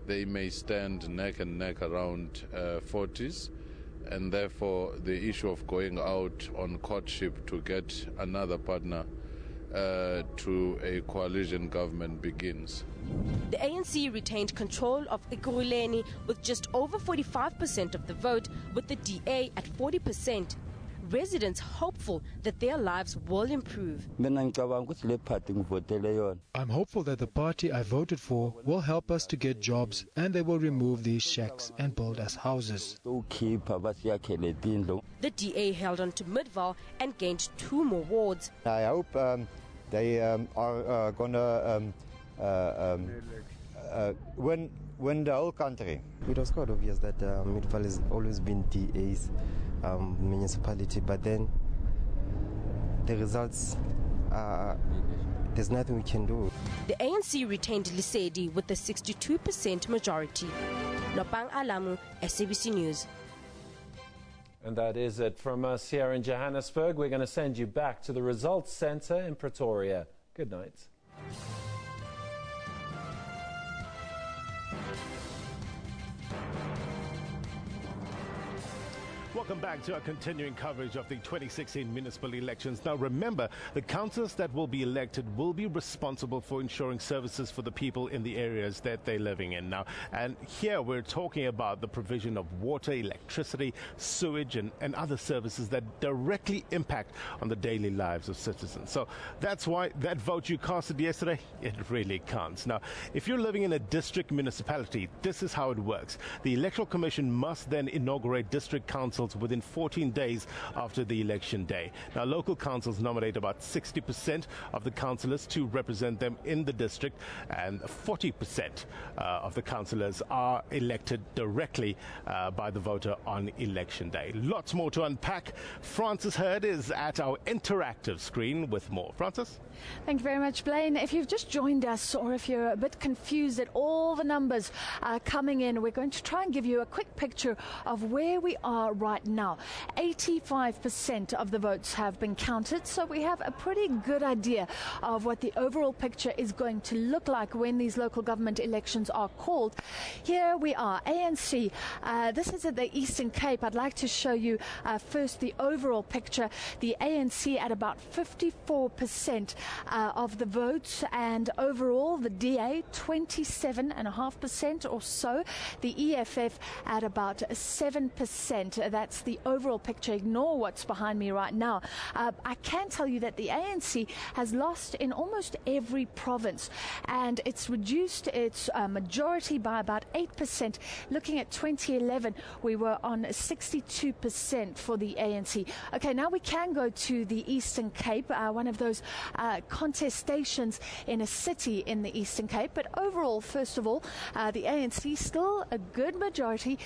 S18: They may stand neck and neck around 40s, and therefore the issue of going out on courtship to get another partner to a coalition government begins.
S5: The ANC retained control of Ekurhuleni with just over 45% of the vote, with the DA at 40%. Residents hopeful that their lives will improve.
S20: I'm hopeful that the party I voted for will help us to get jobs, and they will remove these shacks and build us houses.
S5: The DA held on to Midvaal and gained 2 more wards.
S22: I hope they are going to win the whole country.
S23: It was quite obvious that Midvaal has always been DA's municipality, but then the results, there's nothing we can do.
S5: The ANC retained Lesedi with a 62% majority. Nopang Alamu, SABC News.
S13: And that is it from us here in Johannesburg. We're going to send you back to the Results Centre in Pretoria. Good night.
S12: Welcome back to our continuing coverage of the 2016 municipal elections. Now remember, the councillors that will be elected will be responsible for ensuring services for the people in the areas that they're living in now. And here we're talking about the provision of water, electricity, sewage and other services that directly impact on the daily lives of citizens. So that's why that vote you casted yesterday, it really counts. Now, if you're living in a district municipality, this is how it works. The Electoral Commission must then inaugurate district councils within 14 days after the election day. Now, local councils nominate about 60% of the councillors to represent them in the district, and 40% of the councillors are elected directly by the voter on election day. Lots more to unpack. Francis Hurd is at our interactive screen with more. Francis?
S1: Thank you very much, Blaine. If you've just joined us, or if you're a bit confused at all the numbers coming in, we're going to try and give you a quick picture of where we are right now. 85% of the votes have been counted, so we have a pretty good idea of what the overall picture is going to look like when these local government elections are called. Here we are, ANC. This is at the Eastern Cape. I'd like to show you first the overall picture. The ANC at about 54% of the votes, and overall the DA 27.5% or so. The EFF at about 7%. That's the overall picture. Ignore what's behind me right now. I can tell you that the ANC has lost in almost every province, and it's reduced its majority by about 8%. Looking at 2011, we were on 62% for the ANC. Okay, now we can go to the Eastern Cape, one of those contestations in a city in the Eastern Cape. But overall, first of all, the ANC still a good majority,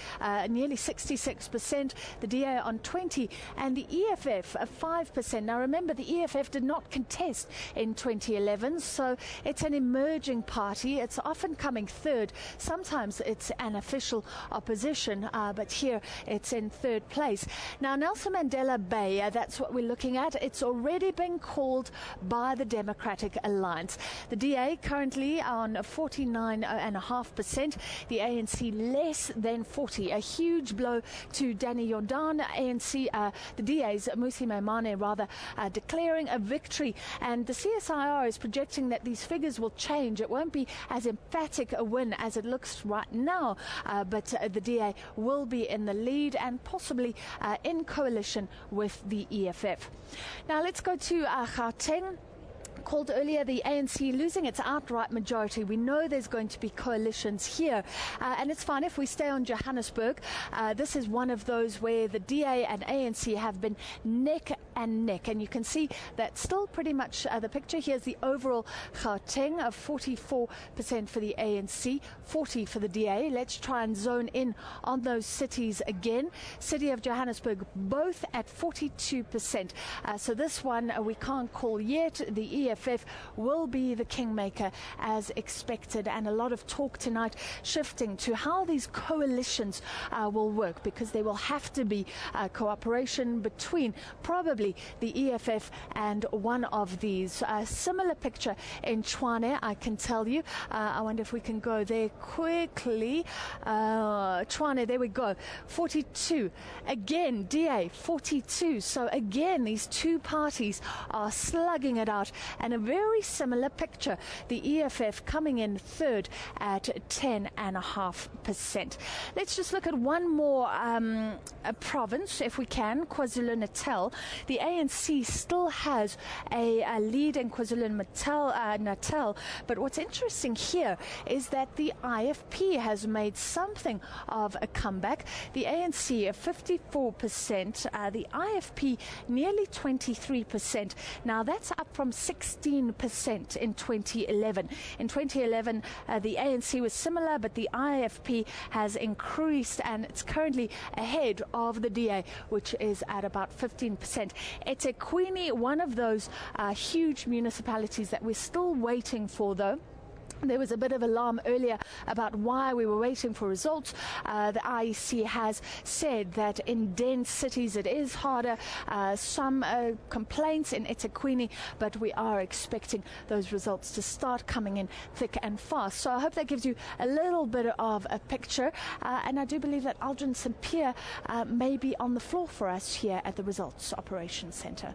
S1: nearly 66%. the DA on 20%, and the EFF 5%. Now remember, the EFF did not contest in 2011, so it's an emerging party. It's often coming third. Sometimes it's an official opposition, but here it's in third place. Now, Nelson Mandela Bay, that's what we're looking at. It's already been called by the Democratic Alliance. The DA currently on 49.5%. The ANC less than 40. A huge blow to Danny Jordan. ANC, the DA's Musi Maimane rather, declaring a victory. And the CSIR is projecting that these figures will change. It won't be as emphatic a win as it looks right now, but the DA will be in the lead and possibly in coalition with the EFF. Now let's go to Gauteng. Called earlier, the ANC losing its outright majority. We know there's going to be coalitions here, and it's fine if we stay on Johannesburg. This is one of those where the DA and ANC have been neck and neck, and you can see that still pretty much the picture. Here's the overall Gauteng of 44% for the ANC, 40% for the DA. Let's try and zone in on those cities again. City of Johannesburg both at 42%. So this one we can't call yet. The EFF will be the kingmaker as expected, and a lot of talk tonight shifting to how these coalitions will work, because there will have to be cooperation between probably the EFF and one of these. Similar picture in Tshwane, I can tell you. I wonder if we can go there quickly. Tshwane, there we go. 42. Again, DA 42. So again, these two parties are slugging it out. And a very similar picture. The EFF coming in third at 10.5%. Let's just look at one more province, if we can, KwaZulu-Natal. The ANC still has a lead in KwaZulu-Natal, but what's interesting here is that the IFP has made something of a comeback. The ANC 54%, the IFP nearly 23%. Now that's up from 16% in 2011. In 2011, the ANC was similar, but the IFP has increased, and it's currently ahead of the DA, which is at about 15%. eThekwini, one of those huge municipalities that we're still waiting for, though. There was a bit of alarm earlier about why we were waiting for results. The IEC has said that in dense cities it is harder. Some complaints in eThekwini, but we are expecting those results to start coming in thick and fast. So I hope that gives you a little bit of a picture. And I do believe that Aldrin St. Pierre may be on the floor for us here at the Results Operations Centre.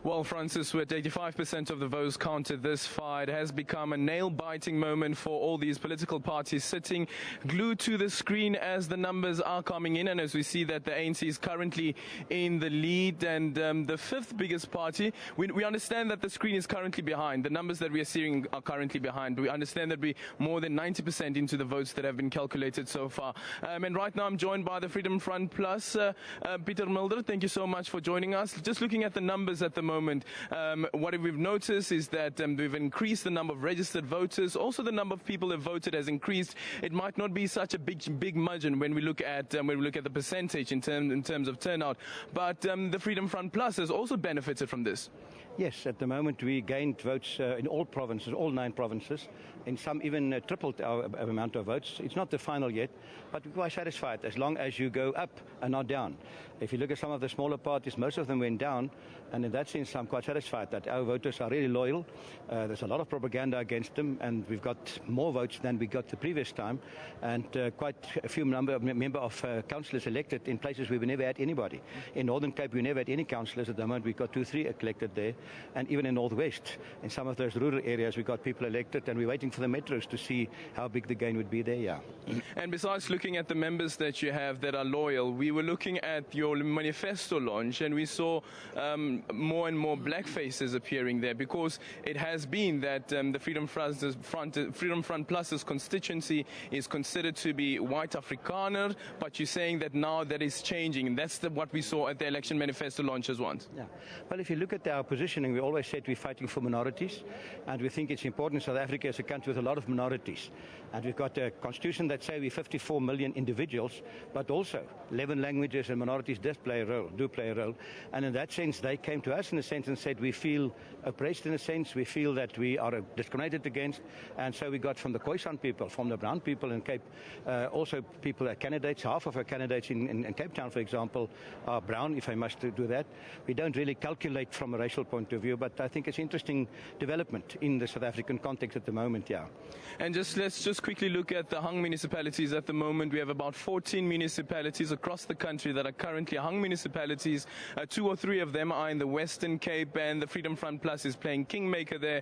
S2: Well, Francis, with 85% of the votes counted this far, it has become a nail-biting moment for all these political parties sitting glued to the screen as the numbers are coming in. And as we see that the ANC is currently in the lead, and the fifth biggest party, we understand that the screen is currently behind. The numbers that we are seeing are currently behind. We understand that we're more than 90% into the votes that have been calculated so far. And right now I'm joined by the Freedom Front Plus, Peter Mulder. Thank you so much for joining us. Just looking at the numbers at the moment, what we've noticed is that we've increased the number of registered voters. Also, the number of people who have voted has increased. It might not be such a big margin when we look at the percentage in terms of turnout, but the Freedom Front Plus has also benefited from this.
S19: Yes, at the moment we gained votes in all provinces, all 9 provinces. In some even tripled our amount of votes. It's not the final yet, but we're quite satisfied as long as you go up and not down. If you look at some of the smaller parties, most of them went down, and in that sense I'm quite satisfied that our voters are really loyal. There's a lot of propaganda against them, and we've got more votes than we got the previous time, and quite a few member of councillors elected in places where we never had anybody. In Northern Cape we never had any councillors. At the moment we got 2-3 elected there, and even in Northwest, in some of those rural areas we got people elected, and we're waiting for the metros to see how big the gain would be there. Yeah.
S2: And besides looking at the members that you have that are loyal, we were looking at your manifesto launch, and we saw more and more black faces appearing there, because it has been that the Freedom Front Plus's constituency is considered to be white Afrikaner, but you're saying that now that is changing, and that's what we saw at the election manifesto launches once.
S19: Yeah. Well, if you look at our positioning, we always said we're fighting for minorities, and we think it's important. South Africa as a country with a lot of minorities. And we've got a constitution that says we're 54 million individuals, but also 11 languages and minorities do play a role. And in that sense, they came to us in a sense and said we feel oppressed in a sense, we feel that we are discriminated against. And so we got from the Khoisan people, from the brown people in Cape, also people, candidates, half of our candidates in Cape Town, for example, are brown, if I must do that. We don't really calculate from a racial point of view, but I think it's interesting development in the South African context at the moment, yeah.
S2: And let's just quickly look at the hung municipalities at the moment. We have about 14 municipalities across the country that are currently hung municipalities. 2 or 3 of them are in the Western Cape, and the Freedom Front Plus is playing kingmaker there.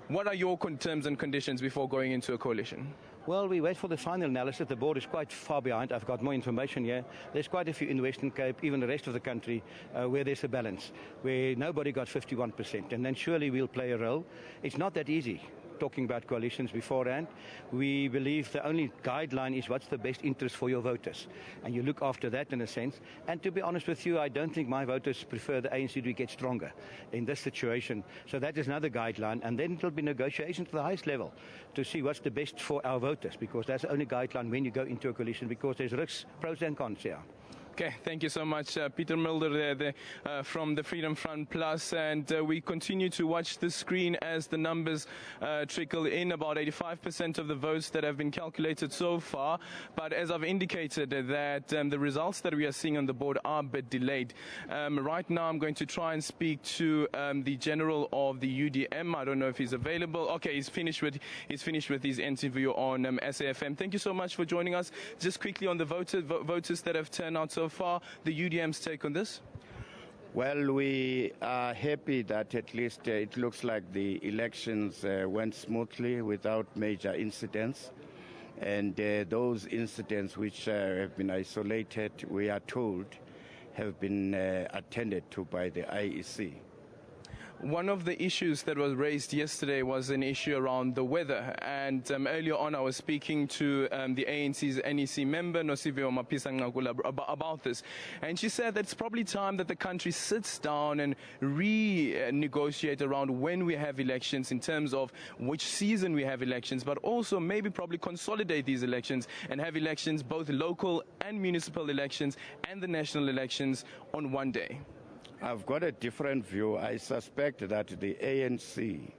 S2: What are your terms and conditions before going into a coalition?
S19: Well, we wait for the final analysis. The board is quite far behind. I've got more information here. There's quite a few in the Western Cape, even the rest of the country, where there's a balance, where nobody got 51%. And then surely we'll play a role. It's not that easy talking about coalitions beforehand. We believe the only guideline is what's the best interest for your voters. And you look after that in a sense. And to be honest with you, I don't think my voters prefer the ANC to get stronger in this situation. So that is another guideline. And then it will be negotiations to the highest level to see what's the best for our voters, because that's the only guideline when you go into a coalition, because there's risks, pros and cons here.
S2: Okay, thank you so much, Peter Mulder there from the Freedom Front Plus, and we continue to watch the screen as the numbers trickle in. About 85% of the votes that have been calculated so far, but as I've indicated that the results that we are seeing on the board are a bit delayed. Right now I'm going to try and speak to the general of the UDM. I don't know if he's available. Okay, he's finished with his interview on SAFM. Thank you so much for joining us. Just quickly on the voters that have turned out so far, the UDM's take on this?
S3: Well, we are happy that at least it looks like the elections went smoothly without major incidents. And those incidents which have been isolated, we are told, have been attended to by the IEC.
S2: One of the issues that was raised yesterday was an issue around the weather. And earlier on, I was speaking to the ANC's NEC member, Nosiviwe Mapisa-Nqakula, about this. And she said that it's probably time that the country sits down and renegotiate around when we have elections, in terms of which season we have elections, but also maybe probably consolidate these elections and have elections, both local and municipal elections and the national elections, on one day.
S3: I've got a different view. I suspect that the ANC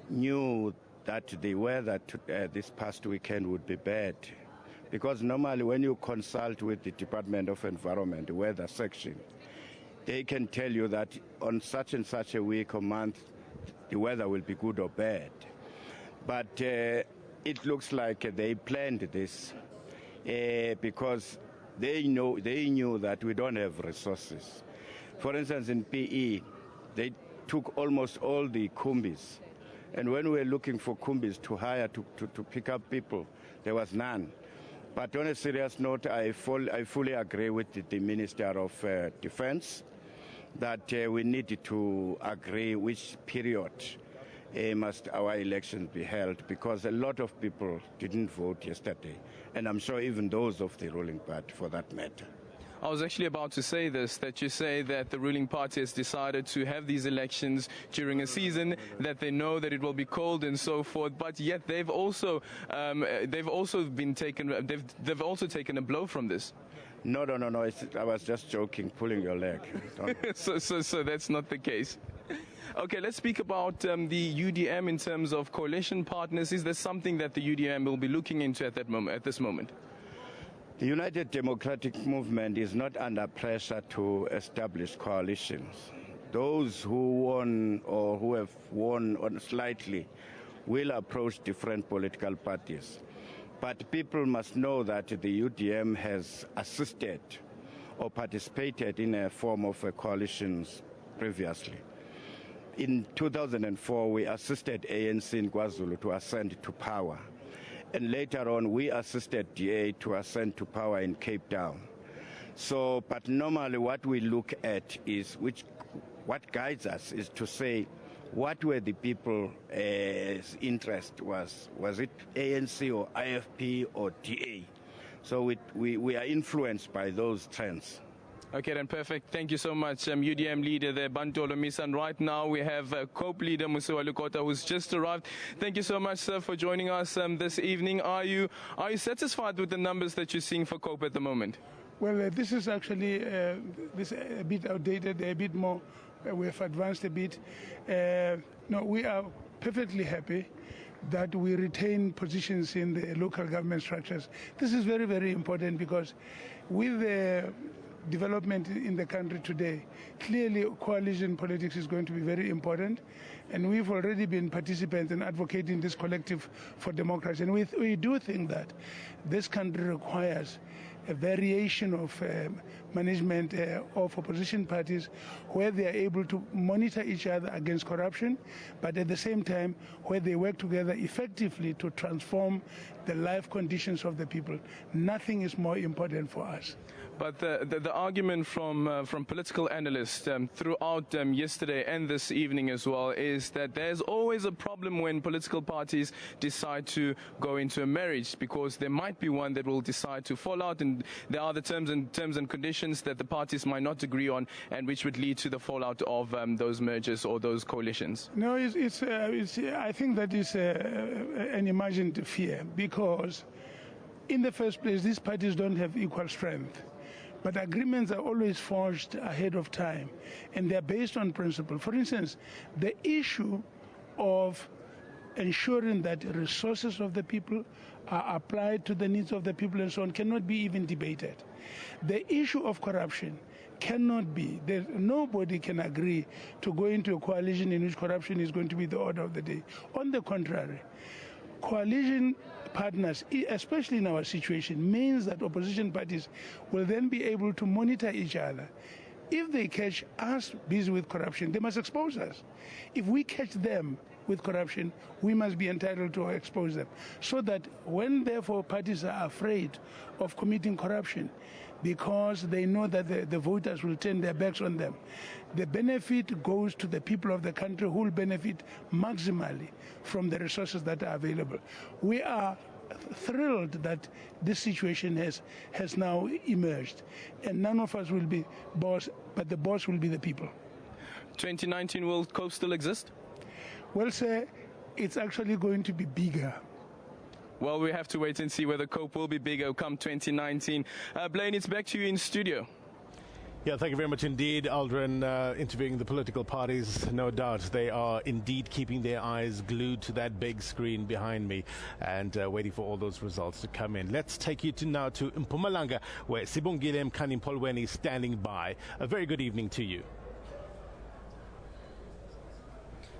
S3: knew that the weather this past weekend would be bad, because normally when you consult with the Department of Environment, the weather section, they can tell you that on such and such a week or month, the weather will be good or bad. But it looks like they planned this because they knew that we don't have resources. For instance, in PE, they took almost all the kumbis. And when we were looking for kumbis to hire to pick up people, there was none. But on a serious note, I fully agree with the Minister of Defense that we need to agree which period must our elections be held, because a lot of people didn't vote yesterday. And I'm sure even those of the ruling party, for that matter.
S2: I was actually about to say this, that you say that the ruling party has decided to have these elections during a season that they know that it will be cold and so forth, but yet they've also taken a blow from this.
S3: No. I was just joking, pulling your leg.
S2: So that's not the case. Okay, let's speak about the UDM in terms of coalition partners. Is there something that the UDM will be looking into at this moment?
S3: The United Democratic Movement is not under pressure to establish coalitions. Those who won or who have won slightly will approach different political parties. But people must know that the UDM has assisted or participated in a form of coalitions previously. In 2004, we assisted ANC in KwaZulu to ascend to power. And later on, we assisted DA to ascend to power in Cape Town. So, but normally what we look at is what guides us is to say, what were the people's interest was? Was it ANC or IFP or DA? So we are influenced by those trends.
S2: Okay, then perfect. Thank you so much, UDM leader there, Bantolo Misan. Right now we have COPE leader Musiwa Lukota, who's just arrived. Thank you so much, sir, for joining us this evening. Are you satisfied with the numbers that you're seeing for COPE at the moment?
S7: Well, this is actually this a bit outdated, a bit more. We have advanced a bit. No, we are perfectly happy that we retain positions in the local government structures. This is very, very important because with the development in the country today, clearly coalition politics is going to be very important, and we've already been participants in advocating this collective for democracy. And we do think that this country requires a variation of management of opposition parties where they are able to monitor each other against corruption, but at the same time where they work together effectively to transform the life conditions of the people. Nothing is more important for us.
S2: But the argument from political analysts throughout yesterday and this evening as well is that there's always a problem when political parties decide to go into a marriage, because there might be one that will decide to fall out, and there are the terms and conditions that the parties might not agree on, and which would lead to the fallout of those mergers or those coalitions.
S7: No, I think that is an imagined fear, because in the first place, these parties don't have equal strength. But agreements are always forged ahead of time, and they're based on principle. For instance, the issue of ensuring that resources of the people are applied to the needs of the people and so on cannot be even debated. The issue of corruption cannot be. Nobody can agree to go into a coalition in which corruption is going to be the order of the day. On the contrary, coalition partners, especially in our situation, means that opposition parties will then be able to monitor each other. If they catch us busy with corruption, they must expose us. If we catch them with corruption, we must be entitled to expose them. So that when, therefore, parties are afraid of committing corruption because they know that the voters will turn their backs on them, the benefit goes to the people of the country who will benefit maximally from the resources that are available. We are thrilled that this situation has now emerged, and none of us will be boss, but the boss will be the people.
S2: 2019, will COPE still exist?
S7: Well, sir, it's actually going to be bigger.
S2: Well, we have to wait and see whether COPE will be bigger come 2019. Blaine, it's back to you in studio.
S12: Yeah, thank you very much indeed, Aldrin. Interviewing the political parties, no doubt they are indeed keeping their eyes glued to that big screen behind me and waiting for all those results to come in. Let's take you now to Mpumalanga, where Sibongile Mkanimpolweni is standing by. A very good evening to you.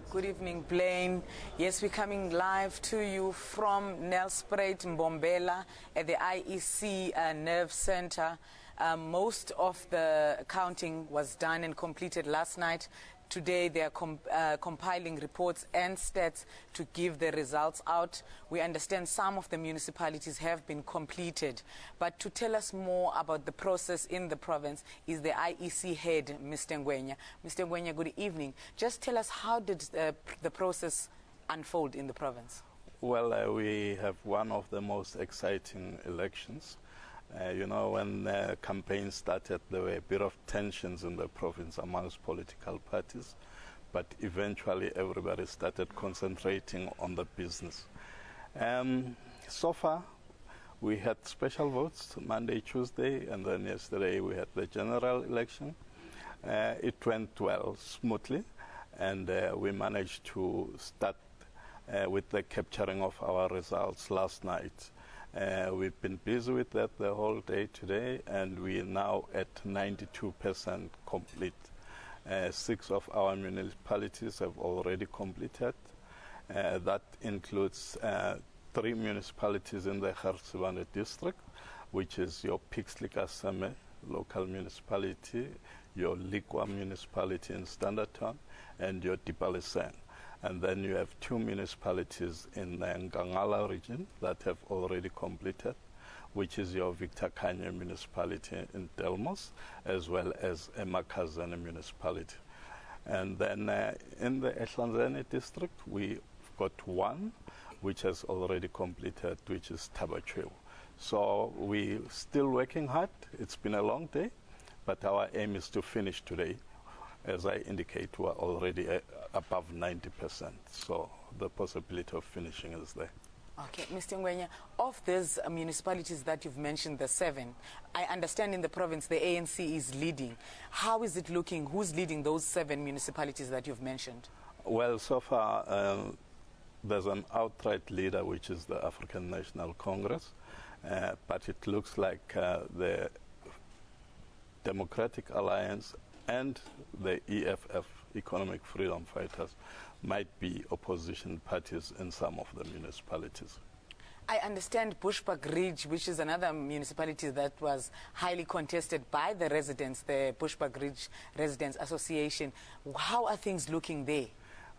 S8: Good evening, Blaine. Yes, we're coming live to you from Nelspruit, Mbombela, at the IEC Nerve Center. Most of the counting was done and completed last night. Today they are compiling reports and stats to give the results out. We understand some of the municipalities have been completed. But to tell us more about the process in the province is the IEC head, Mr. Ngwenya. Mr. Ngwenya, good evening. Just tell us, how did the process unfold in the province?
S21: Well, we have one of the most exciting elections. You know, when the campaign started, there were a bit of tensions in the province amongst political parties, but eventually everybody started concentrating on the business. So far, we had special votes Monday, Tuesday, and then yesterday we had the general election. It went well, smoothly, and we managed to start with the capturing of our results last night. We've been busy with that the whole day today, and we are now at 92% complete. 6 of our municipalities have already completed. That includes 3 municipalities in the Garsibane district, which is your Pixley-Kaseme local municipality, your Likwa municipality in Standerton, and your Dipalesen. And then you have 2 municipalities in the Ngangala region that have already completed, which is your Victor Kanye municipality in Delmos, as well as Emakazane municipality. And then in the Ehlanzane district, we've got 1 which has already completed, which is Tabachew. So we're still working hard. It's been a long day, but our aim is to finish today. As I indicate, we're already above 90%, so the possibility of finishing is there.
S8: Okay, Mr. Ngwenya, of these municipalities that you've mentioned, the 7, I understand in the province the ANC is leading. How is it looking? Who's leading those 7 municipalities that you've mentioned?
S21: Well, so far, there's an outright leader, which is the African National Congress, but it looks like the Democratic Alliance and the EFF, Economic Freedom Fighters, might be opposition parties in some of the municipalities.
S8: I understand Bushbuck-Ridge, which is another municipality that was highly contested by the residents, the Bushbuck-Ridge Residents Association. How are things looking there?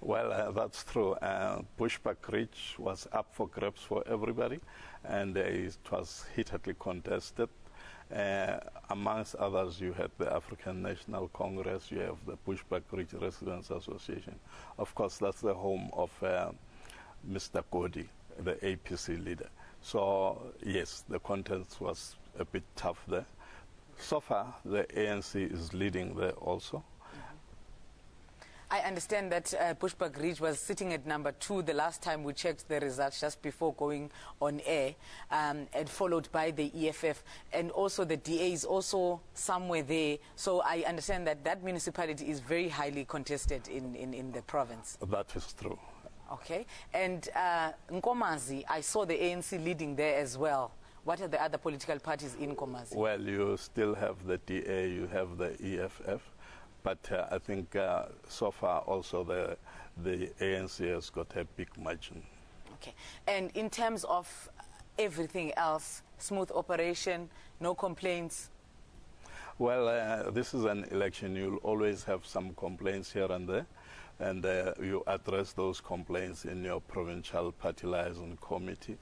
S21: Well, that's true. Bushbuck-Ridge was up for grabs for everybody, and it was heatedly contested. Amongst others, you had the African National Congress, you have the Bushbuck-Ridge Residents Association. Of course, that's the home of Mr. Godi, the APC leader. So, yes, the contest was a bit tough there. So far, the ANC is leading there also.
S8: I understand that Bushbuck-Ridge was sitting at number 2 the last time we checked the results just before going on air, and followed by the EFF, and also the DA is also somewhere there. So I understand that that municipality is very highly contested in the province.
S21: That is true.
S8: Okay. And Nkomazi, I saw the ANC leading there as well. What are the other political parties in Nkomazi?
S21: Well, you still have the DA, you have the EFF. But I think so far also the ANC has got a big margin.
S8: Okay. And in terms of everything else, smooth operation, no complaints?
S21: Well, this is an election. You'll always have some complaints here and there. And you address those complaints in your provincial party liaison committee.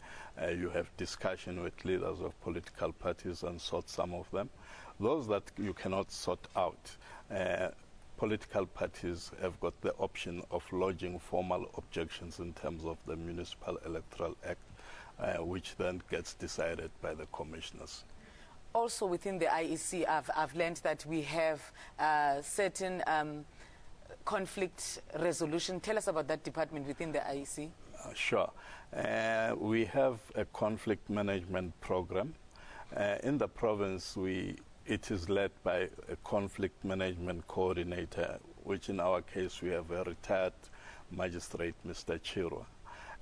S21: You have discussion with leaders of political parties and sort some of them. Those that you cannot sort out, political parties have got the option of lodging formal objections in terms of the Municipal Electoral Act, which then gets decided by the commissioners.
S8: Also within the IEC, I've learned that we have certain conflict resolution. Tell us about that department within the IEC.
S21: Sure. We have a conflict management program. In the province, it is led by a conflict management coordinator, which in our case we have a retired magistrate, Mr. Chirwa.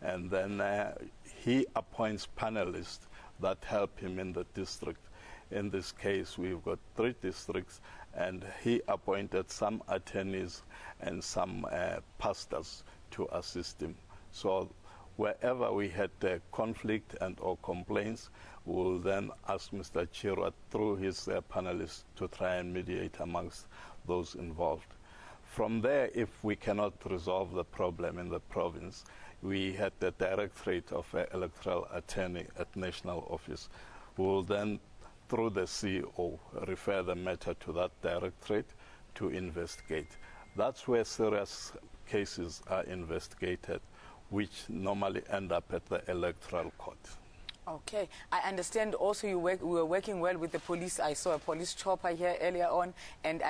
S21: And then he appoints panelists that help him in the district. In this case, we've got 3 districts, and he appointed some attorneys and some pastors to assist him. So wherever we had conflict and or complaints, we'll then ask Mr. Chirwa through his panelists to try and mediate amongst those involved. From there, if we cannot resolve the problem in the province, we had the Directorate of Electoral Attorney at National Office. We'll then, through the CEO, refer the matter to that directorate to investigate. That's where serious cases are investigated, which normally end up at the electoral court.
S8: Okay. I understand also we were working well with the police. I saw a police chopper here earlier on, and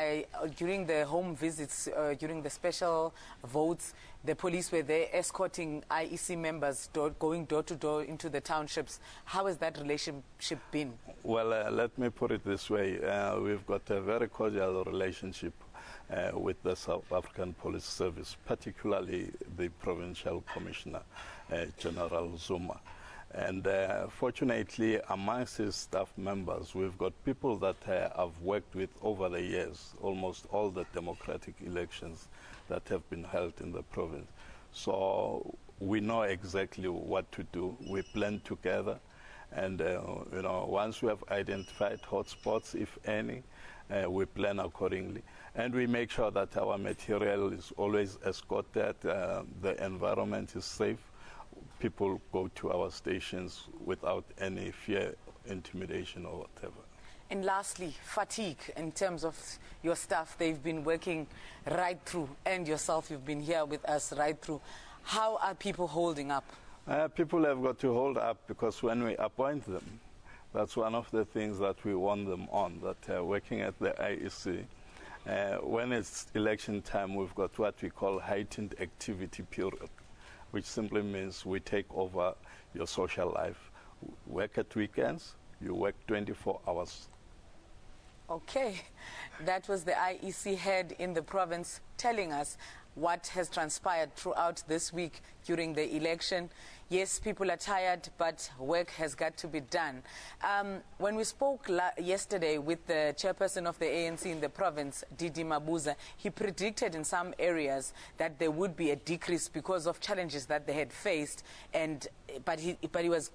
S8: during the home visits, during the special votes, the police were there escorting IEC members, going door to door into the townships. How has that relationship been?
S21: Well, let me put it this way. We've got a very cordial relationship with the South African Police Service, particularly the Provincial Commissioner, General Zuma. And fortunately, amongst his staff members, we've got people that I've worked with over the years, almost all the democratic elections that have been held in the province. So we know exactly what to do. We plan together. And, once we have identified hotspots, if any, we plan accordingly. And we make sure that our material is always escorted, the environment is safe. People go to our stations without any fear, intimidation, or whatever.
S8: And lastly, fatigue in terms of your staff. They've been working right through, and yourself, you've been here with us right through. How are people holding up?
S21: People have got to hold up, because when we appoint them, That's one of the things that we warn them on, that working at the IEC, when it's election time, we've got what we call heightened activity period, which simply means we take over your social life. Work at weekends, you work 24 hours.
S8: Okay, that was the IEC head in the province telling us what has transpired throughout this week during the election. Yes, people are tired, but work has got to be done. When we spoke yesterday with the chairperson of the ANC in the province, Didi Mabuza, he predicted in some areas that there would be a decrease because of challenges that they had faced, but he was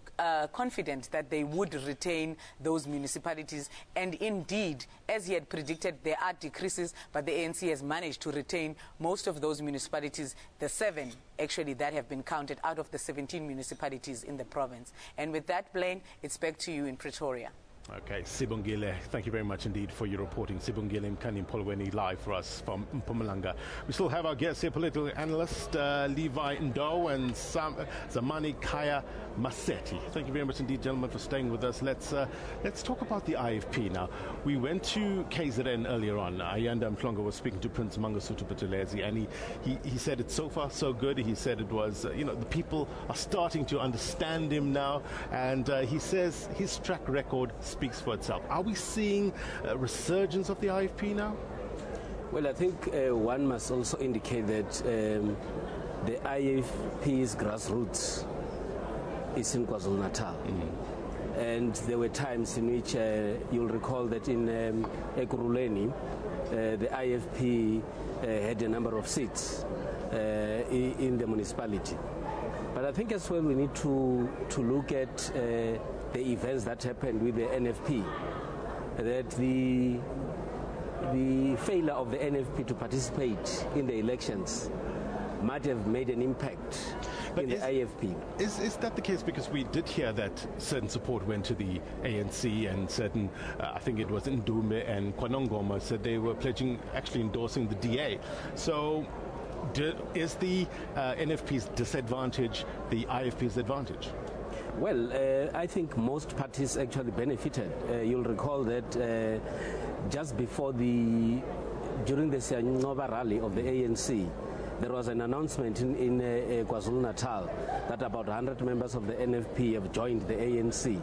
S8: confident that they would retain those municipalities. And indeed, as he had predicted, there are decreases, but the ANC has managed to retain most of those municipalities, the 7 actually that have been counted out of the 17 municipalities in the province. And with that, Blaine, it's back to you in Pretoria.
S12: Okay, Sibongile, thank you very much indeed for your reporting. Sibongile Mkani Mpolweni live for us from Mpumalanga. We still have our guests here, political analyst Levi Ndo and Zamani Kaya Maseti. Thank you very much indeed, gentlemen, for staying with us. Let's talk about the IFP now. We went to KZN earlier on. Ayanda Mhlongo was speaking to Prince Mangosuthu Buthelezi, and he said it's so far so good. He said it was, the people are starting to understand him now, and he says his track record speaks for itself. Are we seeing a resurgence of the IFP now?
S4: Well, I think one must also indicate that the IFP's grassroots is in KwaZulu-Natal. And there were times in which you'll recall that in Ekurhuleni, the IFP had a number of seats in the municipality. But I think as well we need to look at the events that happened with the NFP, that the failure of the NFP to participate in the elections might have made an impact in the IFP.
S12: Is that the case? Because we did hear that certain support went to the ANC, and certain, I think it was Ndume and Kwanongoma, said they were actually endorsing the DA. So is the NFP's disadvantage the IFP's advantage?
S4: Well, I think most parties actually benefited. You'll recall that just before during the Siyanova rally of the ANC, there was an announcement in KwaZulu-Natal that about 100 members of the NFP have joined the ANC.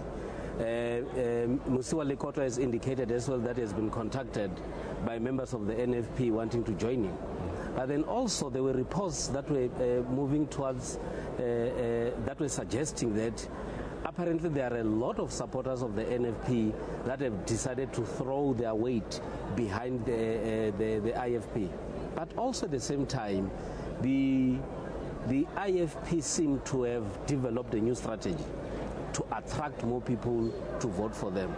S4: Musiwa Lekoto has indicated as well that he has been contacted by members of the NFP wanting to join him. But then also there were reports that were moving towards, that were suggesting that apparently there are a lot of supporters of the NFP that have decided to throw their weight behind the IFP. But also at the same time, the IFP seemed to have developed a new strategy to attract more people to vote for them.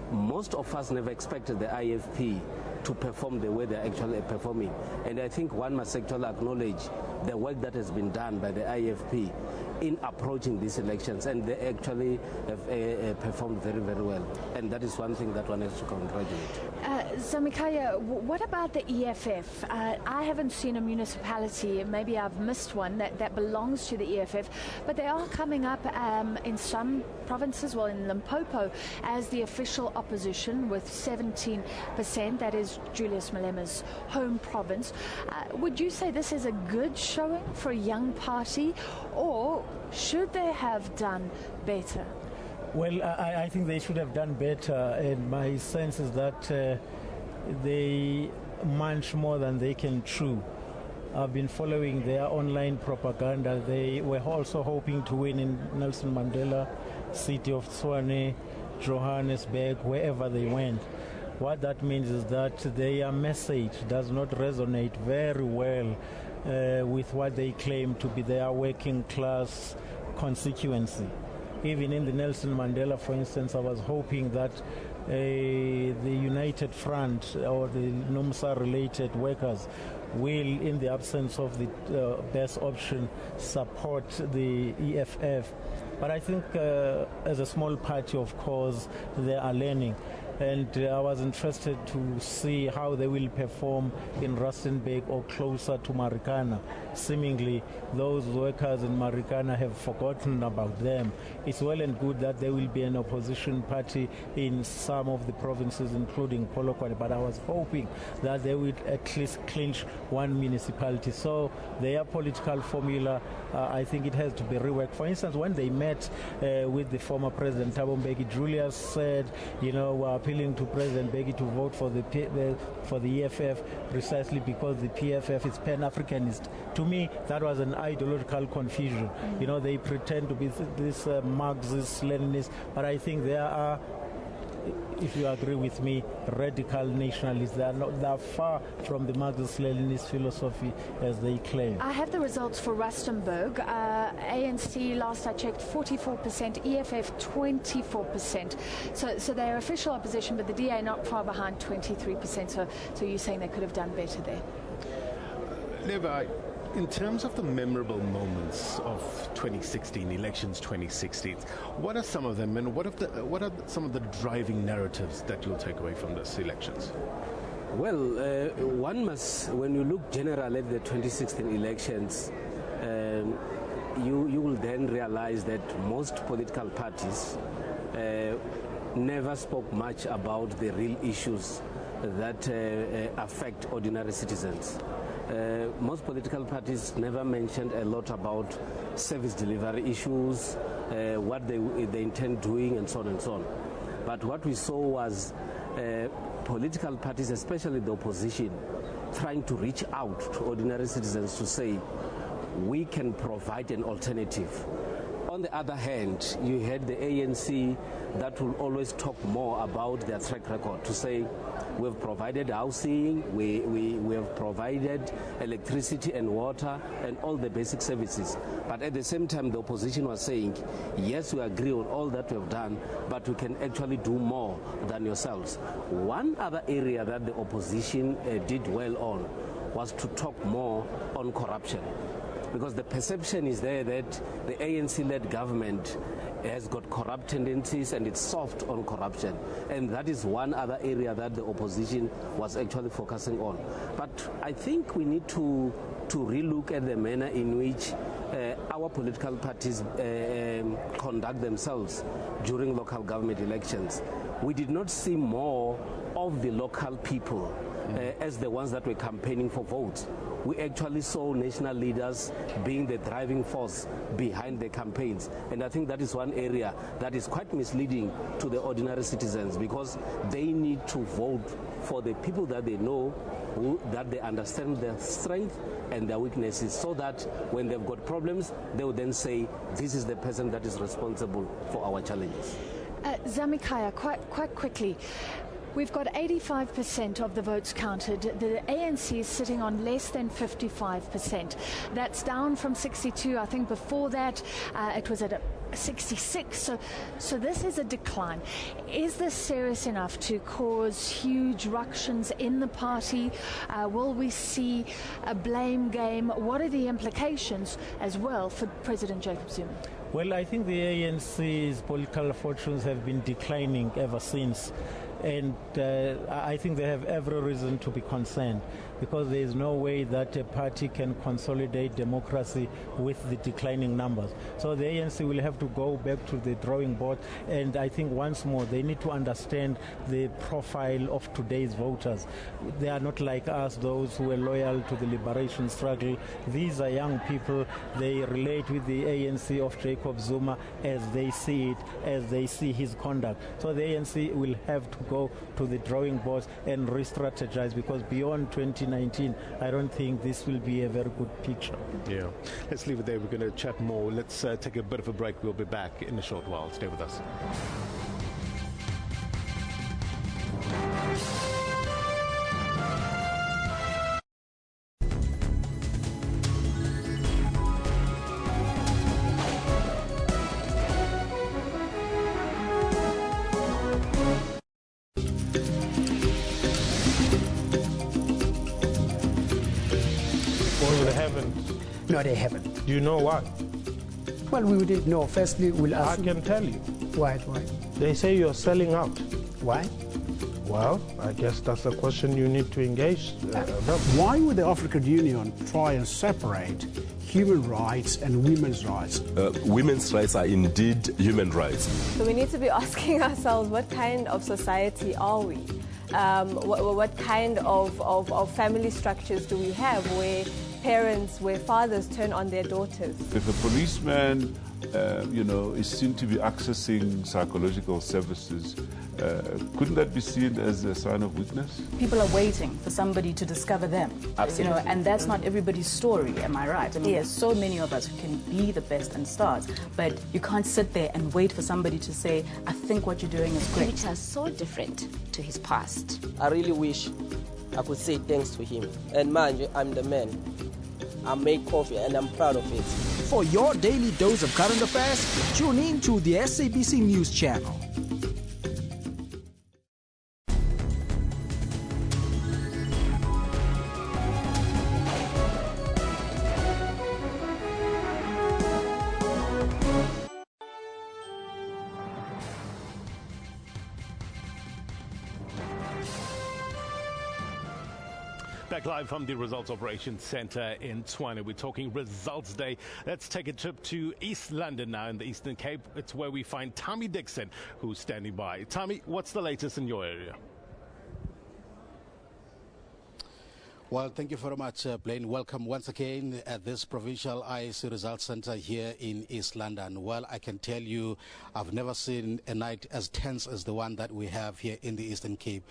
S4: Most of us never expected the IFP to perform the way they're actually performing. And I think one must actually acknowledge the work that has been done by the IFP in approaching these elections, and they actually have performed very, very well. And that is one thing that one has to congratulate.
S1: Zamikaya, what about the EFF? I haven't seen a municipality, maybe I've missed one, that belongs to the EFF, but they are coming up in some provinces, well, in Limpopo, as the official opposition with 17%. That is Julius Malema's home province. Would you say this is a good showing for a young party, or should they have done better?
S6: Well, I think they should have done better, and my sense is that they munch more than they can chew. I've been following their online propaganda. They were also hoping to win in Nelson Mandela, city of Tshwane, Johannesburg, wherever they went. What that means is that their message does not resonate very well with what they claim to be their working class constituency. Even in the Nelson Mandela, for instance, I was hoping that the United Front or the NUMSA-related workers will, in the absence of the best option, support the EFF. But I think as a small party, of course, they are learning. and I was interested to see how they will perform in Rustenburg or closer to Marikana. Seemingly, those workers in Marikana have forgotten about them. It's well and good that there will be an opposition party in some of the provinces, including Polokwane, but I was hoping that they would at least clinch one municipality. So their political formula, I think it has to be reworked. For instance, when they met with the former President Thabo Mbeki, Julius said, we're appealing to President Mbeki to vote for the EFF precisely because the PFF is Pan-Africanist. To me, that was an ideological confusion. They pretend to be this Marxist, Leninist, but I think there are, if you agree with me, radical nationalists. They are far from the Marxist-Leninist philosophy as they claim.
S1: I have the results for Rustenburg. ANC, last I checked, 44%, EFF 24%. So they're official opposition, but the DA not far behind, 23%. So you're saying they could have done better there?
S12: Levi, in terms of the memorable moments of 2016, elections 2016, what are some of them, and what are some of the driving narratives that you'll take away from those elections?
S4: Well, one must, when you look generally at the 2016 elections, you will then realize that most political parties never spoke much about the real issues that affect ordinary citizens. Most political parties never mentioned a lot about service delivery issues, what they intend doing, and so on and so on. But what we saw was political parties, especially the opposition, trying to reach out to ordinary citizens to say, we can provide an alternative. On the other hand, you had the ANC that will always talk more about their track record, to say we've provided housing, we have provided electricity and water and all the basic services. But at the same time, the opposition was saying, yes, we agree on all that we have done, but we can actually do more than yourselves. One other area that the opposition did well on was to talk more on corruption. Because the perception is there that the ANC-led government has got corrupt tendencies and it's soft on corruption. And that is one other area that the opposition was actually focusing on. But I think we need to relook at the manner in which our political parties conduct themselves during local government elections. We did not see more of the local people as the ones that were campaigning for votes. We actually saw national leaders being the driving force behind the campaigns. And I think that is one area that is quite misleading to the ordinary citizens, because they need to vote for the people that they know, that they understand their strength and their weaknesses, so that when they've got problems, they will then say, this is the person that is responsible for our challenges.
S1: Zamikaya, quite quickly. We've got 85% of the votes counted. The ANC is sitting on less than 55%. That's down from 62. I think before that it was at 66. So this is a decline. Is this serious enough to cause huge ructions in the party? Will we see a blame game? What are the implications as well for President Jacob Zuma?
S6: Well, I think the ANC's political fortunes have been declining ever since. And I think they have every reason to be concerned, because there is no way that a party can consolidate democracy with the declining numbers. So the ANC will have to go back to the drawing board, and I think once more they need to understand the profile of today's voters. They are not like us, those who were loyal to the liberation struggle. These are young people. They relate with the ANC of Jacob Zuma as they see it, as they see his conduct. So the ANC will have to go to the drawing boards and re-strategize, because beyond 2019, I don't think this will be a very good picture.
S12: Yeah. Let's leave it there. We're going to chat more. Let's take a bit of a break. We'll be back in a short while. Stay with us.
S9: No, they haven't.
S12: Do you know why?
S9: Well, we didn't know. Firstly, we'll ask.
S12: I can tell you.
S9: Why?
S12: They say you're selling out.
S9: Why?
S10: Well, I guess that's a question you need to engage about.
S9: Why would the African Union try and separate human rights and women's rights?
S11: Women's rights are indeed human rights.
S14: So we need to be asking ourselves, what kind of society are we? What kind of family structures do we have where fathers turn on their daughters?
S24: If a policeman, is seen to be accessing psychological services, couldn't that be seen as a sign of weakness?
S25: People are waiting for somebody to discover them.
S24: Absolutely.
S25: And that's not everybody's story, am I right? I mean, there's so many of us who can be the best and stars, but you can't sit there and wait for somebody to say, I think what you're doing is great.
S26: Peter is so different to his past.
S27: I really wish I could say thanks to him. And man, I'm the man. I make coffee and I'm proud of it.
S28: For your daily dose of current affairs, tune in to the SABC News Channel.
S12: Back live from the Results Operations Centre in Tshwane. We're talking Results Day. Let's take a trip to East London now in the Eastern Cape. It's where we find Tommy Dixon, who's standing by. Tommy, what's the latest in your area?
S29: Well, thank you very much, Blaine. Welcome once again at this Provincial IEC Results Centre here in East London. Well, I can tell you I've never seen a night as tense as the one that we have here in the Eastern Cape.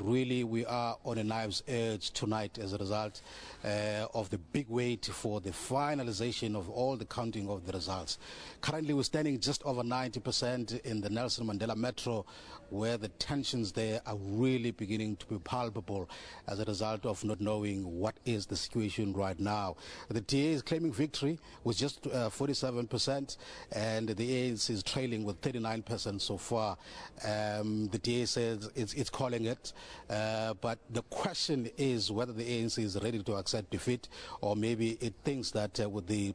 S29: Really, we are on a knife's edge tonight as a result of the big wait for the finalization of all the counting of the results. Currently, we're standing just over 90% in the Nelson Mandela Metro, where the tensions there are really beginning to be palpable as a result of not knowing what is the situation right now. The DA is claiming victory with just 47%, and the ANC is trailing with 39% so far. The DA says it's calling it. But the question is whether the ANC is ready to accept defeat, or maybe it thinks that with the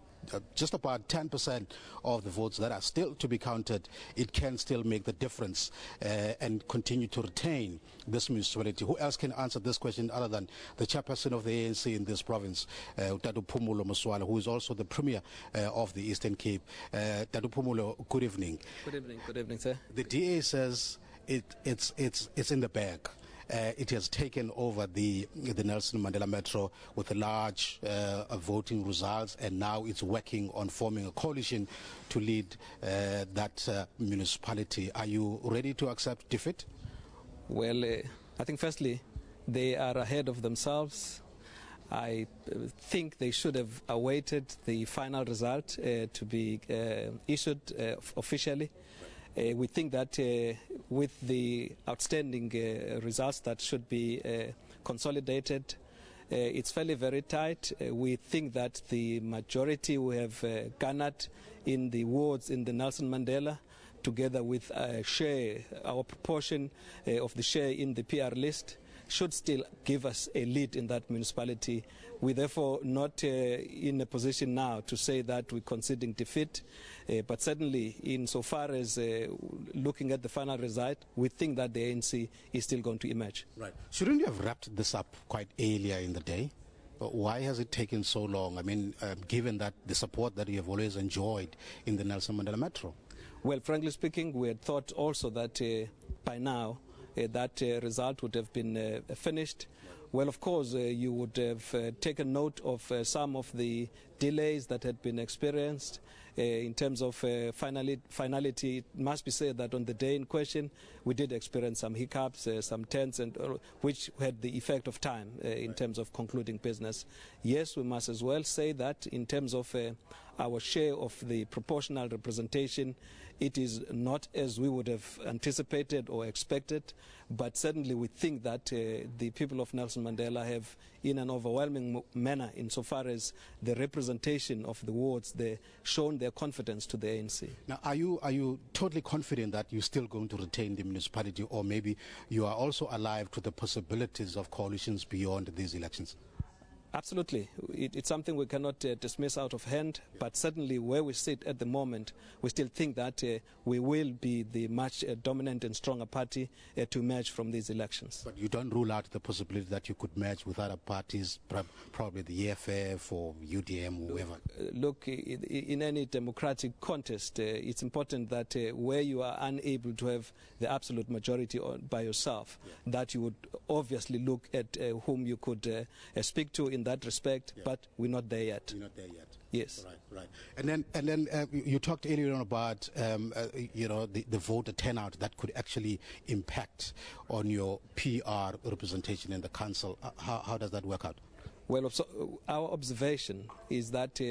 S29: just about 10% of the votes that are still to be counted, it can still make the difference and continue to retain this municipality. Who else can answer this question other than the chairperson of the ANC in this province, Tadu Phumulo Moswala, who is also the premier of the Eastern Cape. Tadu Phumulo, good evening.
S30: Good evening, sir.
S29: The DA says it's in the bag. It has taken over the Nelson Mandela Metro with a large voting results, and now it's working on forming a coalition to lead that municipality. Are you ready to accept defeat?
S30: Well, I think firstly, they are ahead of themselves. I think they should have awaited the final result to be issued officially. We think that with the outstanding results that should be consolidated, it's fairly very tight. We think that the majority we have garnered in the wards in the Nelson Mandela, together with our proportion of the share in the PR list, should still give us a lead in that municipality. We're therefore not in a position now to say that we're conceding defeat, but certainly insofar as looking at the final result, we think that the ANC is still going to emerge.
S29: Right. Shouldn't you have wrapped this up quite earlier in the day? Why has it taken so long? I mean, given that the support that you have always enjoyed in the Nelson Mandela Metro.
S30: Well, frankly speaking, we had thought also that by now that result would have been finished. Well, of course, you would have taken note of some of the delays that had been experienced. In terms of finality, it must be said that on the day in question, we did experience some hiccups, some turns, and which had the effect of time in terms of concluding business. Yes, we must as well say that in terms of our share of the proportional representation, it is not as we would have anticipated or expected, but certainly we think that the people of Nelson Mandela have, in an overwhelming manner, insofar as the representation of the wards, they shown their confidence to the ANC.
S29: Now, are you totally confident that you're still going to retain the municipality, or maybe you are also alive to the possibilities of coalitions beyond these elections?
S30: Absolutely. It's something we cannot dismiss out of hand, but certainly where we sit at the moment, we still think that we will be the much dominant and stronger party to emerge from these elections.
S29: But you don't rule out the possibility that you could merge with other parties, probably the EFF or UDM, whoever.
S30: Look, in any democratic contest, it's important that where you are unable to have the absolute majority by yourself, that you would obviously look at whom you could speak to in that respect, but we're not there yet.
S29: You're not there yet.
S30: Yes.
S29: Right. And then you talked earlier on about the voter turnout that could actually impact on your PR representation in the council. How does that work out?
S30: Well, our observation is that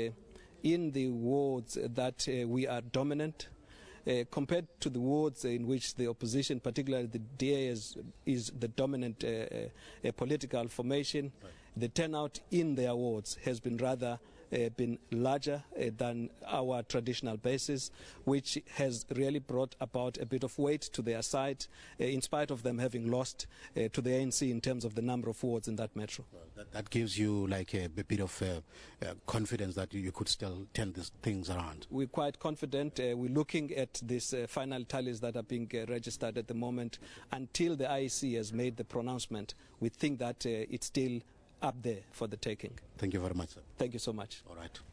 S30: in the wards that we are dominant, compared to the wards in which the opposition, particularly the DA, is the dominant political formation, the turnout in their wards has been rather been larger than our traditional basis, which has really brought about a bit of weight to their side, in spite of them having lost to the ANC in terms of the number of wards in that metro.
S29: That gives you like a bit of confidence that you could still turn these things around.
S30: We're quite confident. We're looking at these final tallies that are being registered at the moment. Until the IEC has made the pronouncement, we think that it's still up there for the taking.
S29: Thank you very much, sir.
S30: Thank you so much.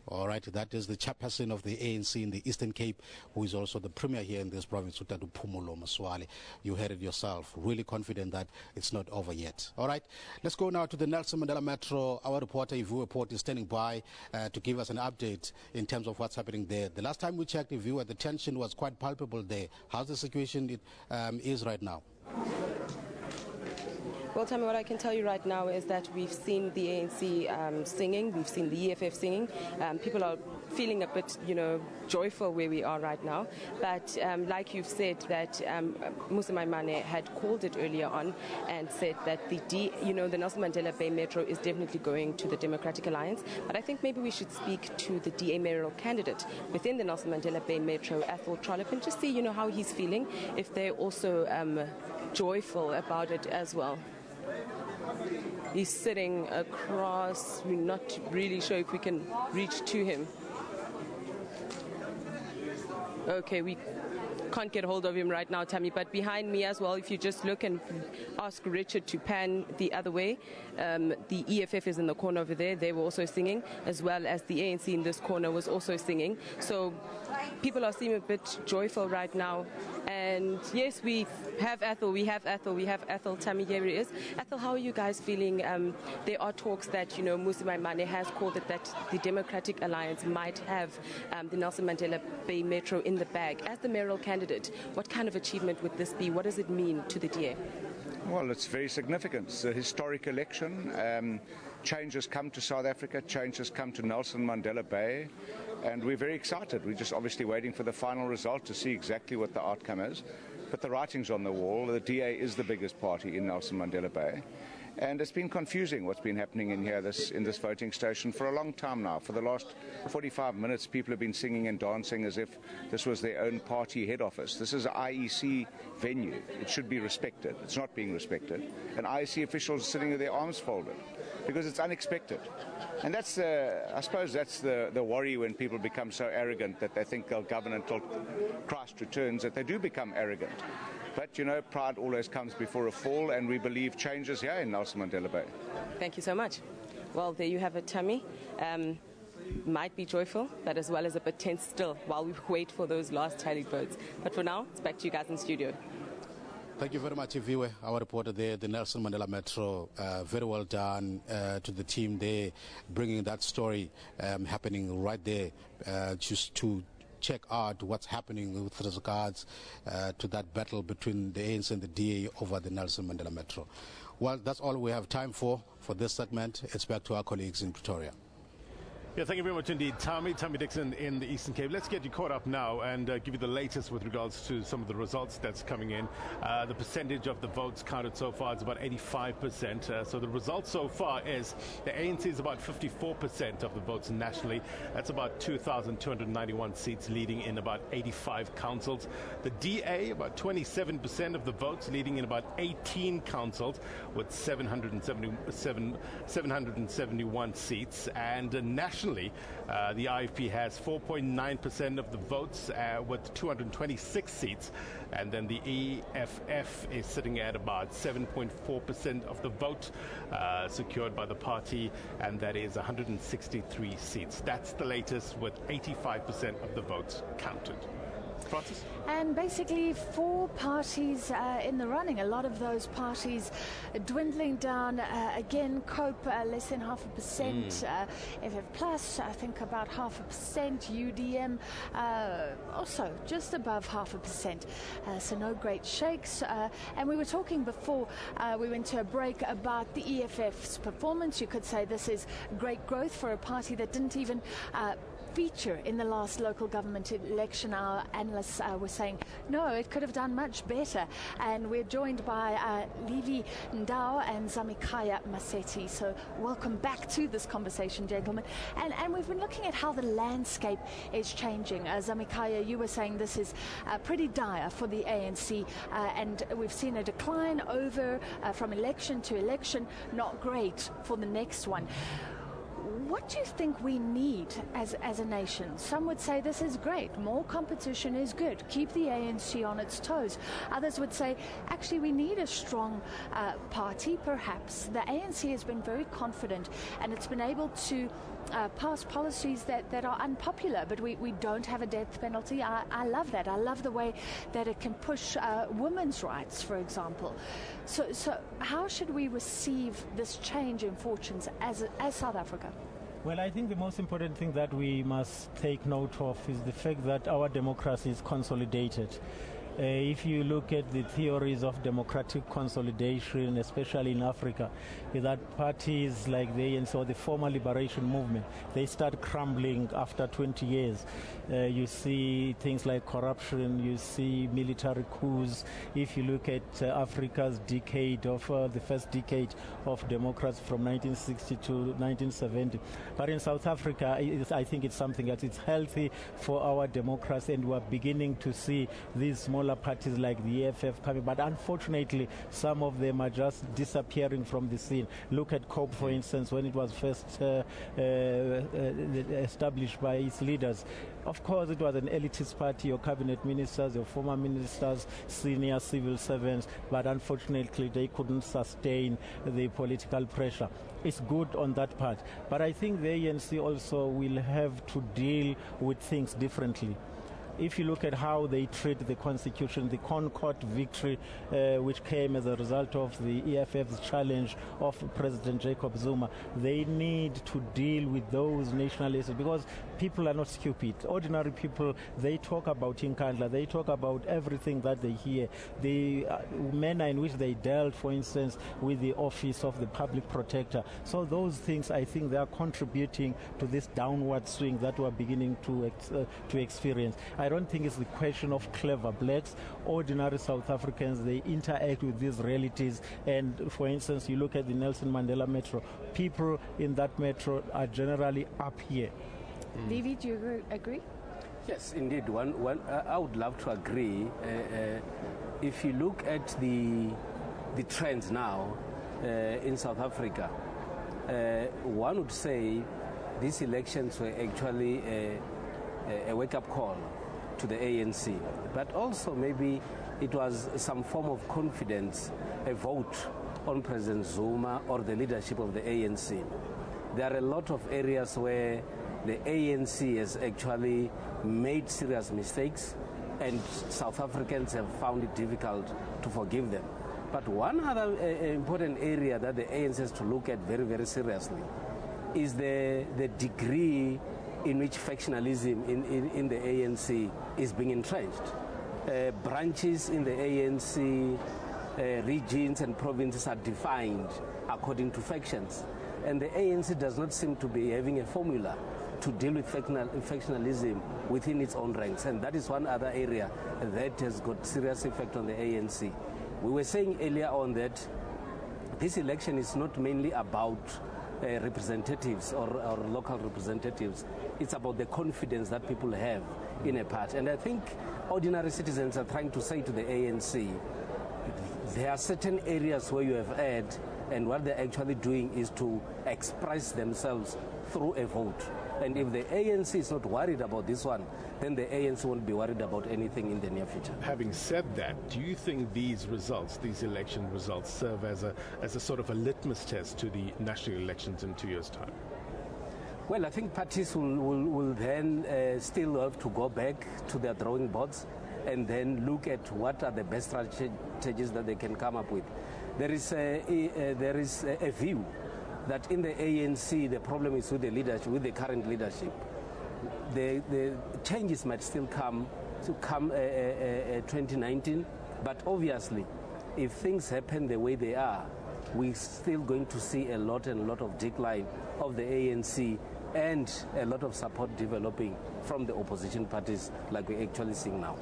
S29: All right. That is the chairperson of the ANC in the Eastern Cape, who is also the premier here in this province, Utadu Phumulo Maswale. You heard it yourself. Really confident that it's not over yet. All right. Let's go now to the Nelson Mandela Metro. Our reporter, Ivu Report, is standing by to give us an update in terms of what's happening there. The last time we checked, Ivu, the tension was quite palpable there. How's the situation is right now?
S5: Well, Tammy, what I can tell you right now is that we've seen the ANC singing, we've seen the EFF singing. People are feeling a bit, joyful where we are right now. But like you've said, that Musa Maimane had called it earlier on and said that the Nelson Mandela Bay Metro is definitely going to the Democratic Alliance. But I think maybe we should speak to the DA mayoral candidate within the Nelson Mandela Bay Metro, Athol Trollip, and just see, how he's feeling, if they're also joyful about it as well. He's sitting across. We're not really sure if we can reach to him. Okay, we can't get hold of him right now, Tammy, but behind me as well, if you just look and ask Richard to pan the other way, the EFF is in the corner over there. They were also singing, as well as the ANC in this corner was also singing. So people are seeming a bit joyful right now. And yes, we have Athol, Tammy, here he is. Athol, how are you guys feeling? There are talks that, Musa Maimane has called it that the Democratic Alliance might have the Nelson Mandela Bay Metro in the bag. As the mayoral candidate, what kind of achievement would this be? What does it mean to the DA?
S13: Well, it's very significant. It's a historic election. Change has come to South Africa. Change has come to Nelson Mandela Bay. And we're very excited. We're just obviously waiting for the final result to see exactly what the outcome is. But the writing's on the wall. The DA is the biggest party in Nelson Mandela Bay. And it's been confusing what's been happening in here, in this voting station, for a long time now. For the last 45 minutes, people have been singing and dancing as if this was their own party head office. This is an IEC venue. It should be respected. It's not being respected. And IEC officials are sitting with their arms folded because it's unexpected. And that's, I suppose that's the worry when people become so arrogant that they think they'll govern until Christ returns, that they do become arrogant. But, pride always comes before a fall, and we believe change is here in Nelson Mandela Bay.
S5: Thank you so much. Well, there you have it, Tammy. Might be joyful, but as well as a bit tense still while we wait for those last tallied votes. But for now, it's back to you guys in studio.
S29: Thank you very much, Iviwe, our reporter there, the Nelson Mandela Metro. Very well done to the team there, bringing that story happening right there, just to check out what's happening with regards to that battle between the ANC and the DA over the Nelson Mandela Metro. Well, that's all we have time for this segment. It's back to our colleagues in Pretoria.
S12: Yeah, thank you very much indeed, Tommy Dixon in the Eastern Cape. Let's get you caught up now and give you the latest with regards to some of the results that's coming in. The percentage of the votes counted so far is about 85%. So the result so far is the ANC is about 54% of the votes nationally. That's about 2,291 seats, leading in about 85 councils. The DA, about 27% of the votes, leading in about 18 councils with 771 seats. And nationally, the IFP has 4.9% of the votes with 226 seats, and then the EFF is sitting at about 7.4% of the vote secured by the party, and that is 163 seats. That's the latest, with 85% of the votes counted. Francis?
S1: And basically 4 parties in the running. A lot of those parties dwindling down. Again, COPE less than 0.5%. FF Plus, I think about 0.5%. UDM also just above 0.5%. So no great shakes. And we were talking before we went to a break about the EFF's performance. You could say this is great growth for a party that didn't even feature in the last local government election. Our analysts were saying, no, it could have done much better. And we're joined by Levi Ndao and Zamikaya Maseti. So welcome back to this conversation, gentlemen. And we've been looking at how the landscape is changing. Zamikaya, you were saying this is pretty dire for the ANC, and we've seen a decline over from election to election. Not great for the next one. What do you think we need as a nation? Some would say this is great. More competition is good. Keep the ANC on its toes. Others would say, actually, we need a strong party, perhaps. The ANC has been very confident, and it's been able to pass policies that are unpopular, but we don't have a death penalty. I love that. I love the way that it can push women's rights, for example. So how should we receive this change in fortunes as South Africa?
S6: Well, I think the most important thing that we must take note of is the fact that our democracy is consolidated. If you look at the theories of democratic consolidation, especially in Africa, that parties like the ANC or the former liberation movement, they start crumbling after 20 years. You see things like corruption, you see military coups. If you look at Africa's decade of the first decade of democracy from 1960 to 1970. But in South Africa, I think it's something that it's healthy for our democracy, and we're beginning to see these small parties like the EFF coming, but unfortunately some of them are just disappearing from the scene. Look at COPE, for instance, when it was first established by its leaders. Of course, it was an elitist party, your cabinet ministers, your former ministers, senior civil servants, but unfortunately they couldn't sustain the political pressure. It's good on that part, but I think the ANC also will have to deal with things differently. If you look at how they treat the Constitution, the Concord victory, which came as a result of the EFF's challenge of President Jacob Zuma, they need to deal with those nationalists, because people are not stupid. Ordinary people, they talk about Inkandla, they talk about everything that they hear. The manner in which they dealt, for instance, with the office of the public protector. So those things, I think they are contributing to this downward swing that we're beginning to experience. I don't think it's the question of clever blacks. Ordinary South Africans, they interact with these realities. And for instance, you look at the Nelson Mandela Metro. People in that metro are generally up here.
S1: Vivi, do you agree?
S4: Yes, indeed. I would love to agree. If you look at the trends now in South Africa, one would say these elections were actually a wake-up call to the ANC, but also maybe it was some form of confidence, a vote on President Zuma or the leadership of the ANC. There are a lot of areas where the ANC has actually made serious mistakes, and South Africans have found it difficult to forgive them. But one other important area that the ANC has to look at very, very seriously is the degree in which factionalism in the ANC is being entrenched. Branches in the ANC, regions and provinces are defined according to factions. And the ANC does not seem to be having a formula to deal with factionalism within its own ranks. And that is one other area that has got serious effect on the ANC. We were saying earlier on that this election is not mainly about representatives or local representatives. It's about the confidence that people have in a party. And I think ordinary citizens are trying to say to the ANC, there are certain areas where you have erred, and what they're actually doing is to express themselves through a vote. And if the ANC is not worried about this one, then the ANC won't be worried about anything in the near future.
S12: Having said that, do you think these results, these election results, serve as a sort of a litmus test to the national elections in 2 years' time?
S4: Well, I think parties will then still have to go back to their drawing boards and then look at what are the best strategies that they can come up with. There is a view that in the ANC the problem is with the leadership, with the current leadership. The changes might still come 2019, but obviously if things happen the way they are, we're still going to see a lot of decline of the ANC and a lot of support developing from the opposition parties like we're actually seeing now.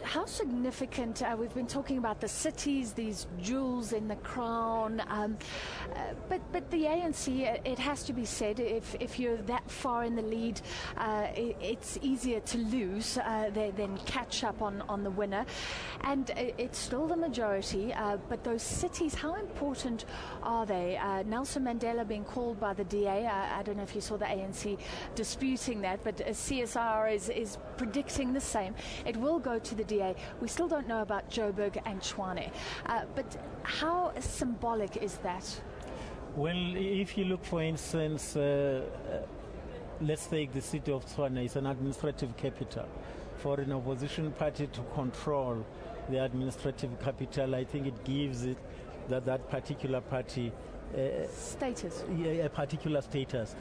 S1: How significant, we've been talking about the cities, these jewels in the crown, but the ANC, it has to be said, if you're that far in the lead, it's easier to lose than catch up on the winner. And it's still the majority, but those cities, how important are they? Nelson Mandela being called by the DA, I don't know if you saw the ANC disputing that, but CSR is predicting the same. It will go to the DA. We still don't know about Joburg and Tshwane. But how symbolic is that?
S6: Well, if you look, for instance, let's take the city of Tshwane. It's an administrative capital. For an opposition party to control the administrative capital, I think it gives it that particular party
S1: status.
S6: Yeah, a particular status.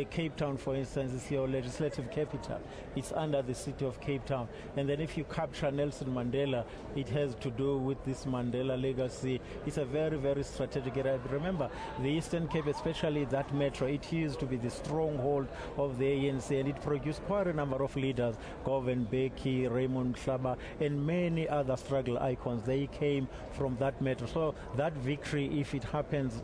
S6: Cape Town, for instance, is your legislative capital. It's under the city of Cape Town. And then if you capture Nelson Mandela, it has to do with this Mandela legacy. It's a very, very strategic area. Remember, the Eastern Cape, especially that metro, it used to be the stronghold of the ANC, and it produced quite a number of leaders, Govan Beki, Raymond Klaba, and many other struggle icons. They came from that metro. So that victory, if it happens,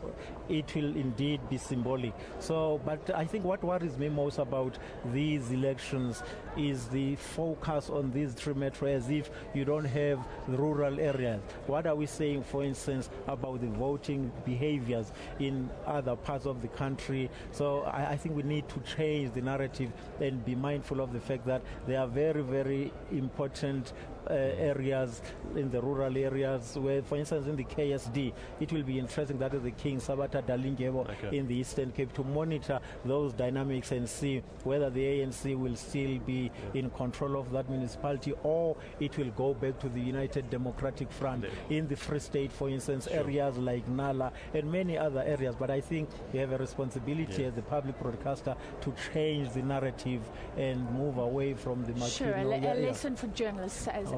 S6: it will indeed be symbolic. So, but I think what worries me most about these elections is the focus on these three metro, as if you don't have the rural areas. What are we saying, for instance, about the voting behaviors in other parts of the country? So I think we need to change the narrative and be mindful of the fact that there are very, very important areas in the rural areas where, for instance, in the KSD, it will be interesting, that is the King Sabata Dalingebo in the Eastern Cape, to monitor those dynamics and see whether the ANC will still be in control of that municipality, or it will go back to the United Democratic Front in the Free State, for instance, areas like Nala and many other areas. But I think we have a responsibility as the public broadcaster to change the narrative and move away from the
S1: Sure, a lesson for journalists as well.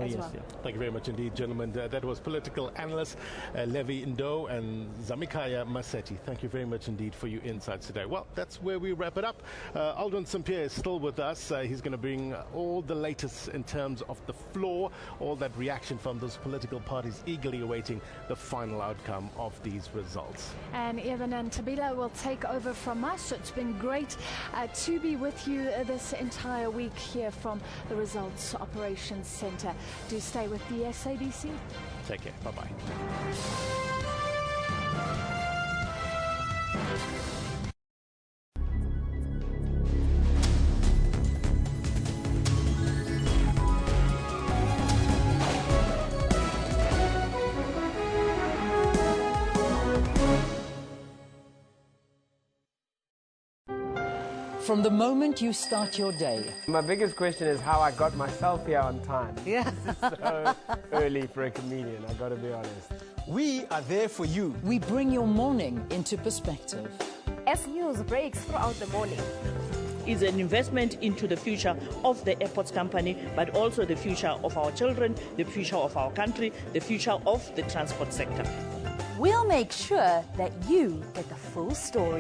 S12: Thank you very much indeed, gentlemen. That was political analyst Levi Ndo and Zamikaya Masetti. Thank you very much indeed for your insights today. Well, that's where we wrap it up. Aldrin St. Pierre is still with us. He's going to bring all the latest in terms of the floor, all that reaction from those political parties eagerly awaiting the final outcome of these results.
S1: And Evan and Tabila will take over from us. It's been great to be with you this entire week here from the Results Operations Centre. Do stay with the SABC.
S12: Take care. Bye-bye.
S3: From the moment you start your day.
S7: My biggest question is how I got myself here on time.
S3: Yeah.
S7: This is so early for a comedian, I gotta be honest.
S3: We are there for you. We bring your morning into perspective.
S15: As news breaks throughout the morning.
S16: Is an investment into the future of the airports company, but also the future of our children, the future of our country, the future of the transport sector.
S15: We'll make sure that you get the full story.